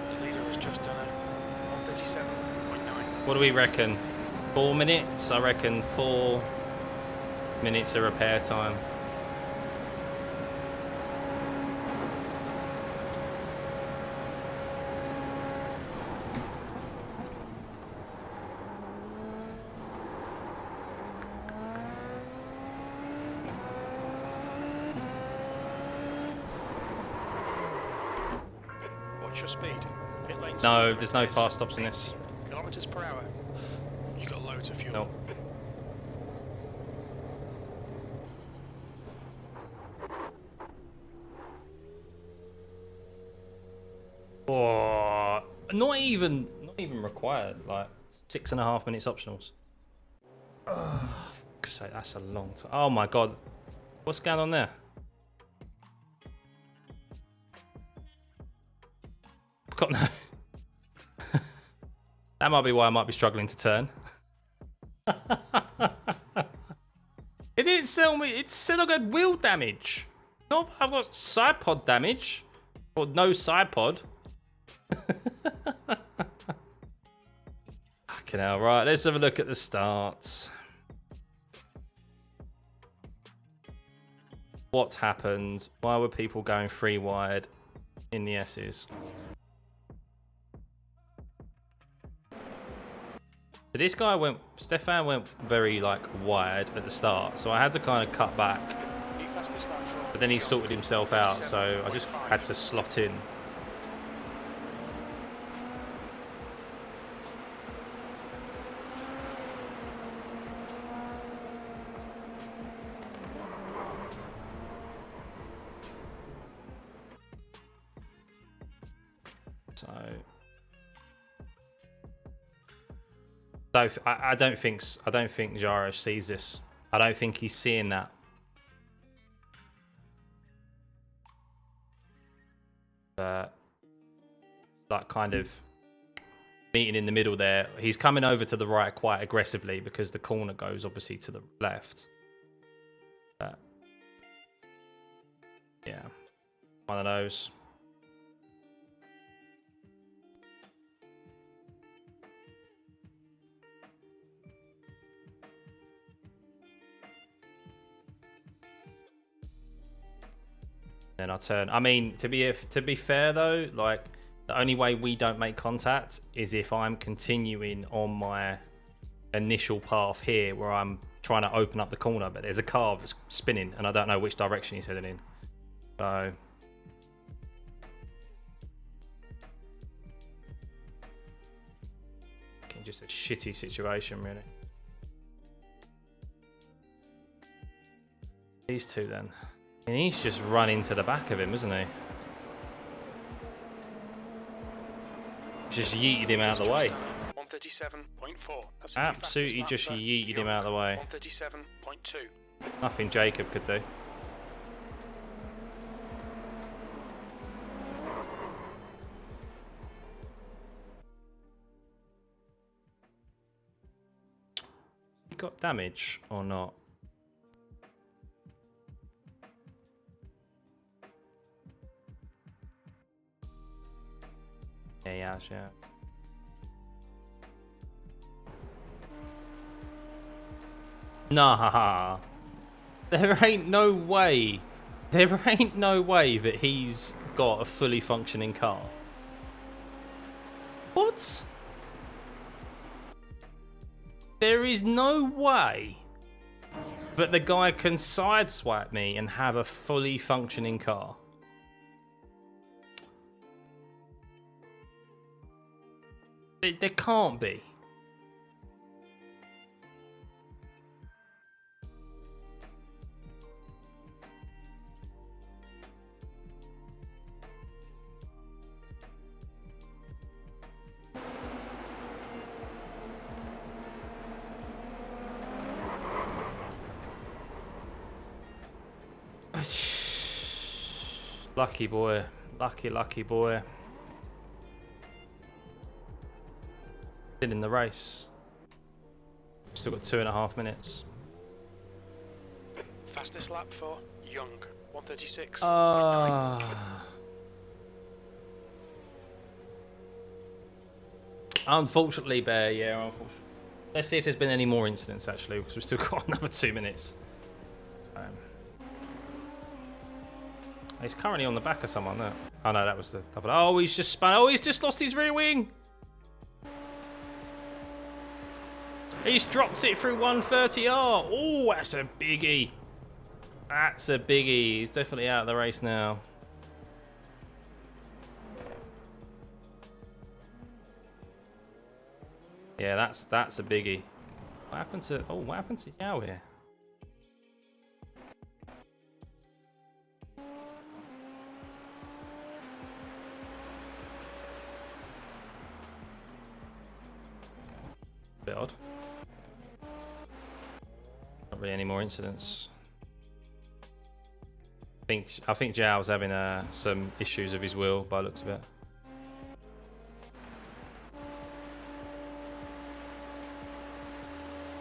[SPEAKER 2] The leader has just
[SPEAKER 1] What do we reckon? 4 minutes? I reckon 4 minutes of repair time.
[SPEAKER 2] What's your speed? Pit lanes
[SPEAKER 1] No, there's no fast stops in this.
[SPEAKER 2] Kilometers per hour. You got loads of fuel.
[SPEAKER 1] Nope. Oh, not even required. Like 6.5 minutes optionals. Oh, fuck's sake, that's a long time. Oh my god, what's going on there? I've got no. That might be why I might be struggling to turn. It didn't sell me. It said I got wheel damage. No, I've got side pod damage. Or no side pod. Fucking hell. Right, let's have a look at the starts. What's happened? Why were people going 3 wide in the S's? So this guy Stefan went very like wide at the start, so I had to kind of cut back. But then he sorted himself out, so I just had to slot in. So I don't think Jaro sees this. I don't think he's seeing that. Like kind of meeting in the middle there. He's coming over to the right quite aggressively because the corner goes obviously to the left. But yeah, one of those. Then I turn. I mean, to be fair though, like the only way we don't make contact is if I'm continuing on my initial path here, where I'm trying to open up the corner, but there's a car that's spinning, and I don't know which direction he's heading in. So just a shitty situation, really. These two then. And he's just run into the back of him, isn't he? Just yeeted him out of the way.
[SPEAKER 2] 137.4.
[SPEAKER 1] Absolutely just yeeted him out of the way.
[SPEAKER 2] 137.2.
[SPEAKER 1] Nothing Jacob could do. He got damage or not? Yeah, yeah. Nah. There ain't no way. There ain't no way that he's got a fully functioning car. What? There is no way that the guy can sideswipe me and have a fully functioning car. There can't be. Lucky boy. Lucky boy. Still in the race. Still got 2.5 minutes.
[SPEAKER 2] Fastest lap for Young, 136.
[SPEAKER 1] Unfortunately, Bear, yeah, unfortunately. Let's see if there's been any more incidents, actually, because we've still got another 2 minutes. He's currently on the back of someone there. Oh, no, that was the double. Oh, he's just spun. Oh, he's just lost his rear wing. He's dropped it through 130R. Oh, that's a biggie. That's a biggie. He's definitely out of the race now. Yeah, that's a biggie. What happened to Yao here? Bit odd. Not really any more incidents. I think Zhao's having some issues with his wheel by the looks of it.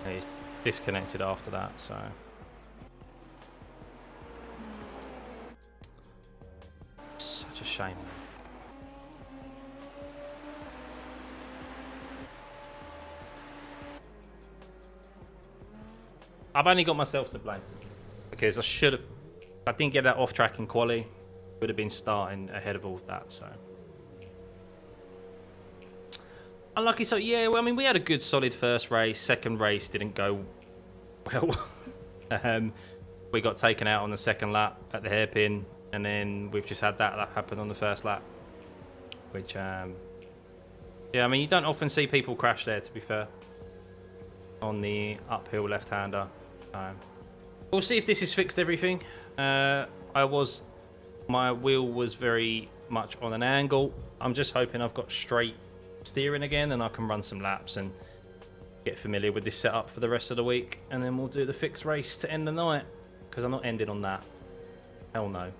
[SPEAKER 1] Yeah, he's disconnected after that, so. Such a shame. I've only got myself to blame because I should have. I didn't get that off track in quali. Would have been starting ahead of all of that. So unlucky. So yeah, well, I mean, we had a good, solid first race. Second race didn't go well. We got taken out on the second lap at the hairpin, and then we've just had that happen on the first lap. Which, yeah, I mean, you don't often see people crash there. To be fair, on the uphill left-hander. We'll see if this has fixed everything. My wheel was very much on an angle. I'm just hoping I've got straight steering again and I can run some laps and get familiar with this setup for the rest of the week, and then we'll do the fixed race to end the night, because I'm not ending on that. Hell no.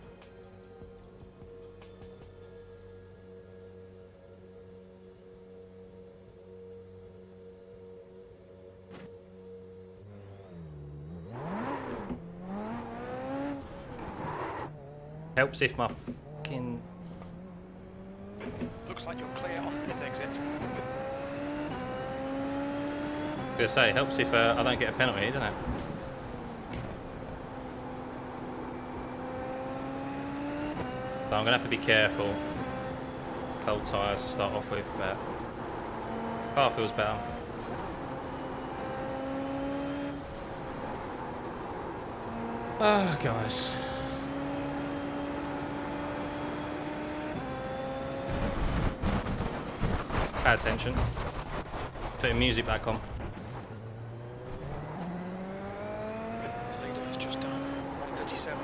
[SPEAKER 1] Helps if my fucking...
[SPEAKER 2] Looks like you're clear on pit exit.
[SPEAKER 1] I was gonna say, helps if I don't get a penalty, doesn't it? So I'm gonna have to be careful. Cold tyres to start off with, but car feels better. Oh, guys. Pay attention. Putting music back on.
[SPEAKER 2] The leader has just done 137.1.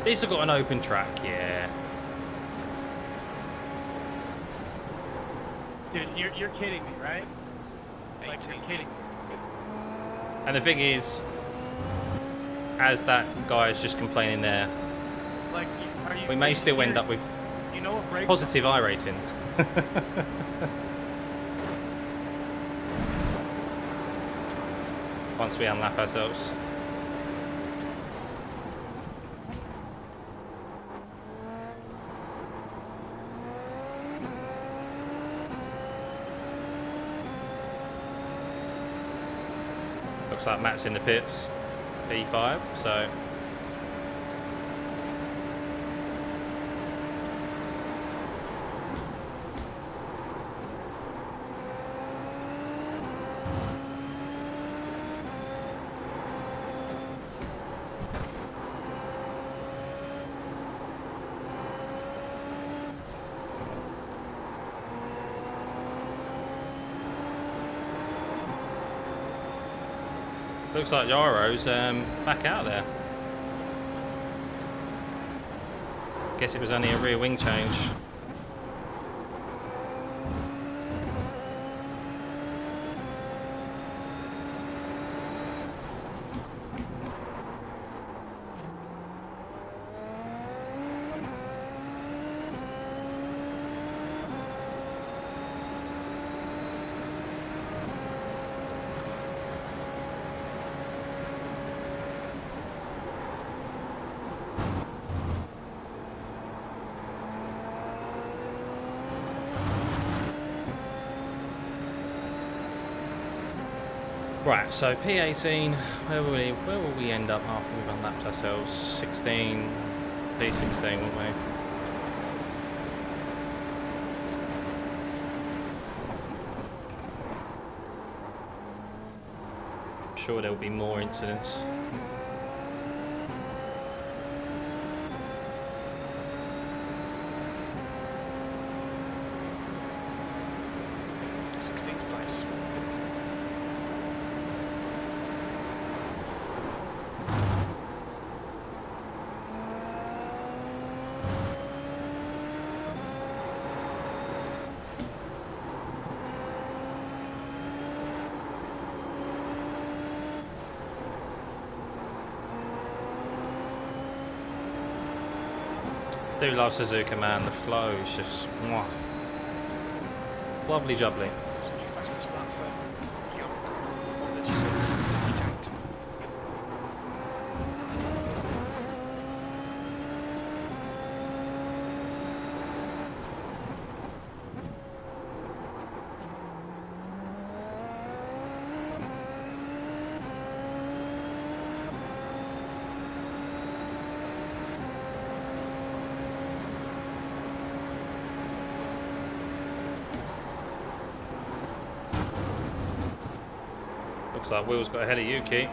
[SPEAKER 1] At least I've got an open track, yeah.
[SPEAKER 4] Dude, you're kidding me, right? Like, you're kidding me.
[SPEAKER 1] And the thing is, as that guy is just complaining there,
[SPEAKER 4] Like, are you?
[SPEAKER 1] we may still end up with
[SPEAKER 4] You know what breaks?
[SPEAKER 1] positive iRating. Once we unlap ourselves. Looks like Matt's in the pits, P5, so... Looks like Yaro's back out there. Guess it was only a rear wing change. Right, so P18, where will we end up after we've unlapped ourselves? 16, P16, won't we? I'm sure there will be more incidents. I do love Suzuka, man. The flow is just mwah. Lovely jubbly.
[SPEAKER 2] It's a new fastest lap for Young 136.
[SPEAKER 1] Looks like Will's got ahead of you, Keith.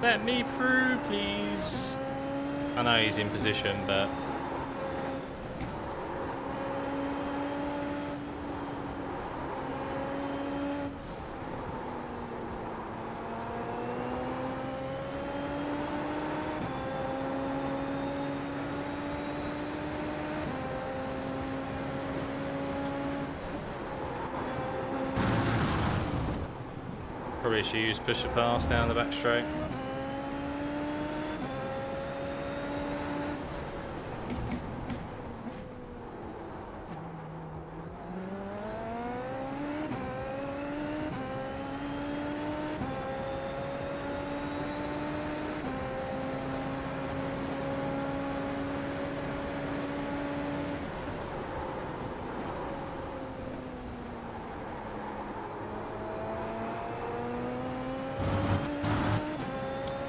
[SPEAKER 1] Let me through, please. I know he's in position, but... probably should use push the pass down the back straight.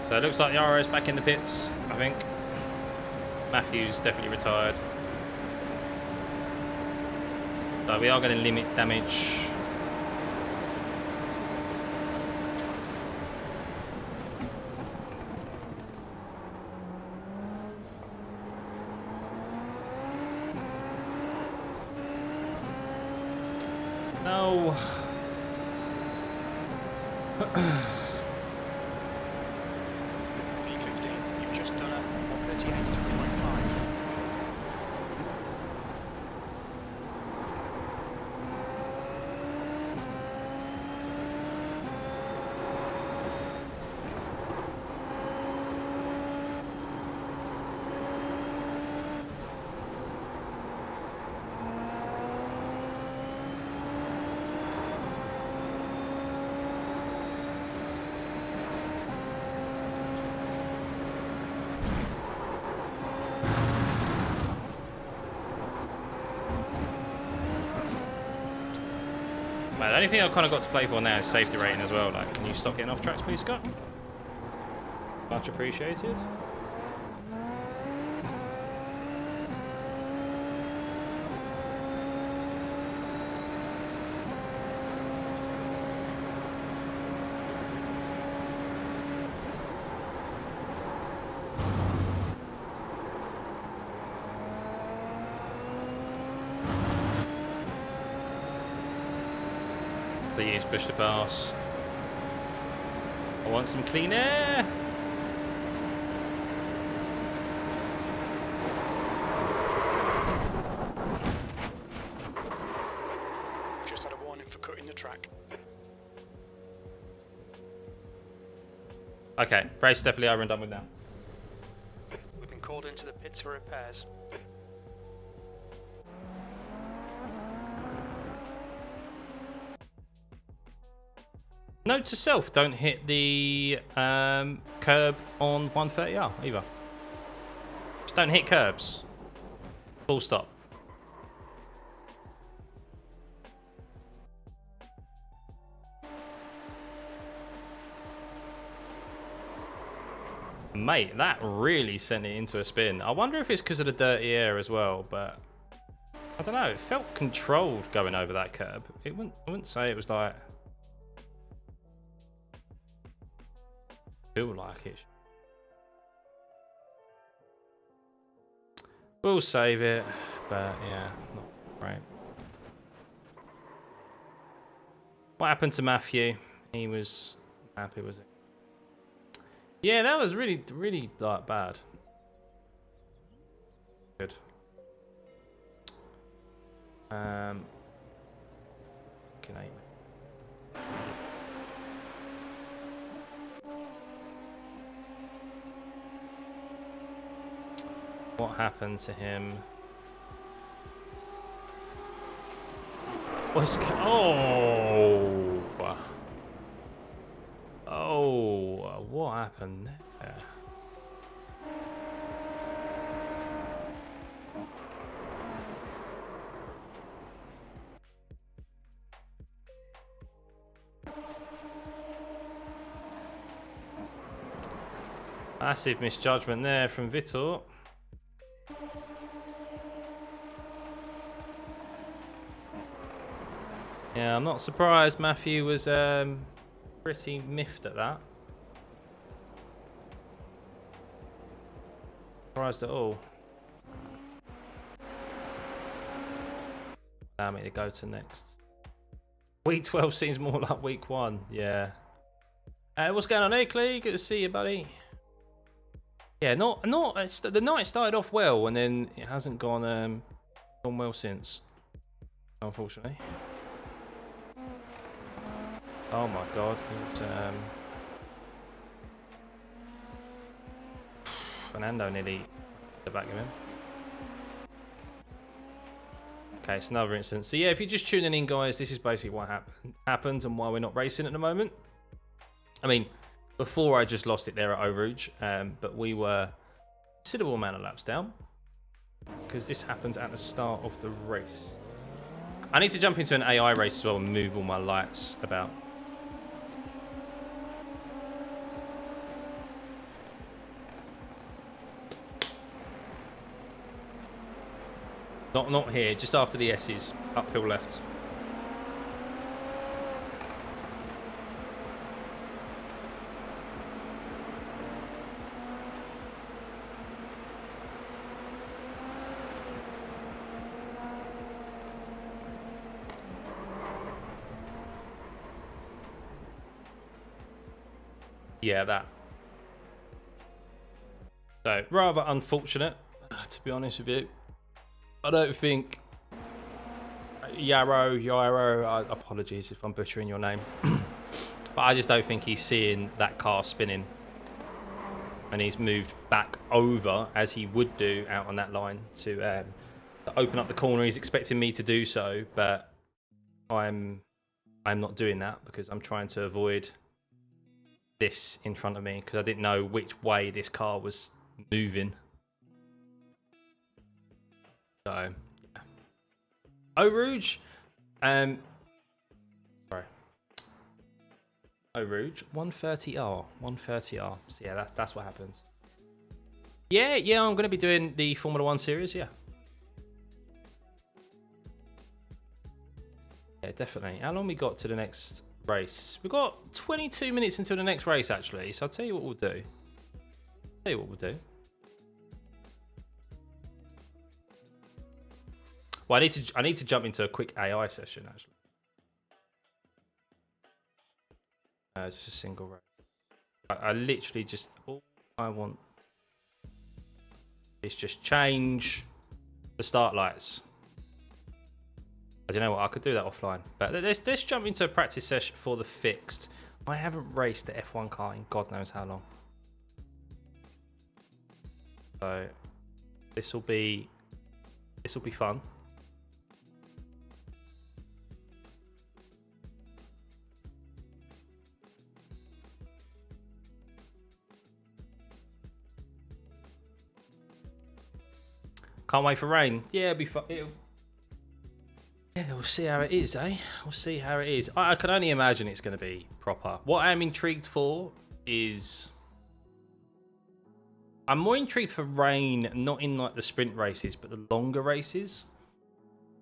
[SPEAKER 1] So it looks like the RO's back in the pits, I think. Matthew's definitely retired. So we are going to limit damage. No. The only thing I've kind of got to play for now is safety rating as well. Like, can you stop getting off tracks, please, Scott? Much appreciated. Please push the pass. I want some clean air. Okay, race definitely over and done with now.
[SPEAKER 2] We've been called into the pits for repairs.
[SPEAKER 1] Note to self, don't hit the curb on 130R either. Just don't hit curbs. Full stop. Mate, that really sent it into a spin. I wonder if it's because of the dirty air as well, but I don't know. It felt controlled going over that curb. I wouldn't say it was like... feel like it. We'll save it, but yeah, not great. What happened to Matthew? He was happy, was it? Yeah, that was really, really like bad. Good. Can I? What happened to him? What's oh, what happened there? Massive misjudgment there from Vitor. Yeah, I'm not surprised Matthew was pretty miffed at that. Surprised at all. Allow me to go to next. Week 12 seems more like week 1. Yeah. What's going on here, Clee? Good to see you, buddy. Yeah, the night started off well, and then it hasn't gone well since, unfortunately. Oh my god, it was, Fernando nearly the back of him. Okay, it's another instance. So yeah, if you're just tuning in, guys, this is basically what happened and why we're not racing at the moment. I mean, before I just lost it there at Eau Rouge, but we were a considerable amount of laps down because this happened at the start of the race. I need to jump into an AI race as well and move all my lights about. Not here, just after the S's, uphill left. Yeah, that. So, rather unfortunate, to be honest with you. I don't think Yairo, apologies if I'm butchering your name, but I just don't think he's seeing that car spinning, and he's moved back over as he would do out on that line to open up the corner. He's expecting me to do so, but I'm not doing that because I'm trying to avoid this in front of me because I didn't know which way this car was moving. So, yeah. Eau Rouge, sorry. Eau Rouge, 130R. So yeah, that's what happens. Yeah, I'm going to be doing the Formula 1 series, yeah. Yeah, definitely. How long we got to the next race? We've got 22 minutes until the next race, actually. So I'll tell you what we'll do. Well, I need to jump into a quick AI session, actually. Just a single race. I literally just, all I want is just change the start lights. I don't know what, I could do that offline. But let's jump into a practice session for the fixed. I haven't raced the F1 car in God knows how long. So this will be fun. Can't wait for rain. Yeah, it'll be fun. Yeah, we'll see how it is, eh? We'll see how it is. I can only imagine it's going to be proper. What I'm intrigued for is... I'm more intrigued for rain, not in like the sprint races, but the longer races.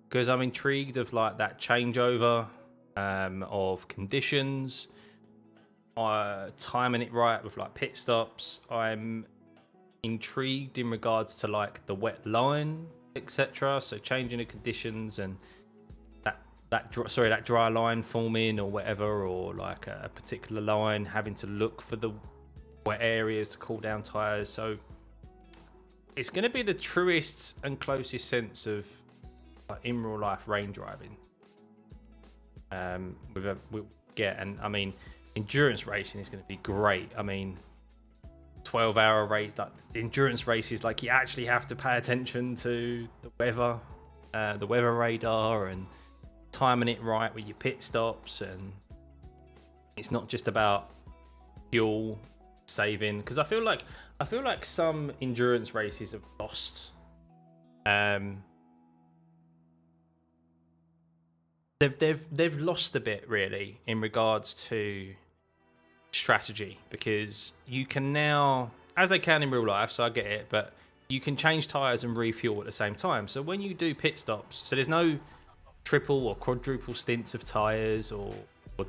[SPEAKER 1] Because I'm intrigued of like that changeover of conditions. Timing it right with like pit stops. I'm intrigued in regards to like the wet line, etc. So changing the conditions and that dry line forming or whatever, or like a particular line having to look for the wet areas to cool down tires. So it's going to be the truest and closest sense of like, in real life rain driving. And I mean, endurance racing is going to be great. I mean, 12-hour race, like endurance races, like you actually have to pay attention to the weather radar, and timing it right with your pit stops, and it's not just about fuel saving, because I feel like some endurance races have lost they've lost a bit really in regards to strategy, because you can now, as they can in real life, so I get it, but you can change tires and refuel at the same time. So when you do pit stops, so there's no triple or quadruple stints of tires or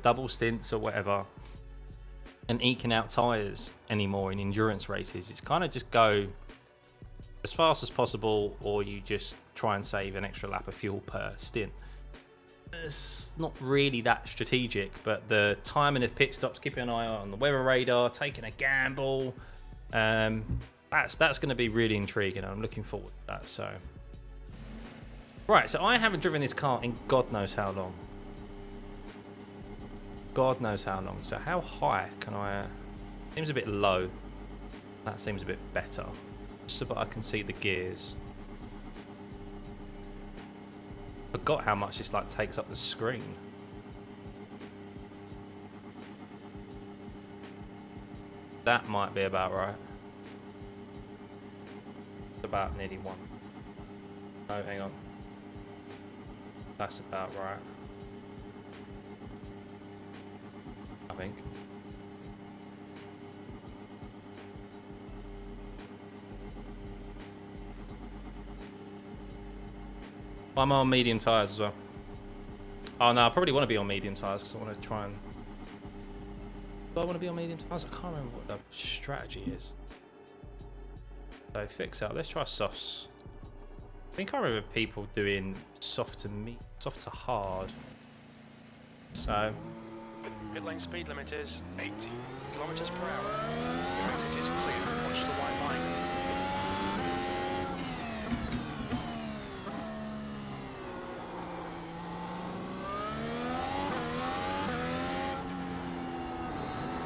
[SPEAKER 1] double stints or whatever and eking out tires anymore in endurance races. It's kind of just go as fast as possible, or you just try and save an extra lap of fuel per stint. It's not really that strategic, but the timing of pit stops, keeping an eye on the weather radar, taking a gamble, that's going to be really intriguing. I'm looking forward to that. So right, so I haven't driven this car in God knows how long. God knows how long. So how high can I... Seems a bit low. That seems a bit better. So that I can see the gears. Forgot how much this like takes up the screen. That might be about right. It's about nearly one. Oh, hang on. That's about right, I think. I'm on medium tyres as well. Oh no, I probably want to be on medium tyres because I want to try and... Do I want to be on medium tyres? I can't remember what the strategy is. So fix out. Let's try softs. I think I remember people doing soft to hard. So
[SPEAKER 2] Pit lane speed limit is 80 kilometers per hour. Your exit is clear. Watch the white line.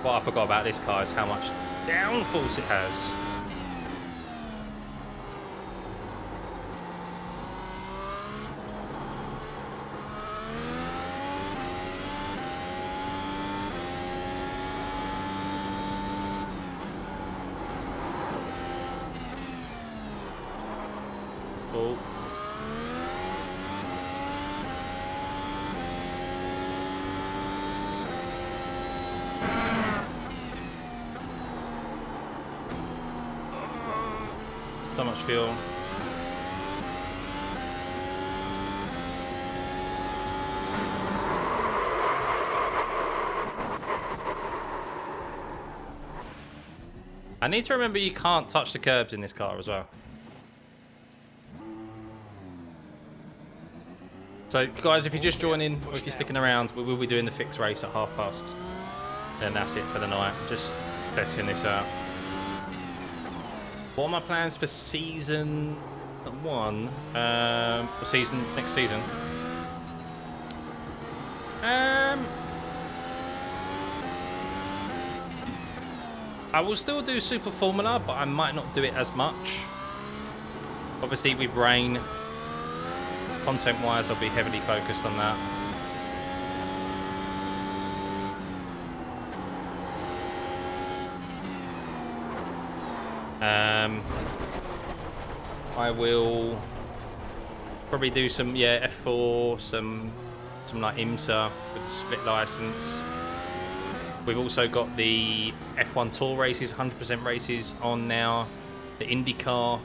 [SPEAKER 1] what I forgot about this car is how much downforce it has. Oh. So much fuel. I need to remember you can't touch the curbs in this car as well. So guys, if you're just joining or if you're sticking around, we will be doing the fixed race at past. And that's it for the night. Just testing this out. What are my plans for season 1? Next season? I will still do Super Formula, but I might not do it as much. Obviously, with rain, content-wise, I'll be heavily focused on that. I will probably do some F4, some like IMSA with the split license. We've also got the F1 Tour races, 100% races on now, the IndyCar,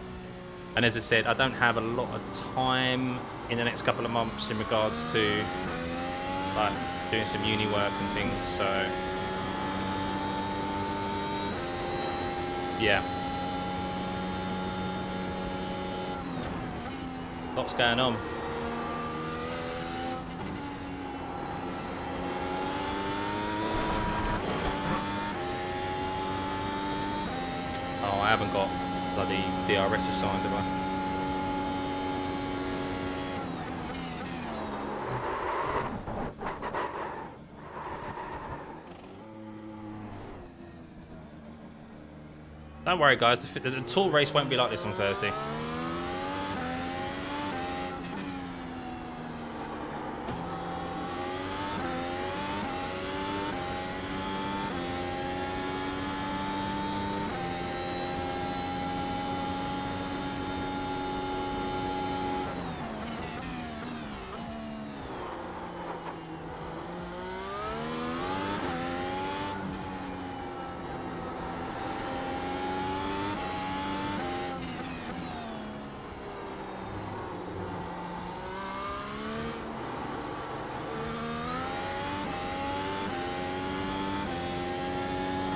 [SPEAKER 1] and as I said, I don't have a lot of time in the next couple of months in regards to like doing some uni work and things. So yeah. Lots going on. Oh, I haven't got bloody DRS assigned, have I? Don't worry, guys. The tour race won't be like this on Thursday.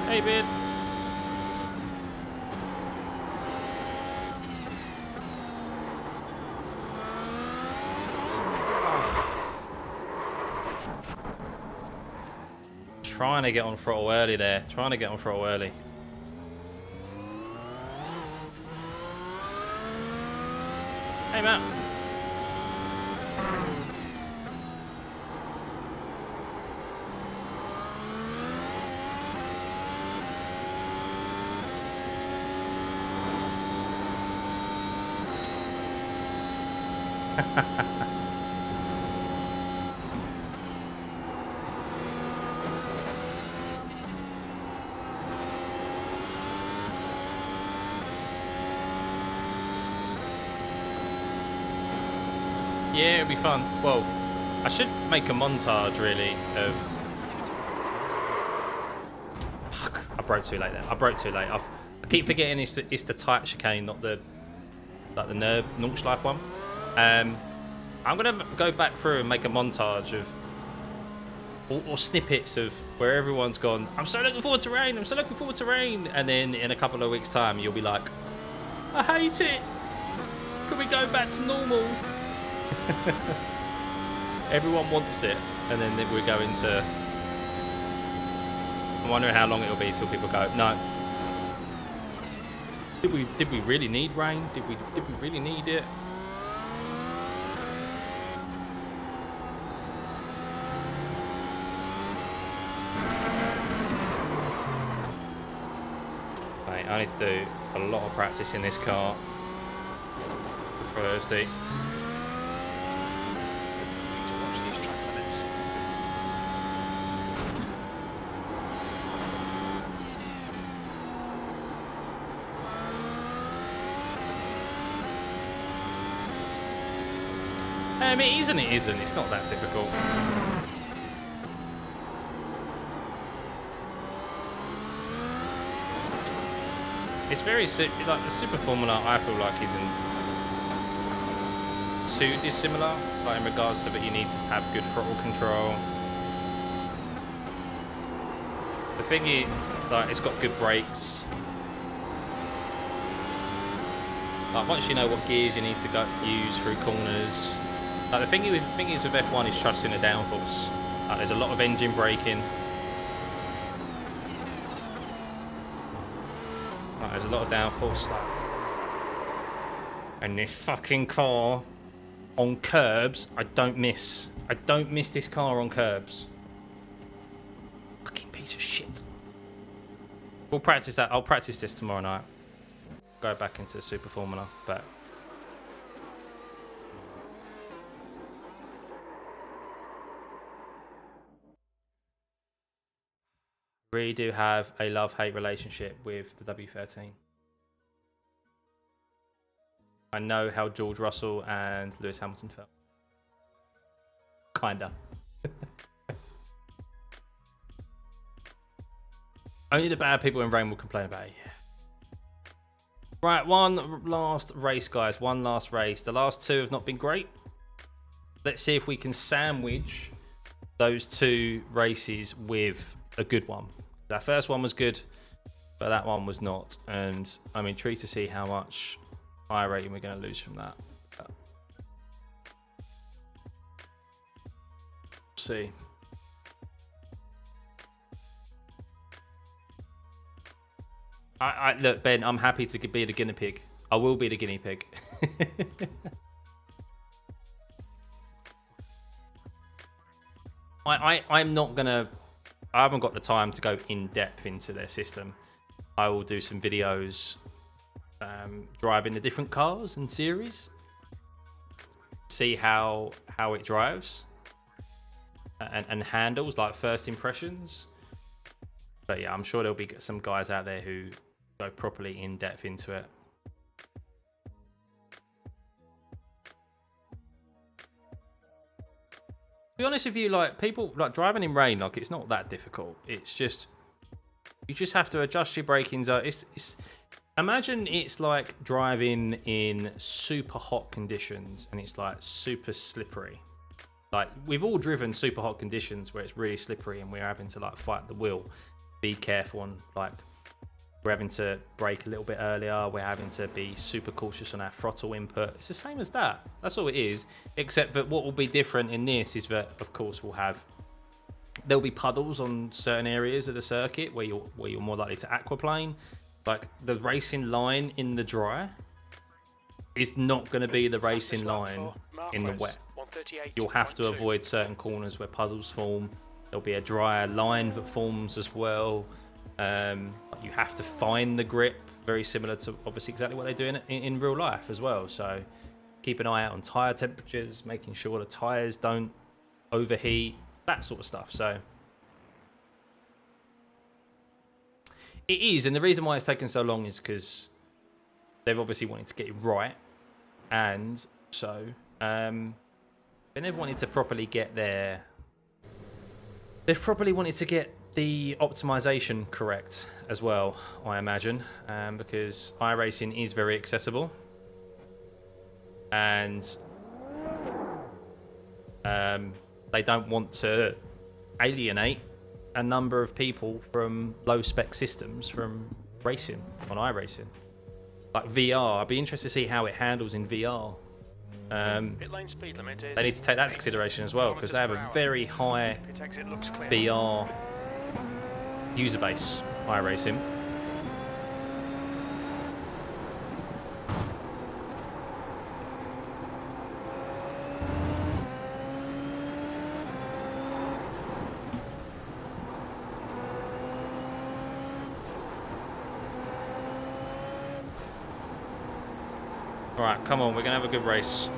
[SPEAKER 1] Hey, Bid. Trying to get on throttle early there. Trying to get on throttle early. Hey, Matt. Yeah, it'll be fun. Well, I should make a montage really of. Fuck! I broke too late there. I broke too late. I keep forgetting it's the tight chicane, not the like the nerve Nordschleife one. I'm gonna go back through and make a montage of or snippets of where everyone's gone. I'm so looking forward to rain. I'm so looking forward to rain. And then in a couple of weeks' time, you'll be like, I hate it. Can we go back to normal? Everyone wants it, and then we go into. I'm wondering how long it'll be till people go. No. Did we really need rain? Did we really need it? Right, I need to do a lot of practice in this car for Thursday. It isn't. It isn't. It's not that difficult. It's very like the Super Formula. I feel like isn't too dissimilar, like in regards to that you need to have good throttle control. The thing is, like, it's got good brakes. Like once you know what gears you need to use through corners. Like the thing is with F1 is trusting the downforce. Like there's a lot of engine braking. Like there's a lot of downforce. Like, and this fucking car on curbs, I don't miss. I don't miss this car on curbs. Fucking piece of shit. We'll practice that. I'll practice this tomorrow night. Go back into Super Formula, but really do have a love-hate relationship with the W13. I know how George Russell and Lewis Hamilton felt. Kinda. Only the bad people in rain will complain about it. Yeah. Right, one last race, guys. One last race. The last two have not been great. Let's see if we can sandwich those two races with a good one. That first one was good, but that one was not. And I'm intrigued to see how much iRating we're going to lose from that. See. Look, Ben, I'm happy to be the guinea pig. I will be the guinea pig. I'm not gonna. I haven't got the time to go in depth into their system. I will do some videos driving the different cars and series, see how it drives and handles, like first impressions. But yeah, I'm sure there'll be some guys out there who go properly in depth into it. To be honest with you, like people like driving in rain, like it's not that difficult. It's just you just have to adjust your braking zone. It's imagine it's like driving in super hot conditions and it's like super slippery. Like we've all driven super hot conditions where it's really slippery and we're having to like fight the wheel. Be careful and like we're having to brake a little bit earlier, we're having to be super cautious on our throttle input. It's the same as that. That's all it is, except that what will be different in this is that of course there'll be puddles on certain areas of the circuit where you're more likely to aquaplane. Like the racing line in the dry is not going to be the racing line in the wet. You'll have to avoid certain corners where puddles form. There'll be a drier line that forms as well. You have to find the grip, very similar to obviously exactly what they do in real life as well. So keep an eye out on tyre temperatures, making sure the tyres don't overheat, that sort of stuff. So it is, and the reason why it's taken so long is because they've obviously wanted to get it right, and so they never wanted to properly get their. They've probably wanted to get the optimization correct as well, I imagine, because iRacing is very accessible, and they don't want to alienate a number of people from low-spec systems from racing on iRacing. Like VR, I'd be interested to see how it handles in VR. They need to take that into consideration as well, because they have a very high VR user base, iRacing. Alright, come on, we're going to have a good race.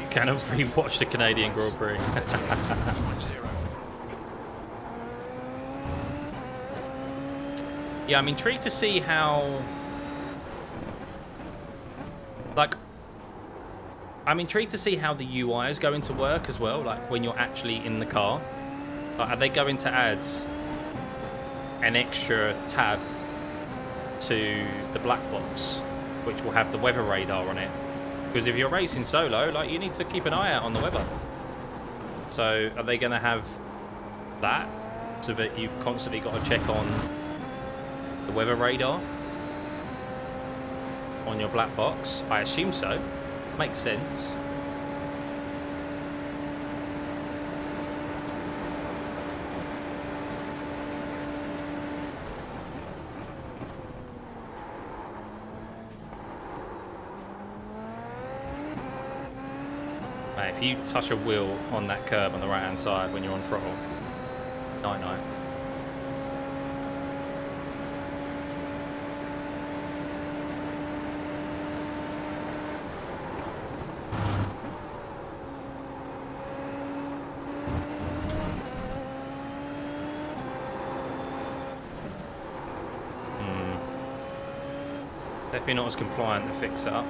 [SPEAKER 1] You cannot re-watch the Canadian Grand Prix. Yeah, I'm intrigued to see how... I'm intrigued to see how the UI is going to work as well, like when you're actually in the car. Are they going to add an extra tab to the black box, which will have the weather radar on it? Because if you're racing solo, like you need to keep an eye out on the weather. So are they going to have that so that you've constantly got to check on the weather radar on your black box? I assume so. Makes sense. if you touch a wheel on that curb on the right hand side when you're on throttle, night. Definitely not as compliant to fix it up.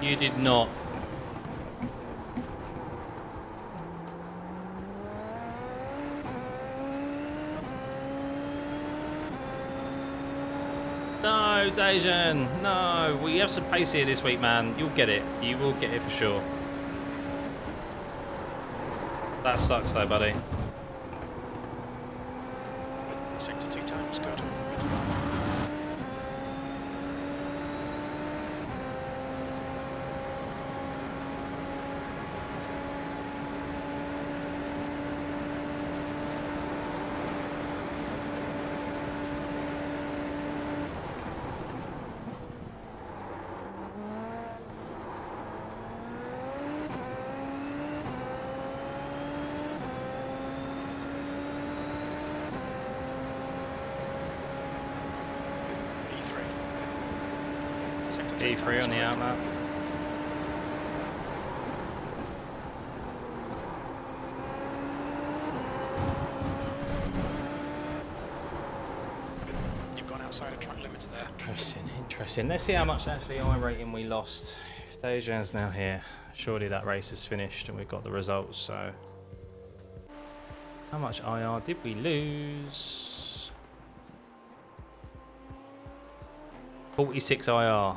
[SPEAKER 1] You did not. No, Dejan. No, we have some pace here this week, man. You'll get it. You will get it for sure. That sucks though, buddy.
[SPEAKER 2] Sector 2 times, good.
[SPEAKER 1] D3 on the outlap.
[SPEAKER 2] You've gone outside of track limits there.
[SPEAKER 1] Interesting. Let's see how much actually iRating we lost. If Dejan's now here, surely that race is finished and we've got the results. So, how much IR did we lose? 46 IR.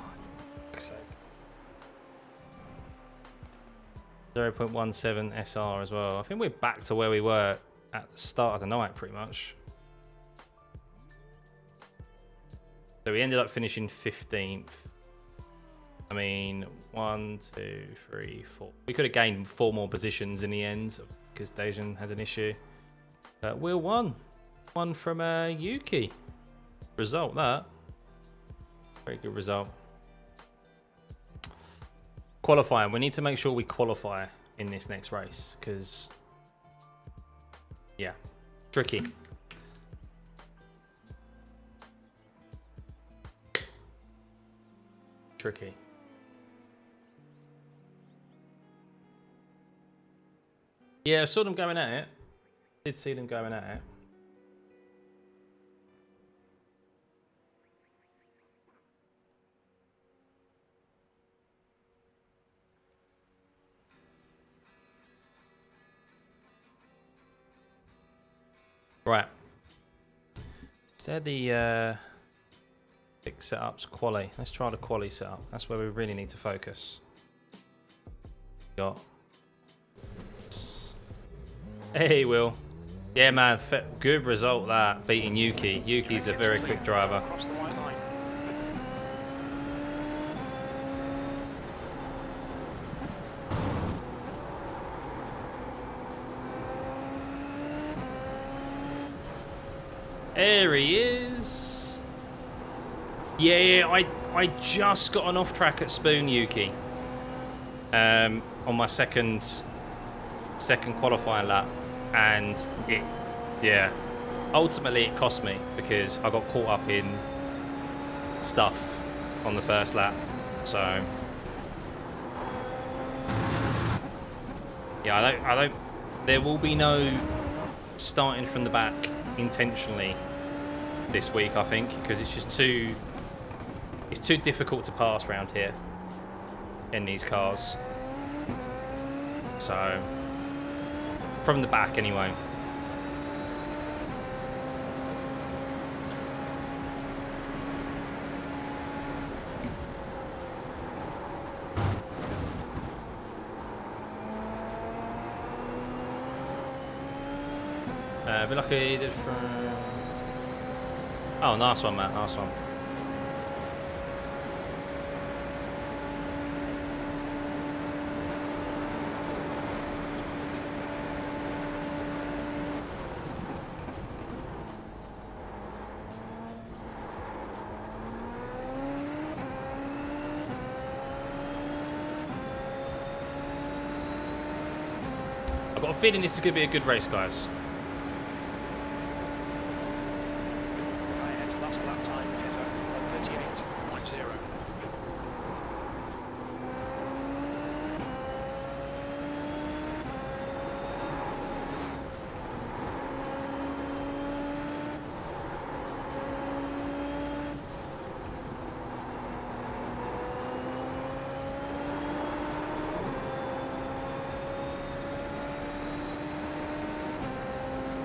[SPEAKER 1] 0.17 SR as well. I think we're back to where we were at the start of the night, pretty much. So we ended up finishing 15th. I mean, 1, 2, 3, 4. We could have gained 4 more positions in the end because Dejan had an issue. But Will won. One from Yuki. Result, that. Very good result. Qualifying. We need to make sure we qualify in this next race because, yeah, tricky. Tricky. Yeah, I saw them going at it. Did see them going at it. Right. Instead the big setups, quali. Let's try the quali setup. That's where we really need to focus. Got. Hey, Will. Yeah, man. Good result that beating Yuki. Yuki's a very quick driver.
[SPEAKER 2] Across the white line.
[SPEAKER 1] There he is. Yeah, I just got an off track at Spoon, Yuki. On my second qualifying lap, and ultimately it cost me because I got caught up in stuff on the first lap. So yeah, I don't. There will be no starting from the back intentionally this week, I think, because it's just too difficult to pass around here in these cars. So from the back anyway. A bit lucky from Oh, nice one, Matt. Nice one. I've got a feeling this is going to be a good race, guys.
[SPEAKER 2] Ryan's last lap time is 1:38.0.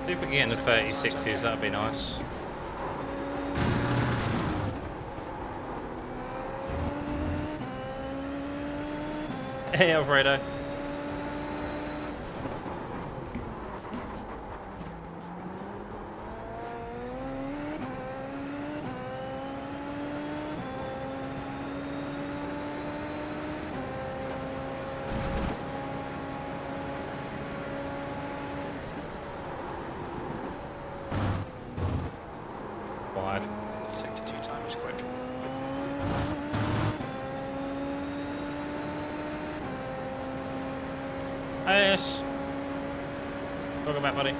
[SPEAKER 1] See if we can get in the 36s, that'd be nice. Hey, Alfredo. Wide.
[SPEAKER 2] 62 time is quick.
[SPEAKER 1] Yes. Welcome back, buddy.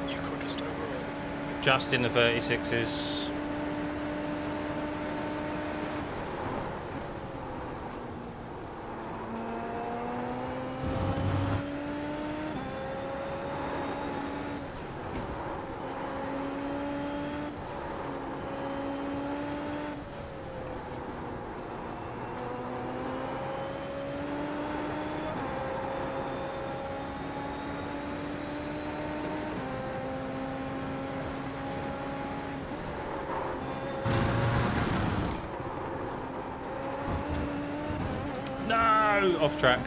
[SPEAKER 2] You quickest overall.
[SPEAKER 1] Just in the 36s. No! Off track.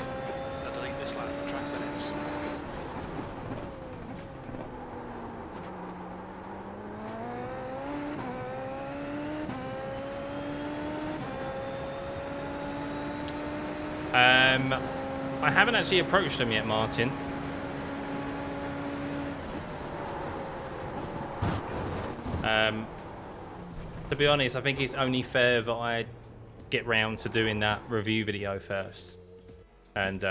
[SPEAKER 2] They'll delete this lap for track limits.
[SPEAKER 1] I haven't actually approached them yet, Martin. To be honest, I think it's only fair that I get round to doing that review video first. And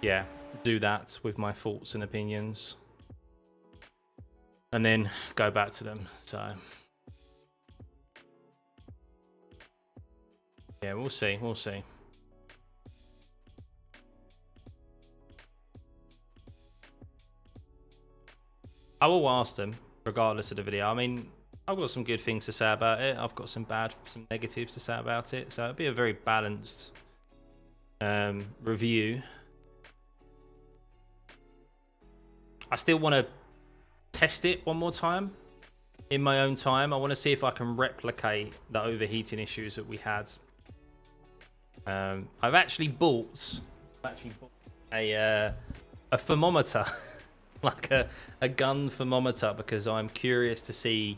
[SPEAKER 1] yeah, do that with my thoughts and opinions. And then go back to them. So yeah, we'll see. We'll see. I will ask them, regardless of the video. I mean, I've got some good things to say about it. I've got some negatives to say about it. So it'll be a very balanced review. I still want to test it one more time in my own time. I want to see if I can replicate the overheating issues that we had. I've actually bought a thermometer. Like a gun thermometer, because I'm curious to see,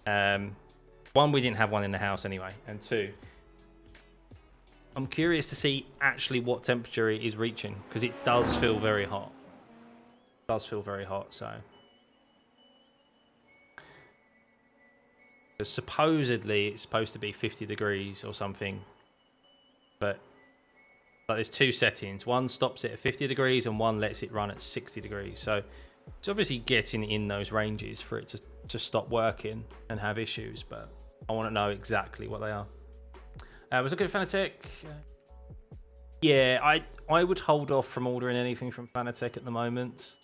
[SPEAKER 1] one, we didn't have one in the house anyway, and two, I'm curious to see actually what temperature it is reaching, because it does feel very hot. It does feel very hot. So supposedly it's supposed to be 50 degrees or something, but there's two settings. One stops it at 50 degrees and one lets it run at 60 degrees. So it's obviously getting in those ranges for it to stop working and have issues, but I want to know exactly what they are. Was looking at Fanatec. Yeah, I would hold off from ordering anything from Fanatec at the moment.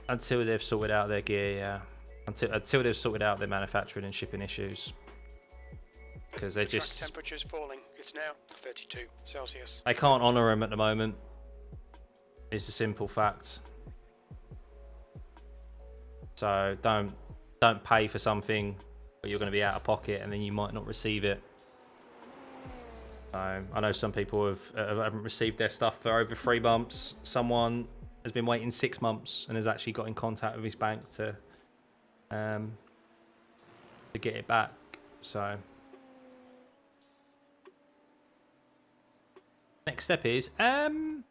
[SPEAKER 1] Until they've sorted out their gear, yeah. Until they've sorted out their manufacturing and shipping issues. Because they're just...
[SPEAKER 2] Track temperature's falling. It's now 32 Celsius.
[SPEAKER 1] They can't honour them at the moment. It's a simple fact. So don't pay for something where you're going to be out of pocket and then you might not receive it. I know some people haven't received their stuff for over 3 months. Someone has been waiting 6 months and has actually got in contact with his bank to get it back. So next step is so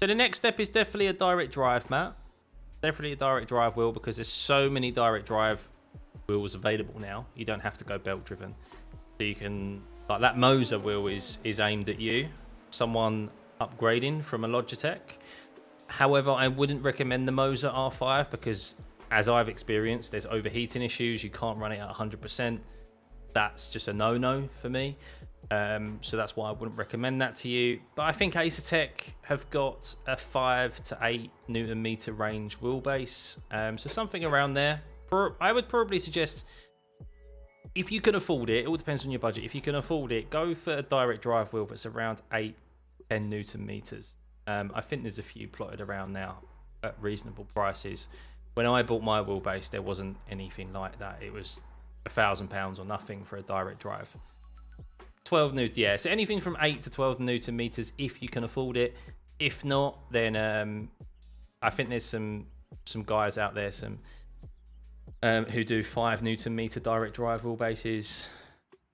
[SPEAKER 1] the next step is definitely a direct drive, Matt. Definitely a direct drive wheel, because there's so many direct drive wheels available now. You don't have to go belt driven. So you can, like that Moser wheel is aimed at you, someone upgrading from a Logitech. However, I wouldn't recommend the Moser R5 because, as I've experienced, there's overheating issues. You can't run it at 100%. That's just a no-no for me. So that's why I wouldn't recommend that to you. But I think Acertec have got a 5 to 8 Newton meter range wheelbase. So something around there. I would probably suggest, if you can afford it, it all depends on your budget. If you can afford it, go for a direct drive wheel that's around 8-10 Newton meters. I think there's a few plotted around now at reasonable prices. When I bought my wheelbase, there wasn't anything like that. It was £1,000 or nothing for a direct drive. 12 Newton, yeah. So anything from 8 to 12 Newton meters if you can afford it. If not, then I think there's some guys out there who do 5 Newton meter direct drive wheelbases.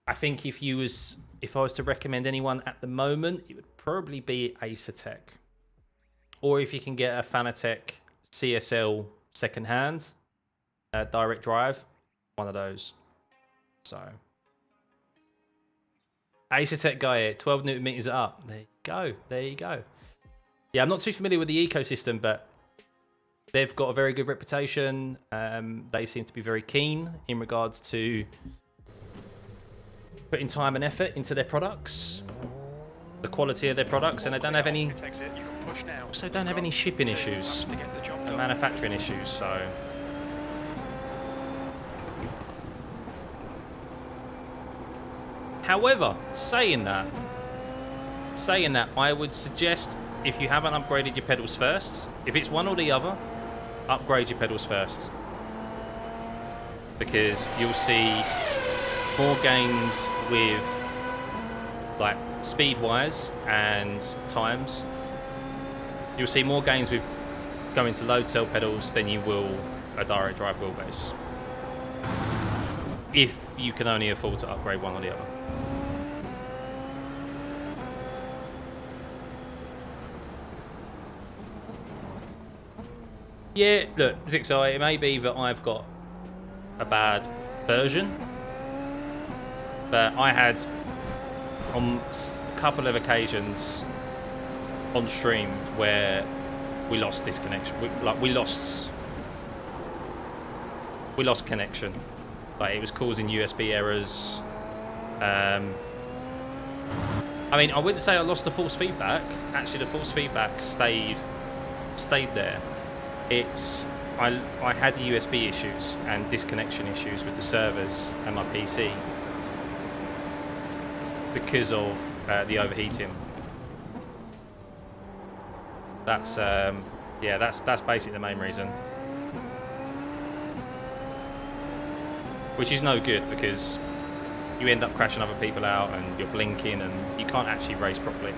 [SPEAKER 1] I think if I was to recommend anyone at the moment, it would probably be Acertec. Or if you can get a Fanatec CSL secondhand direct drive, one of those. So Acertec guy here, 12 Newton meters up. There you go. There you go. Yeah, I'm not too familiar with the ecosystem, but they've got a very good reputation. They seem to be very keen in regards to putting time and effort into their products, the quality of their products, and they don't have any. Also, don't have any shipping issues and manufacturing issues. So. However, saying that, I would suggest, if you haven't upgraded your pedals first, if it's one or the other, upgrade your pedals first. Because you'll see more gains with, like, speed-wise and times. You'll see more gains with going to load cell pedals than you will a direct drive wheelbase. If you can only afford to upgrade one or the other. Yeah, look, Zixi, it may be that I've got a bad version, but I had on a couple of occasions on stream where we lost disconnection. We lost connection. Like, it was causing USB errors. I mean, I wouldn't say I lost the force feedback. Actually, the force feedback stayed there. I had USB issues and disconnection issues with the servers and my PC because of the overheating. That's basically the main reason. Which is no good, because you end up crashing other people out and you're blinking and you can't actually race properly.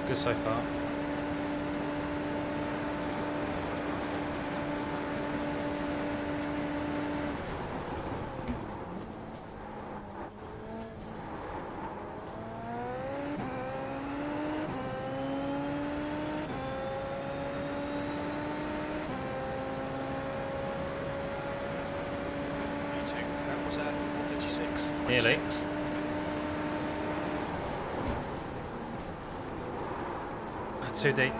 [SPEAKER 1] Good so far.
[SPEAKER 2] That was 136.
[SPEAKER 1] Nearly. Too deep.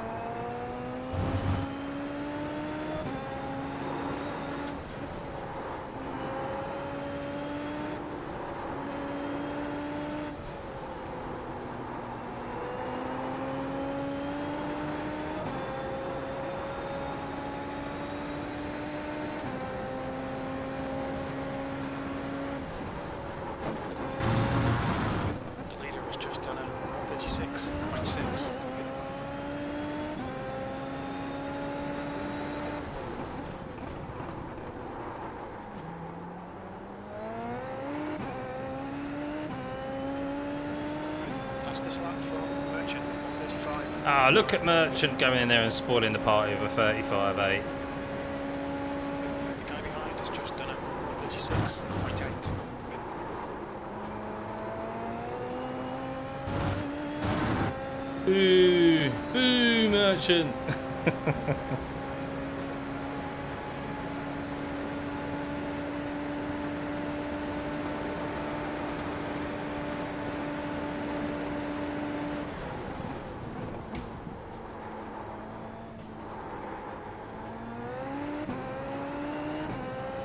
[SPEAKER 2] The leader has just done a 136.6. Fastest lap for Merchant, 135.
[SPEAKER 1] Ah, look at Merchant going in there and spoiling the party with a 35.8.
[SPEAKER 2] The guy behind has just done a 36.8.
[SPEAKER 1] Boo! Boo, Merchant!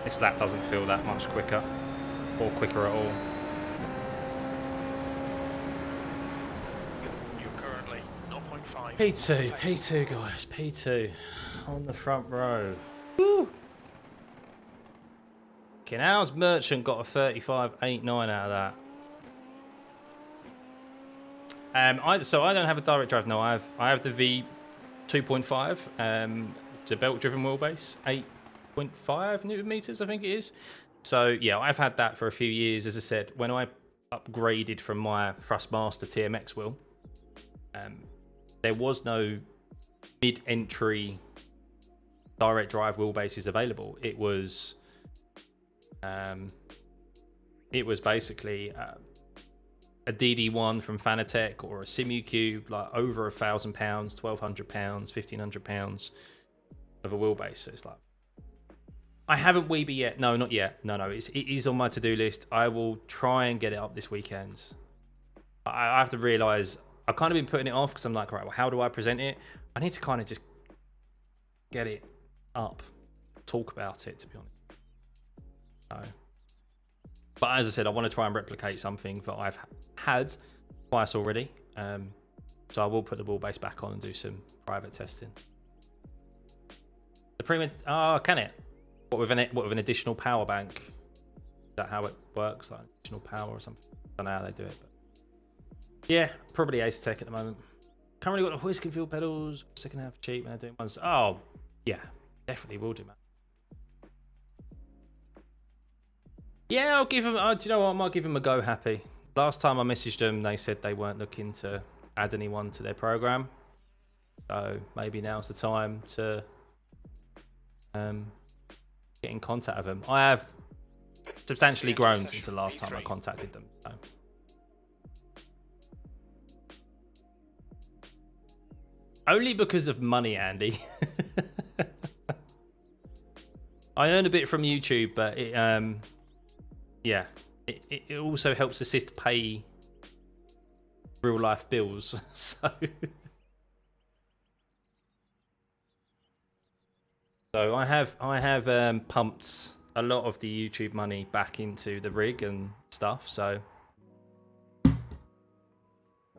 [SPEAKER 1] This lap doesn't feel that much quicker, or quicker at all.
[SPEAKER 2] You're currently 0.5.
[SPEAKER 1] P2, P2 guys, P2 on the front row. Woo! Okay, how's Merchant got a 35.89 out of that? So I don't have a direct drive. No, I have the V2.5. It's a belt-driven wheelbase, 8.5 Newton meters, I think it is. So yeah, I've had that for a few years. As I said, when I upgraded from my Thrustmaster TMX wheel, there was no mid-entry direct drive wheelbases available. It was basically a DD1 from Fanatec or a Simucube, like over £1,000, £1,200, £1,500 of a wheelbase. So it's like, I haven't Weeby yet. No, not yet. No, it is on my to-do list. I will try and get it up this weekend. I have to realise I've kind of been putting it off because I'm like, right, well, how do I present it? I need to kind of just get it up, talk about it, to be honest. So, but as I said, I want to try and replicate something that I've had twice already. So I will put the wheelbase back on and do some private testing. The premium, can it? What with an additional power bank? Is that how it works? Like additional power or something? I don't know how they do it, but yeah, probably Ace-Tech at the moment. Currently got the whiskey fuel pedals, second half cheap, and they're doing ones. Oh, yeah, definitely will do, man. Yeah, I'll give them. Do you know what? I might give them a go. Happy. Last time I messaged them, they said they weren't looking to add anyone to their program. So maybe now's the time to get in contact with them. I have substantially grown since the last time I contacted them. So. Only because of money, Andy. I earn a bit from YouTube, but it, yeah, it also helps assist pay real life bills. So I have pumped a lot of the YouTube money back into the rig and stuff. So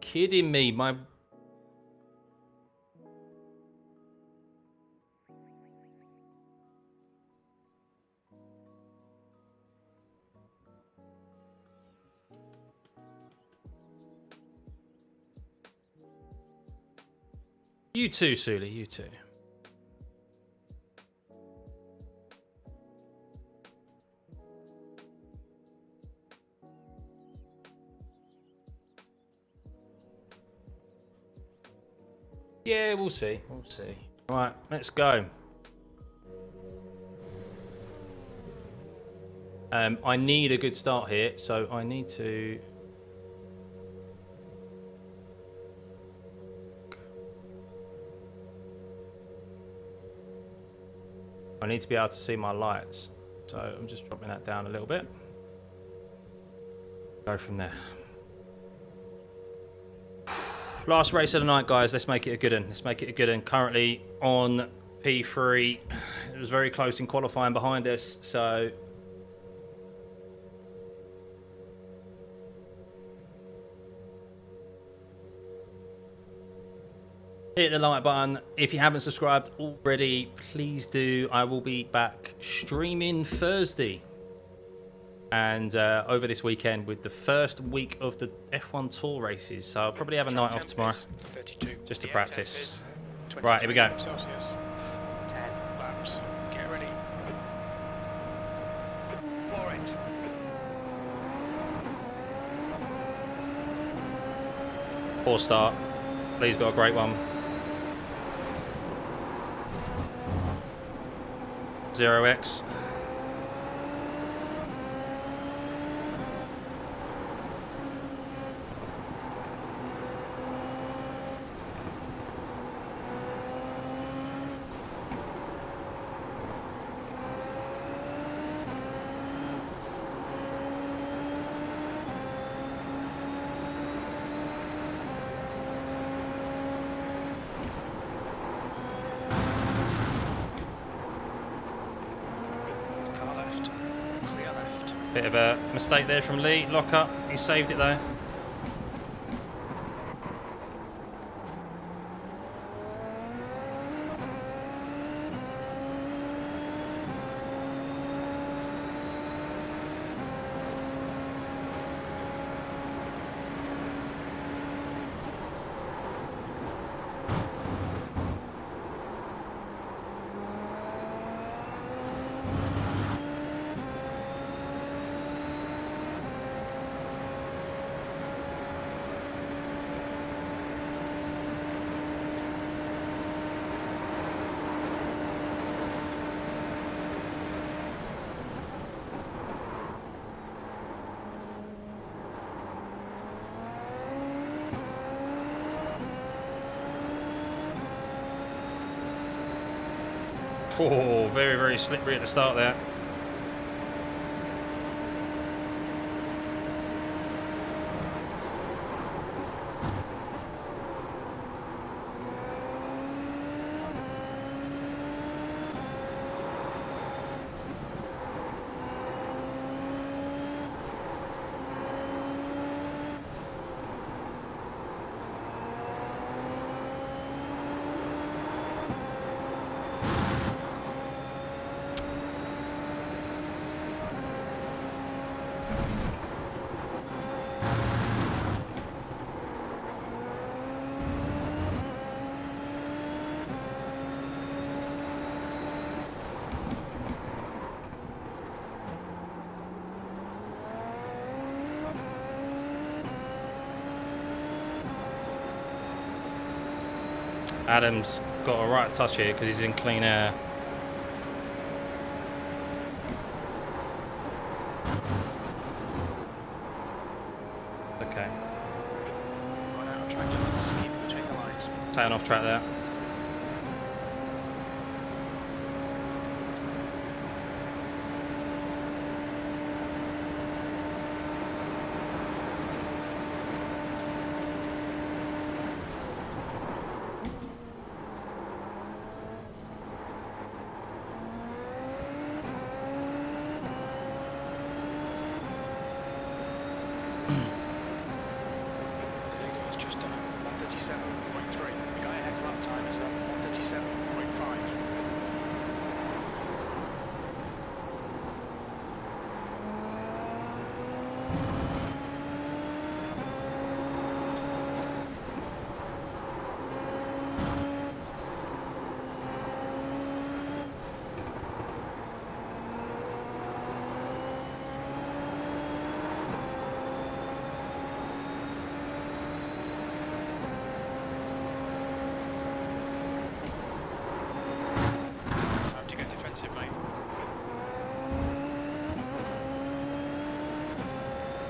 [SPEAKER 1] kidding me, my you too, Suli, you too. Yeah, we'll see. We'll see. Right, let's go. I need a good start here, so I need to... I need to be able to see my lights, so I'm just dropping that down a little bit. Go from there. Last race of the night, guys. Let's make it a good one. Let's make it a good one. Currently on P3. It was very close in qualifying behind us, so... Hit the like button. If you haven't subscribed already, please do. I will be back streaming Thursday and over this weekend with the first week of the F1 Tour races. So I'll probably have a night off tomorrow just to practice. Right, here we go.
[SPEAKER 2] Celsius. 10 laps. Get ready. For it.
[SPEAKER 1] Poor start. Lee's got a great one. 0x. Bit of a mistake there from Lee. Lock up. He saved it though. Oh, very, very slippery at the start there. Adam's got a right touch here because he's in clean air. Okay. Taking off track there.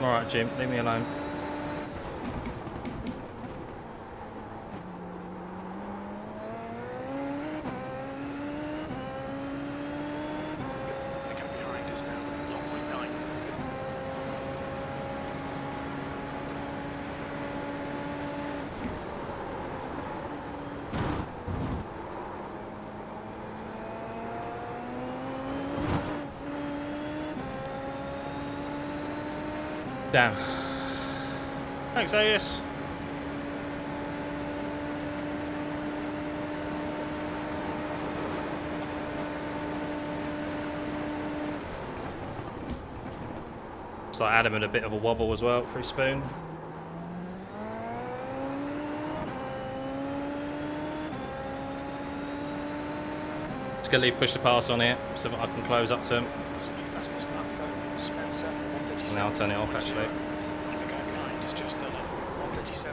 [SPEAKER 1] Alright, Jim, leave me alone.
[SPEAKER 2] The gap behind is now 0.9.
[SPEAKER 1] Damn. Thanks, Ayus. Looks like Adam had a bit of a wobble as well for his spoon. Just gonna leave push to pass on here so that I can close up to him.
[SPEAKER 2] That's the fastest lap for Spencer, 137.
[SPEAKER 1] Now I'll turn it off actually.
[SPEAKER 2] And the guy behind has just done a 137.4.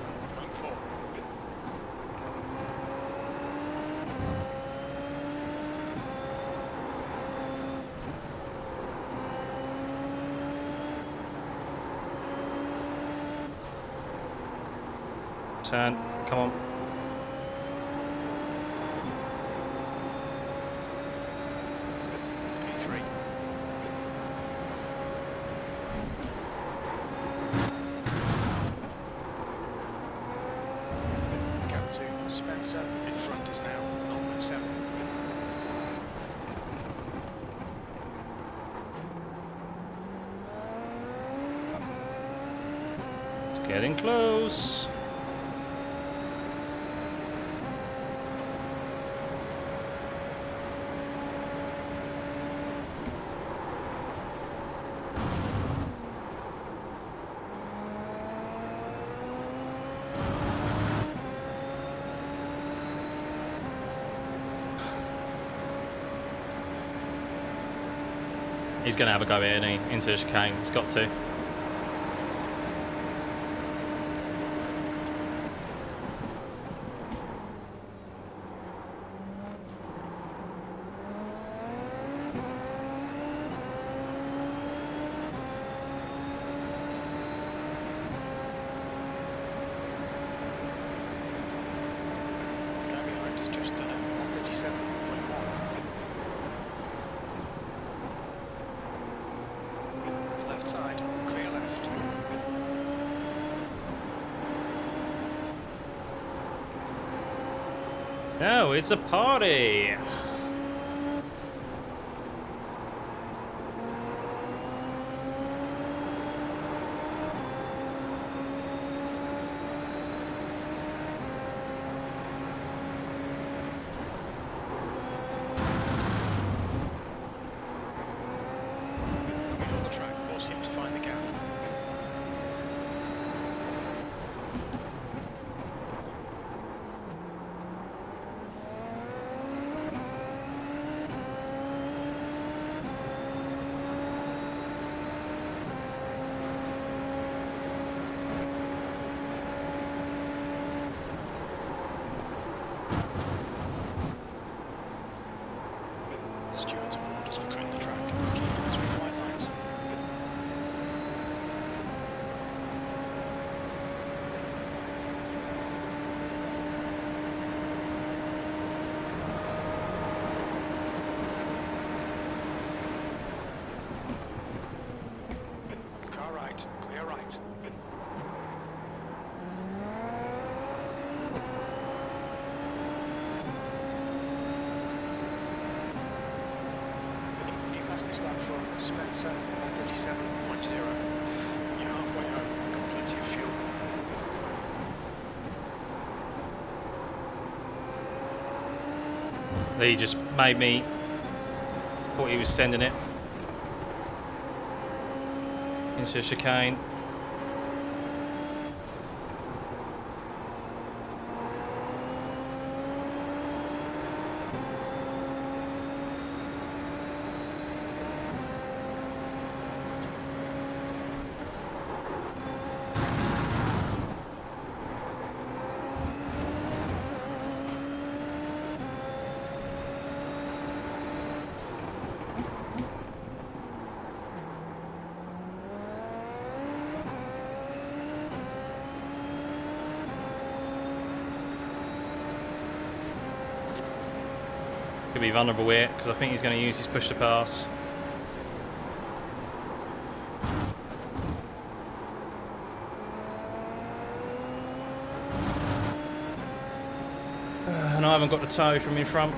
[SPEAKER 1] Turn, come on.
[SPEAKER 2] P3. Gap to Spencer. In front is now 0.7.
[SPEAKER 1] It's getting close. He's going to have a go here, isn't he? Into the chicane. He's got to.
[SPEAKER 2] The guy behind has just done a 137.1. Left side, clear left.
[SPEAKER 1] No, it's a party.
[SPEAKER 2] Middle of the track, force him to find the gap. The stewards have orders for cutting the track, keeping between white lines. Car right, clear right. New fastest lap for Spencer, 137.0. You're halfway home, got plenty of fuel.
[SPEAKER 1] He just made me thought he was sending it into the chicane. could be vulnerable here because I think he's going to use his push to pass. And I haven't got the toe from in front.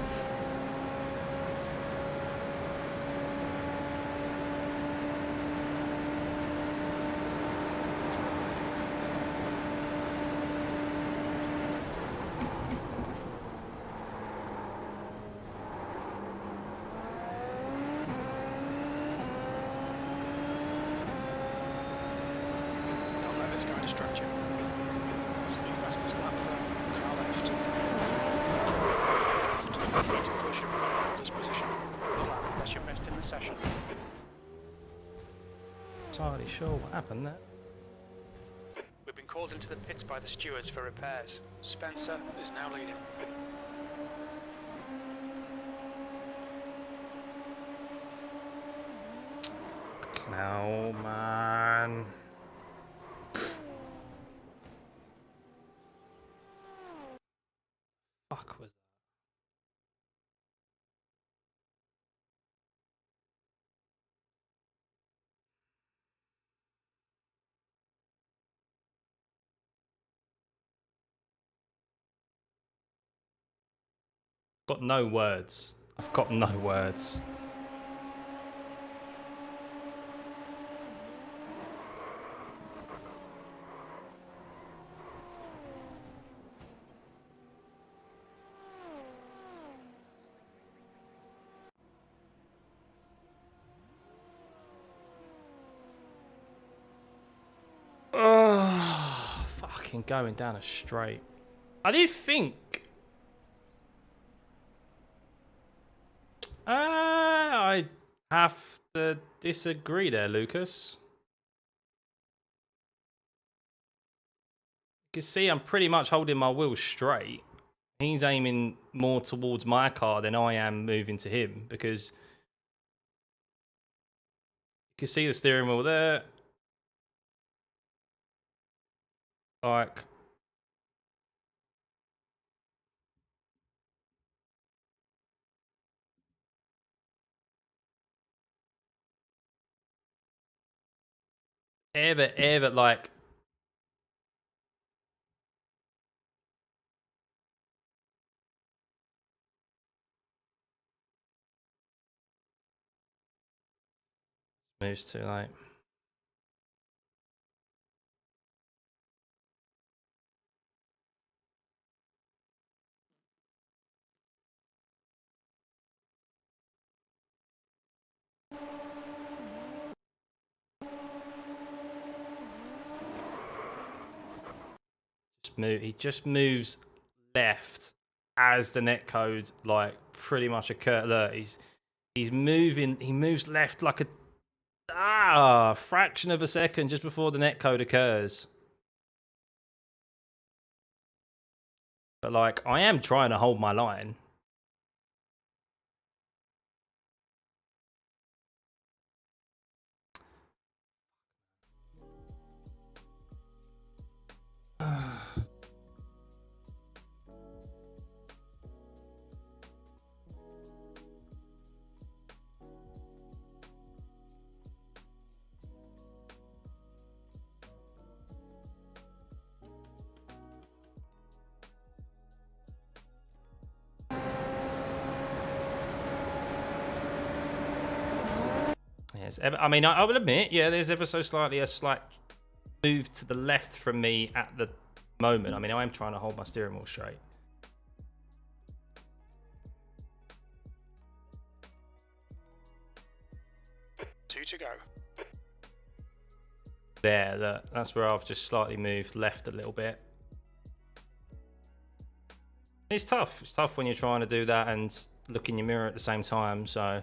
[SPEAKER 2] Don't let this guy distract you. That's the fastest lap for car left. You need to push him in this position. That's your best in the session.
[SPEAKER 1] Entirely sure what happened there.
[SPEAKER 2] We've been called into the pits by the stewards for repairs. Spencer is now leading.
[SPEAKER 1] No, man. Fuck was that? Got no words. I've got no words. Oh, fucking going down a straight. I did think. I have to disagree there, Lucas. You can see I'm pretty much holding my wheels straight. He's aiming more towards my car than I am moving to him because you can see the steering wheel there. Like, ever, like, moves too late. He just moves left as the netcode like pretty much occurs. He's moving. He moves left like a fraction of a second just before the netcode occurs. But like I am trying to hold my line. Yes, I mean, I will admit, yeah, there's ever so slightly a slight move to the left from me at the moment. I mean, I am trying to hold my steering wheel straight.
[SPEAKER 2] Two to go.
[SPEAKER 1] There, that's where I've just slightly moved left a little bit. It's tough. It's tough when you're trying to do that and look in your mirror at the same time. So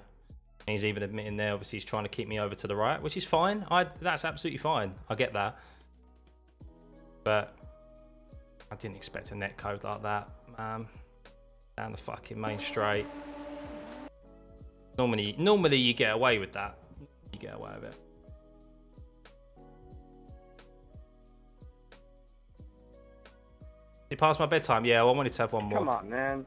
[SPEAKER 1] he's even admitting there, obviously he's trying to keep me over to the right, which is fine. That's absolutely fine. I get that. But I didn't expect a netcode like that. Down the fucking main straight. Normally you get away with that. You get away with it. Is it past my bedtime? Yeah, well, I wanted to have one more.
[SPEAKER 4] Come on, man.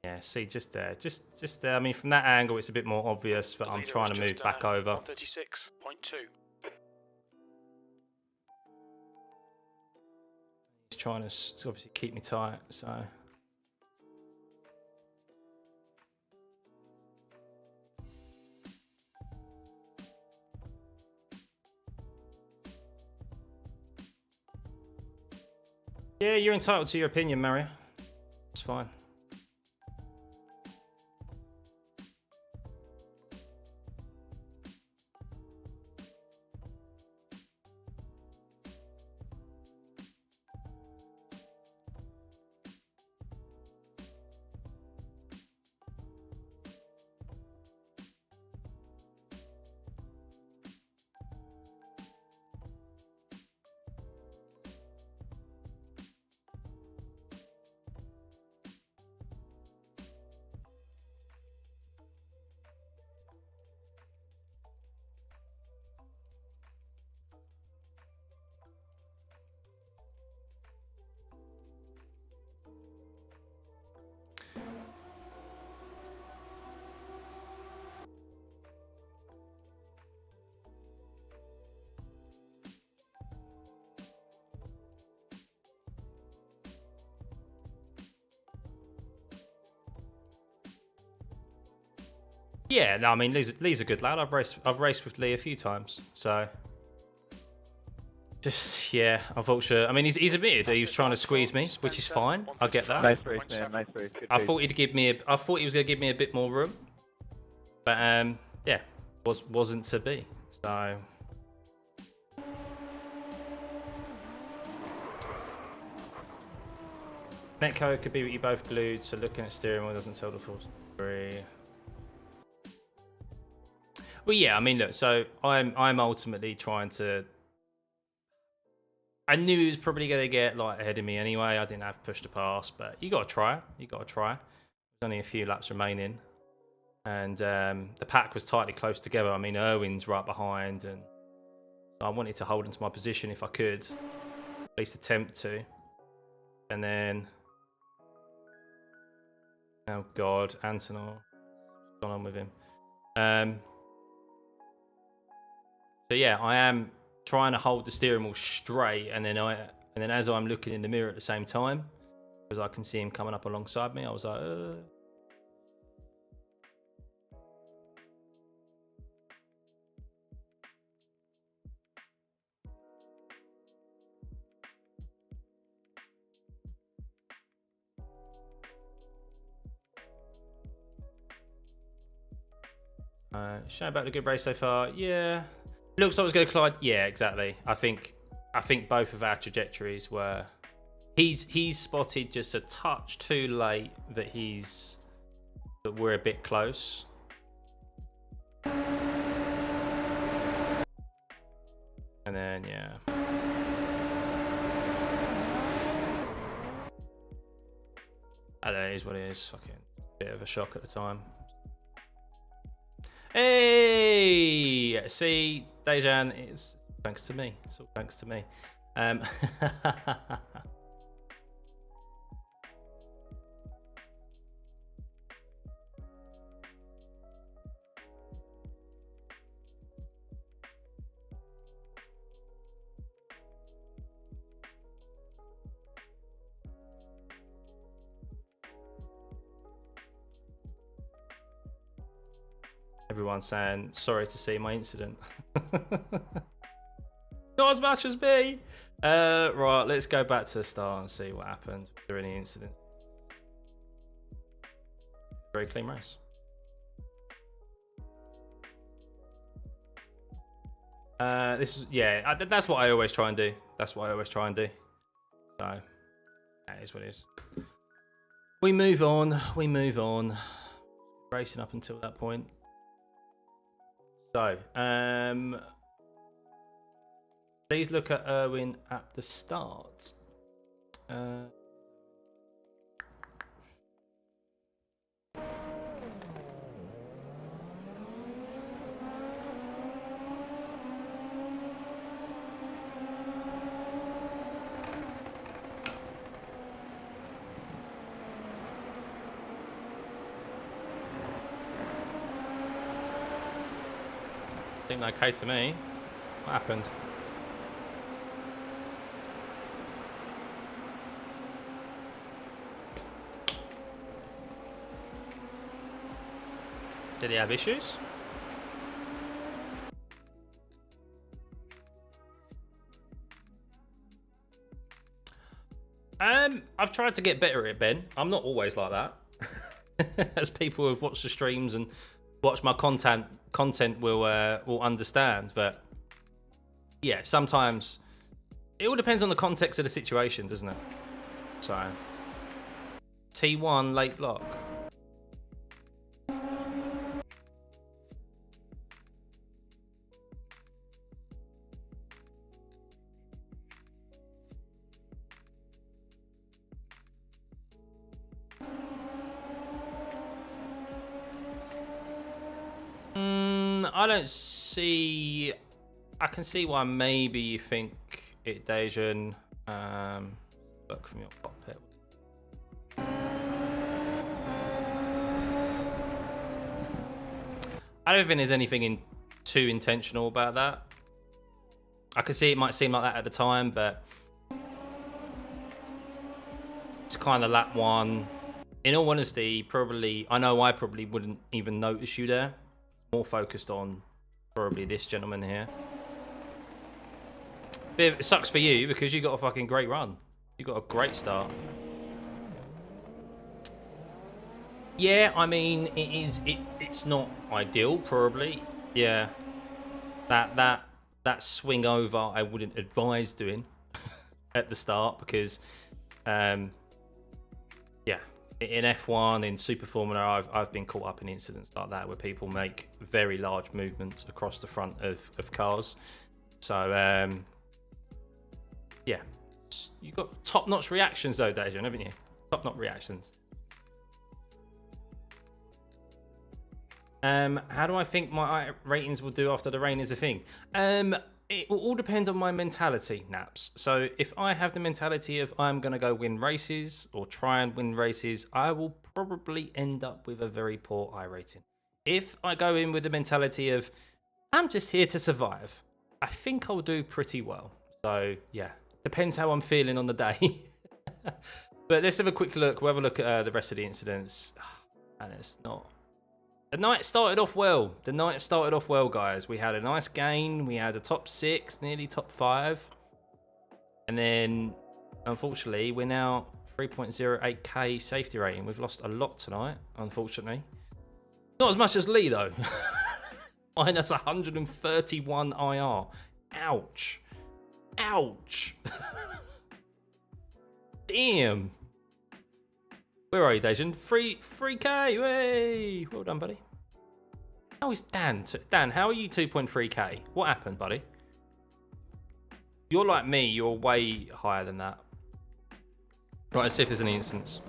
[SPEAKER 1] Yeah, see, just there. Just there. I mean, from that angle, it's a bit more obvious, but
[SPEAKER 2] The
[SPEAKER 1] I'm
[SPEAKER 2] leader
[SPEAKER 1] trying
[SPEAKER 2] was
[SPEAKER 1] to move
[SPEAKER 2] just,
[SPEAKER 1] back over.
[SPEAKER 2] 136.2.
[SPEAKER 1] He's trying to obviously keep me tight, so... Yeah, you're entitled to your opinion, Mario. It's fine. Yeah, no, I mean Lee's a good lad. I've raced with Lee a few times, so just yeah, unfortunately. I mean, he's admitted that he was trying to squeeze me, which is fine. I get that.
[SPEAKER 4] Nice race, man. Nice race. Good
[SPEAKER 1] I
[SPEAKER 4] race.
[SPEAKER 1] thought I thought he was going to give me a bit more room, but yeah, wasn't to be. So netcode could be what you both glued. So looking at steering wheel doesn't tell the full story. Well, yeah, I mean, look. So I'm ultimately trying to. I knew he was probably going to get like ahead of me anyway. I didn't have push to pass, but you got to try. You got to try. There's only a few laps remaining, and the pack was tightly close together. I mean, Irwin's right behind, and I wanted to hold into my position if I could, at least attempt to. And then, oh God, Antonov, what's gone on with him? So yeah, I am trying to hold the steering wheel straight, and then as I'm looking in the mirror at the same time, because I can see him coming up alongside me, I was like, showing about the good race so far. Yeah, looks like it's going to collide. Yeah, exactly. I think both of our trajectories were. He's spotted just a touch too late that we're a bit close. And then yeah. I don't know, it is what it is. Fucking bit of a shock at the time. Hey, see, Dejan, it's thanks to me. It's all thanks to me. Everyone's saying sorry to see my incident. Not as much as me. Right, let's go back to the start and see what happened. Was there any incidents? Very clean race. This is that's what I always try and do. That's what I always try and do. So that is what it is. We move on. We move on. Racing up until that point. So, please look at Irwin at the start. Seemed okay to me. What happened? Did he have issues? I've tried to get better at it, Ben. I'm not always like that. As people who have watched the streams and watched my content will understand. But yeah, sometimes it all depends on the context of the situation, doesn't it? So T1 late block. I don't see. I can see why maybe you think it, Dejan. Look from your cockpit. I don't think there's anything too intentional about that. I can see it might seem like that at the time, but it's kind of lap one. In all honesty, I know I probably wouldn't even notice you there. More focused on probably this gentleman here. It sucks for you because you got a fucking great run. You got a great start. Yeah, I mean it's not ideal probably. Yeah. That swing over I wouldn't advise doing at the start because yeah. In F1, in Super Formula, I've been caught up in incidents like that where people make very large movements across the front of cars. So, yeah. You've got top-notch reactions though, Dejan, haven't you? Top-notch reactions. How do I think my ratings will do after the rain is a thing? It will all depend on my mentality, Naps. So if I have the mentality of I'm going to go win races or try and win races, I will probably end up with a very poor I rating. If I go in with the mentality of I'm just here to survive, I think I'll do pretty well. So yeah, depends how I'm feeling on the day. But let's have a quick look. We'll have a look at the rest of the incidents. And it's not... The night started off well. Guys. We had a nice gain. We had a top 6, nearly top 5. And then, unfortunately, we're now 3.08k safety rating. We've lost a lot tonight, unfortunately. Not as much as Lee, though. Minus 131 IR. Ouch. Ouch. Damn. Where are you, Dejan? 3k, way! Well done, buddy. How is Dan? Dan, how are you 2.3k? What happened, buddy? You're like me, you're way higher than that. Right, let's see if there's any instance.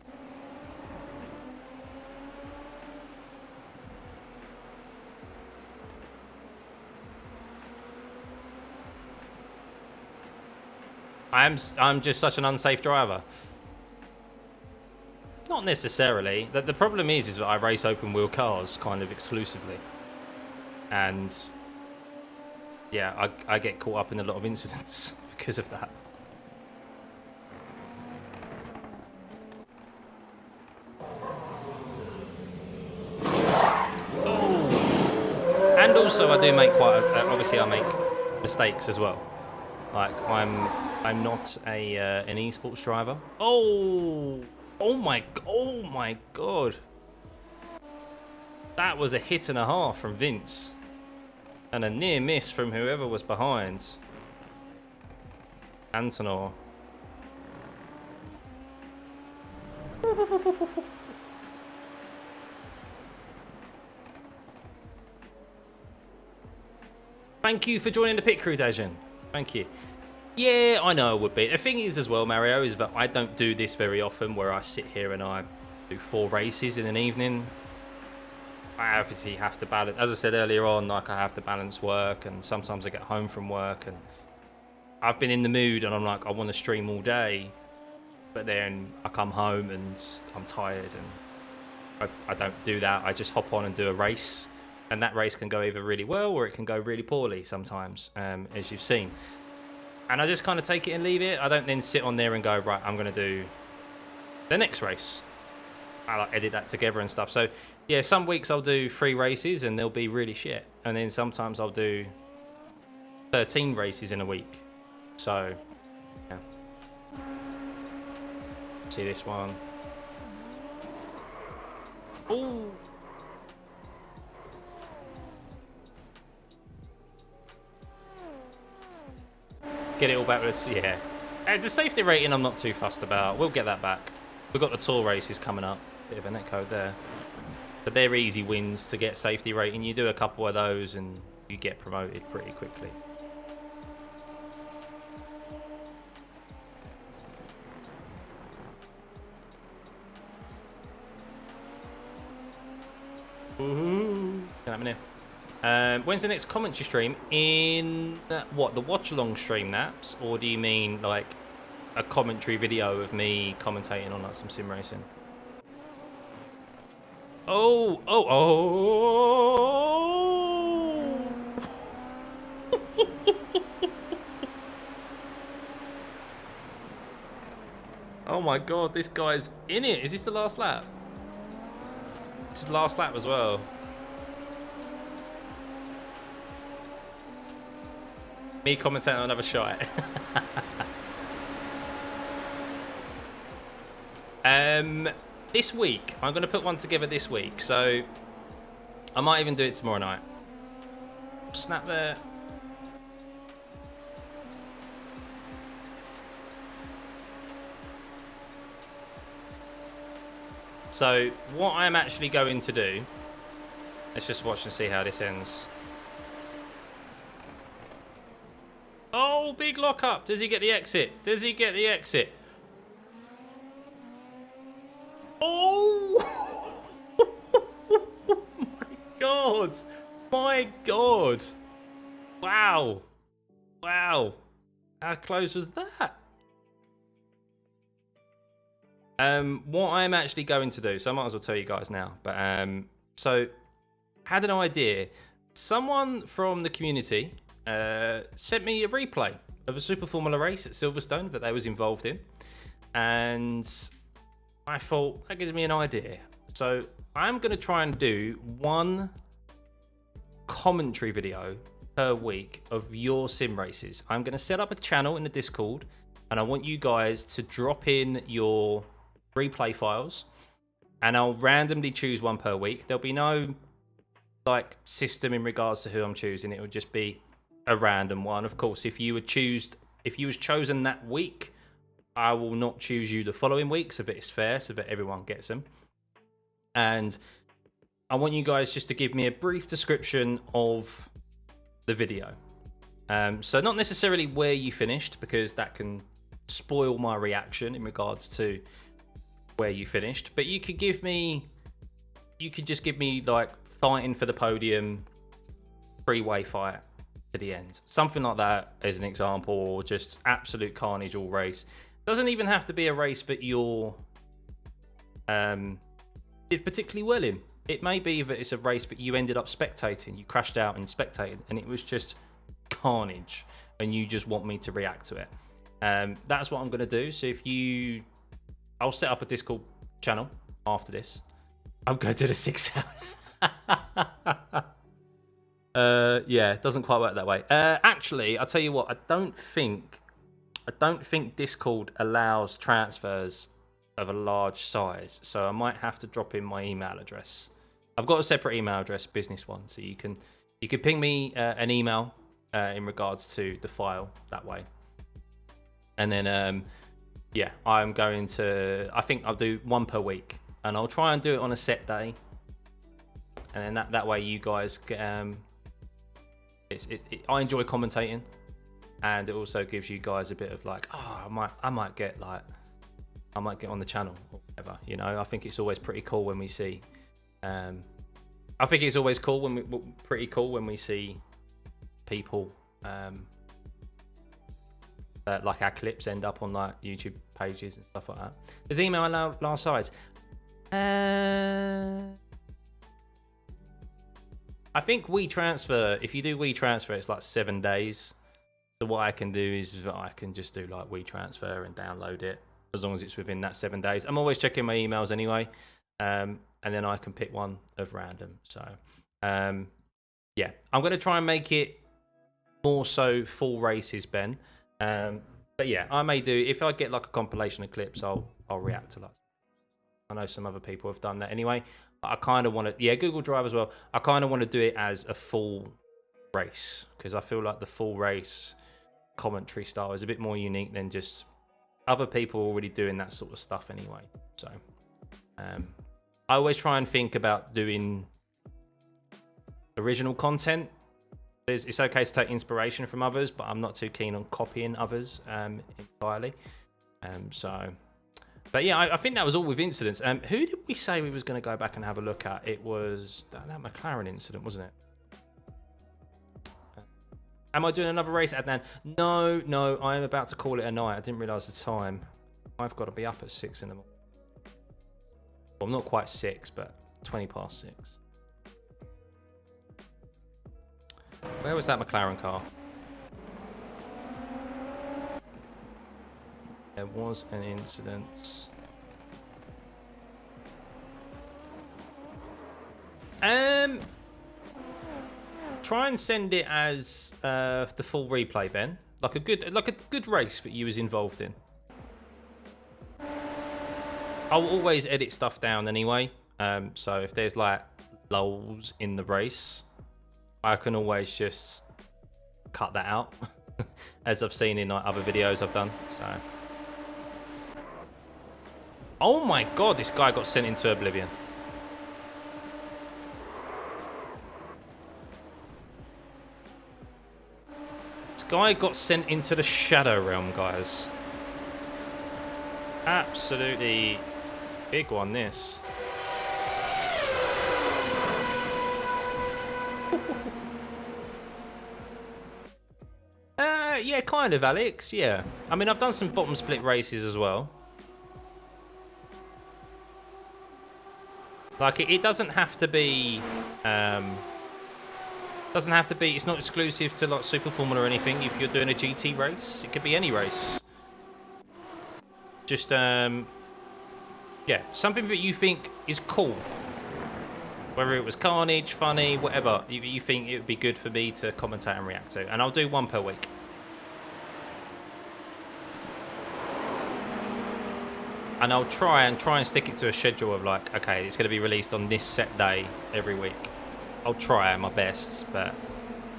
[SPEAKER 1] I'm just such an unsafe driver. Not necessarily. The problem is that I race open wheel cars kind of exclusively. And yeah, I get caught up in a lot of incidents because of that. Oh. And also I do make obviously I make mistakes as well. Like I'm not an esports driver. Oh my god. That was a hit and a half from Vince. And a near miss from whoever was behind. Antonor. Thank you for joining the pit crew, Dejan. Thank you. Yeah, I know it would be. The thing is as well, Mario, is that I don't do this very often where I sit here and I do 4 races in an evening. I obviously have to balance, as I said earlier on, like I have to balance work and sometimes I get home from work and I've been in the mood and I'm like, I want to stream all day. But then I come home and I'm tired and I don't do that. I just hop on and do a race. And that race can go either really well or it can go really poorly sometimes, as you've seen. And I just kind of take it and leave it. I don't then sit on there and go, right, I'm going to do the next race. I like edit that together and stuff. So yeah, some weeks I'll do 3 races and they'll be really shit. And then sometimes I'll do 13 races in a week. So yeah. See this one. Ooh. Get it all backwards, yeah. The safety rating I'm not too fussed about. We'll get that back. We've got the tour races coming up. Bit of a netcode there. But they're easy wins to get safety rating. You do a couple of those and you get promoted pretty quickly. Woohoo! What's happening? When's the next commentary stream? In what, the watch along stream, Naps? Or do you mean like a commentary video of me commentating on like some sim racing? Oh, oh, oh! Oh my god, this guy's in it. Is this the last lap? This is the last lap as well. Me commentating on another shot. This week, I'm going to put one together this week. So, I might even do it tomorrow night. Snap there. So, what I'm actually going to do... Let's just watch and see how this ends. Oh, big lock up. Does he get the exit? Does he get the exit? Oh! My God. My God. Wow. Wow. How close was that? What I'm actually going to do, so I might as well tell you guys now, but so had an idea. Someone from the community sent me a replay of a Super Formula race at Silverstone that they was involved in, and I thought that gives me an idea. So I'm going to try and do one commentary video per week of your sim races. I'm going to set up a channel in the Discord, and I want you guys to drop in your replay files, and I'll randomly choose one per week. There'll be no like system in regards to who I'm choosing. It would just be a random one. Of course, if you was chosen that week, I will not choose you the following week, so that it's fair, so that everyone gets them. And I want you guys just to give me a brief description of the video. So not necessarily where you finished, because that can spoil my reaction in regards to where you finished, but you could just give me like fighting for the podium, freeway fight to the end, something like that as an example, or just absolute carnage all race. Doesn't even have to be a race that you're did particularly well in. It may be that it's a race that you ended up spectating, you crashed out and spectated, and it was just carnage, and you just want me to react to it. That's what I'm going to do. So I'll set up a Discord channel after this. I'm going to do the 6 hour. Yeah, it doesn't quite work that way. Actually, I'll tell you what, I don't think Discord allows transfers of a large size, so I might have to drop in my email address. I've got a separate email address, business one, so you can ping me an email in regards to the file that way. And then yeah, I think I'll do one per week, and I'll try and do it on a set day, and then that way you guys get I enjoy commentating, and it also gives you guys a bit of like, oh, I might get on the channel or whatever, you know. I think it's always pretty cool when we see pretty cool when we see people like our clips end up on like YouTube pages and stuff like that. Does email allow large size? I think WeTransfer, if you do WeTransfer, it's like 7 days. So what I can do is I can just do like WeTransfer and download it as long as it's within that 7 days. I'm always checking my emails anyway, and then I can pick one of random. So yeah, I'm going to try and make it more so full races, Ben. But yeah, I may do, if I get like a compilation of clips, I'll react to that. I know some other people have done that anyway. But I kind of want to, yeah, Google Drive as well. I kind of want to do it as a full race because I feel like the full race commentary style is a bit more unique than just other people already doing that sort of stuff anyway. So I always try and think about doing original content. It's okay to take inspiration from others, but I'm not too keen on copying others entirely. But yeah, I think that was all with incidents. Who did we say we was going to go back and have a look at? It was that McLaren incident, wasn't it? Am I doing another race, Adnan? No, I am about to call it a night. I didn't realise the time. I've got to be up at 6 in the morning. Well, I'm not quite 6, but 20 past 6. Where was that McLaren car? There was an incident. Try and send it as the full replay, Ben. Like a good race that you was involved in. I'll always edit stuff down anyway. So if there's like lulls in the race, I can always just cut that out, as I've seen in like other videos I've done. So, oh my god, this guy got sent into oblivion. This guy got sent into the shadow realm, guys. Absolutely big one, this. Yeah, kind of, Alex. Yeah. I mean, I've done some bottom split races as well. Like, it doesn't have to be... doesn't have to be... It's not exclusive to, like, Super Formula or anything. If you're doing a GT race, it could be any race. Just, yeah, something that you think is cool. Whether it was carnage, funny, whatever. You think it would be good for me to commentate and react to. And I'll do one per week. And I'll try and stick it to a schedule of like, okay, it's going to be released on this set day every week. I'll try my best, but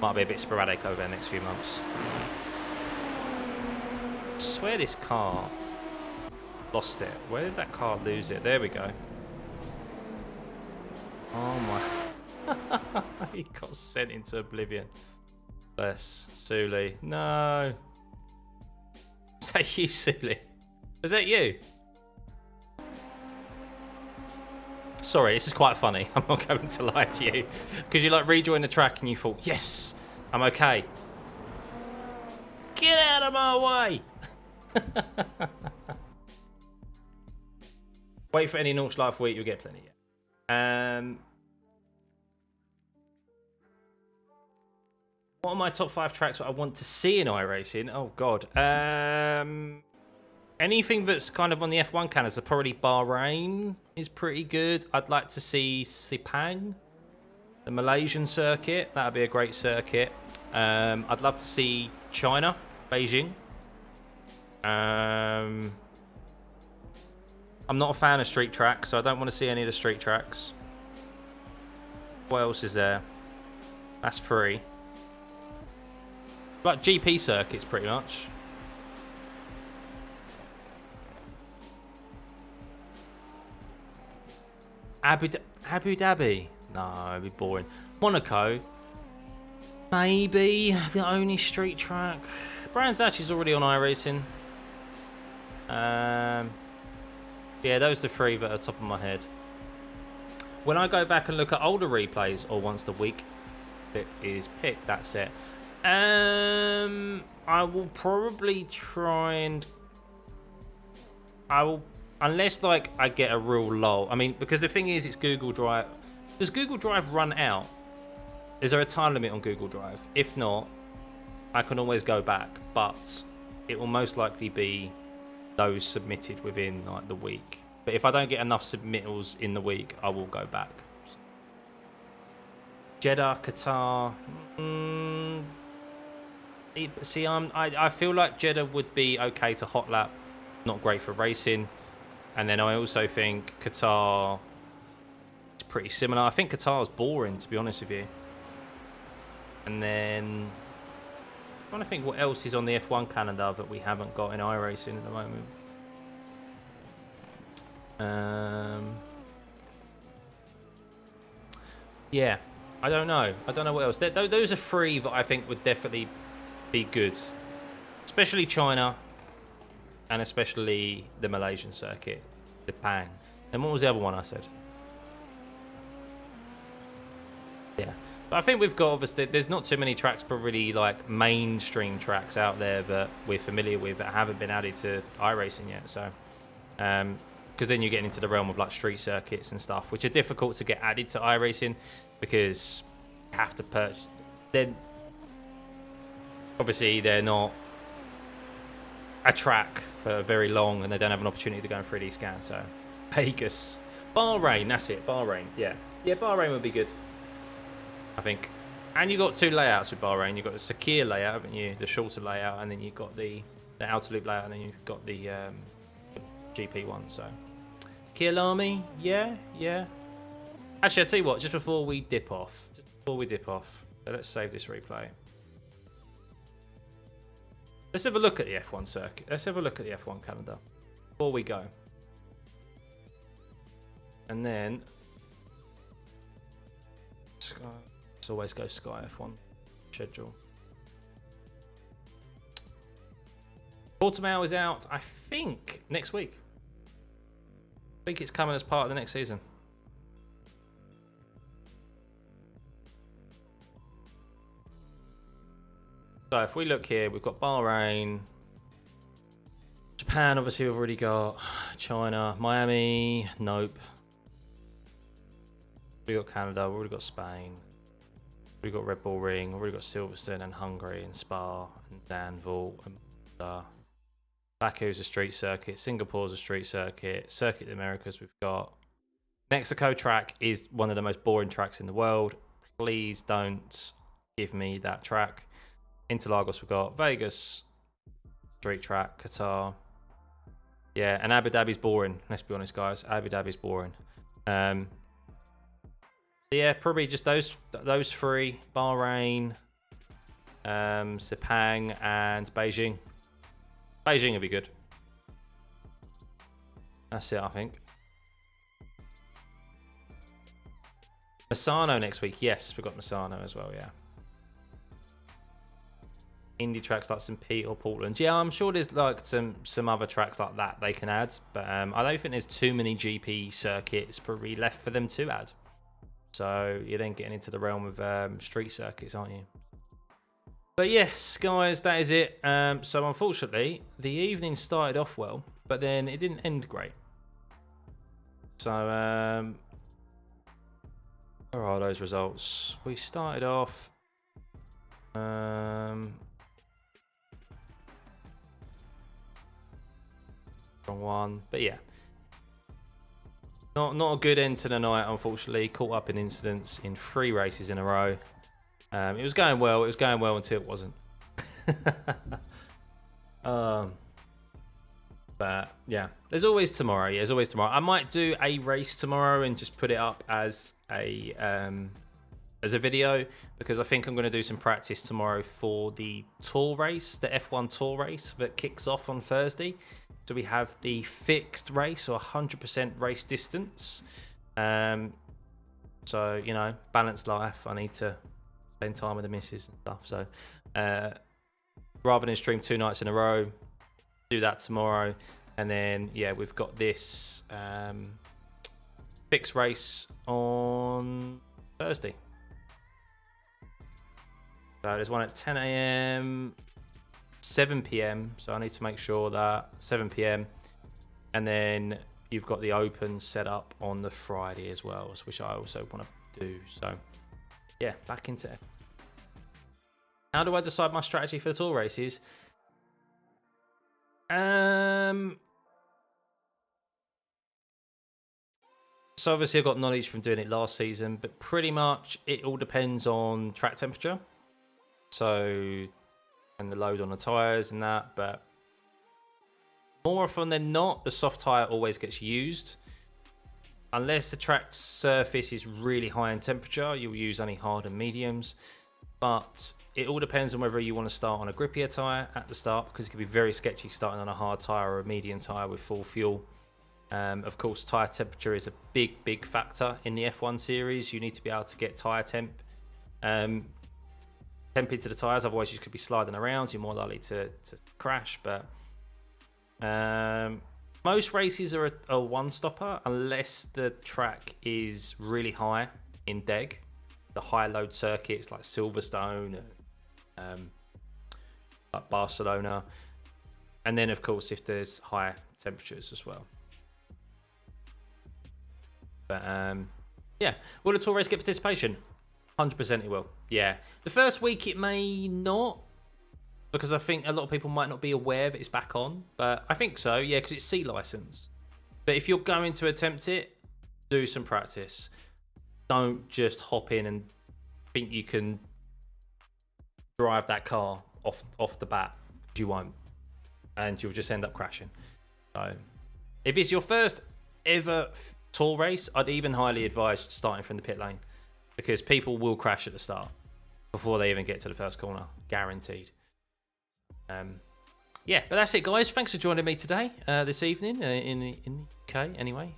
[SPEAKER 1] might be a bit sporadic over the next few months. I swear this car lost it. Where did that car lose it? There we go. Oh my. He got sent into oblivion. Bless. Suli. No. Is that you, Suli? Is that you? Sorry, this is quite funny. I'm not going to lie to you. Because you like rejoined the track and you thought, yes, I'm okay. Get out of my way. Wait for any North Life week, you'll get plenty. What are my top 5 tracks that I want to see in iRacing? Oh, God. Anything that's kind of on the F1 calendar, so probably Bahrain is pretty good. I'd like to see Sepang, the Malaysian circuit. That would be a great circuit. I'd love to see China, Beijing. I'm not a fan of street tracks, so I don't want to see any of the street tracks. What else is there? That's 3. Like GP circuits, pretty much. Abu Dhabi? No, it'd be boring. Monaco? Maybe the only street track. Brands Hatch is already on iRacing. Yeah, those are the 3 that are top of my head. When I go back and look at older replays, or once the week that is picked, that's it. I will probably try and... Unless, like, I get a real lull. I mean, because the thing is, it's Google Drive. Does Google Drive run out Is there a time limit on Google Drive? If not, I can always go back, but it will most likely be those submitted within like the week. But if I don't get enough submittals in the week, I will go back. Jeddah, Qatar. See, I feel like Jeddah would be okay to hot lap, not great for racing. And then I also think Qatar is pretty similar. I think Qatar is boring, to be honest with you. And then I'm trying to think what else is on the F1 calendar that we haven't got in iRacing at the moment. Yeah, I don't know. I don't know what else. Those are three that I think would definitely be good, especially China, and especially the Malaysian circuit, Japan. And what was the other one I said? Yeah. But I think we've got, obviously, there's not too many tracks, but really like mainstream tracks out there that we're familiar with that haven't been added to iRacing yet. So, because then you're getting into the realm of like street circuits and stuff, which are difficult to get added to iRacing because you have to purchase. Then, obviously, they're not a track for very long and they don't have an opportunity to go in 3D scan. So, Vegas, Bahrain, that's it, Bahrain. Yeah, Bahrain would be good, I think. And you got two layouts with Bahrain. You've got the Sakir layout, haven't you? The shorter layout, and then you've got the outer loop layout, and then you've got the GP one. So Kialami, yeah. Actually, I'll tell you what, just before we dip off, so let's save this replay. Let's have a look at the F1 circuit. Let's have a look at the F1 calendar before we go. And then Sky. Let's always go Sky F1 schedule. Portimao is out, I think, next week. I think it's coming as part of the next season. So if we look here, we've got Bahrain, Japan, obviously we've already got China, Miami, nope. We've got Canada, we've already got Spain. We've got Red Bull Ring, we've already got Silverstone and Hungary and Spa and Danville and Baku's a street circuit, Singapore's a street circuit, Circuit of the Americas we've got. Mexico track is one of the most boring tracks in the world. Please don't give me that track. Interlagos we've got, Vegas, street track, Qatar. Yeah, and Abu Dhabi's boring, let's be honest guys, Abu Dhabi's boring. Yeah, probably just those three: Bahrain, Sepang, and Beijing. Beijing would be good. That's it, I think. Misano next week. Yes, we've got Misano as well. Yeah. Indie tracks like St. Pete or Portland. Yeah, I'm sure there's like some other tracks like that they can add, but I don't think there's too many GP circuits probably left for them to add. So you're then getting into the realm of street circuits, aren't you? But yes, guys, that is it. So unfortunately, the evening started off well, but then it didn't end great. So where are those results? We started off wrong one, but yeah. Not a good end to the night, unfortunately. Caught up in incidents in 3 races in a row. It was going well. It was going well until it wasn't. But yeah, there's always tomorrow. Yeah, there's always tomorrow. I might do a race tomorrow and just put it up as a video, because I think I'm going to do some practice tomorrow for the tour race, the F1 tour race that kicks off on Thursday. So we have the fixed race, or 100% race distance. So, you know, balanced life. I need to spend time with the missus and stuff. So rather than stream 2 nights in a row, do that tomorrow. And then, yeah, we've got this fixed race on Thursday. So there's one at 10 a.m, 7 p.m. So I need to make sure that 7 p.m. And then you've got the open set up on the Friday as well, which I also want to do. So yeah, back into F1. How do I decide my strategy for the tour races? So obviously I got knowledge from doing it last season, but pretty much it all depends on track temperature. So, and the load on the tyres and that, but more often than not, the soft tyre always gets used. Unless the track surface is really high in temperature, you'll use only hard and mediums. But it all depends on whether you want to start on a grippier tyre at the start, because it can be very sketchy starting on a hard tyre or a medium tyre with full fuel. Of course, tyre temperature is a big factor in the F1 series. You need to be able to get tyre temp into the tyres, otherwise you could be sliding around. You're more likely to crash. But most races are a one-stopper unless the track is really high in DEG. The high load circuits like Silverstone, like Barcelona, and then of course if there's high temperatures as well. But yeah, will the tour race get participation? 100% it will. Yeah, the first week it may not, because I think a lot of people might not be aware that it's back on, but I think so, yeah, because it's C license. But if you're going to attempt it, do some practice. Don't just hop in and think you can drive that car off the bat. You won't, and you'll just end up crashing. So if it's your first ever tour race, I'd even highly advise starting from the pit lane, because people will crash at the start before they even get to the first corner, guaranteed. Yeah, but that's it, guys. Thanks for joining me today, this evening in the UK. Anyway,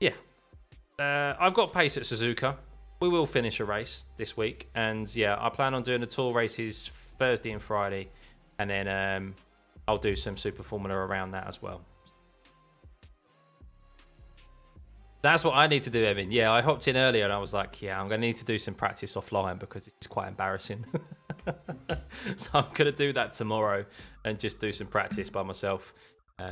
[SPEAKER 1] yeah, I've got pace at Suzuka. We will finish a race this week, and yeah, I plan on doing the tour races Thursday and Friday, and then I'll do some Super Formula around that as well. That's what I need to do, Evan. Yeah, I hopped in earlier and I was like, yeah, I'm going to need to do some practice offline because it's quite embarrassing. So I'm going to do that tomorrow and just do some practice by myself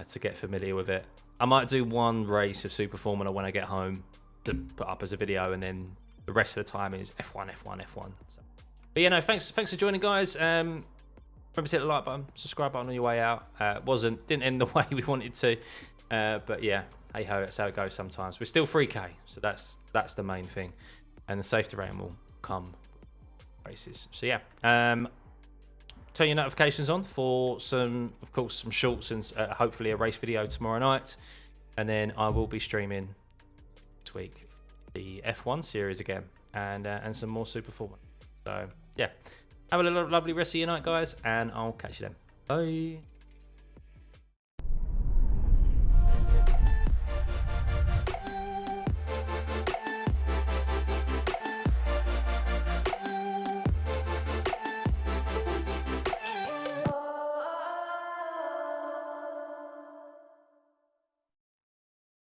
[SPEAKER 1] to get familiar with it. I might do one race of Super Formula when I get home to put up as a video, and then the rest of the time is F1. So, but yeah, no, thanks for joining, guys. Remember to hit the like button, subscribe button on your way out. Didn't end the way we wanted to, but yeah. Hey ho, that's how it goes sometimes. We're still 3K, so that's the main thing, and the safety rating will come races. So yeah, turn your notifications on for some shorts and hopefully a race video tomorrow night, and then I will be streaming next week the F1 series again, and some more Super Formula. So yeah, have a lovely rest of your night, guys, and I'll catch you then. Bye.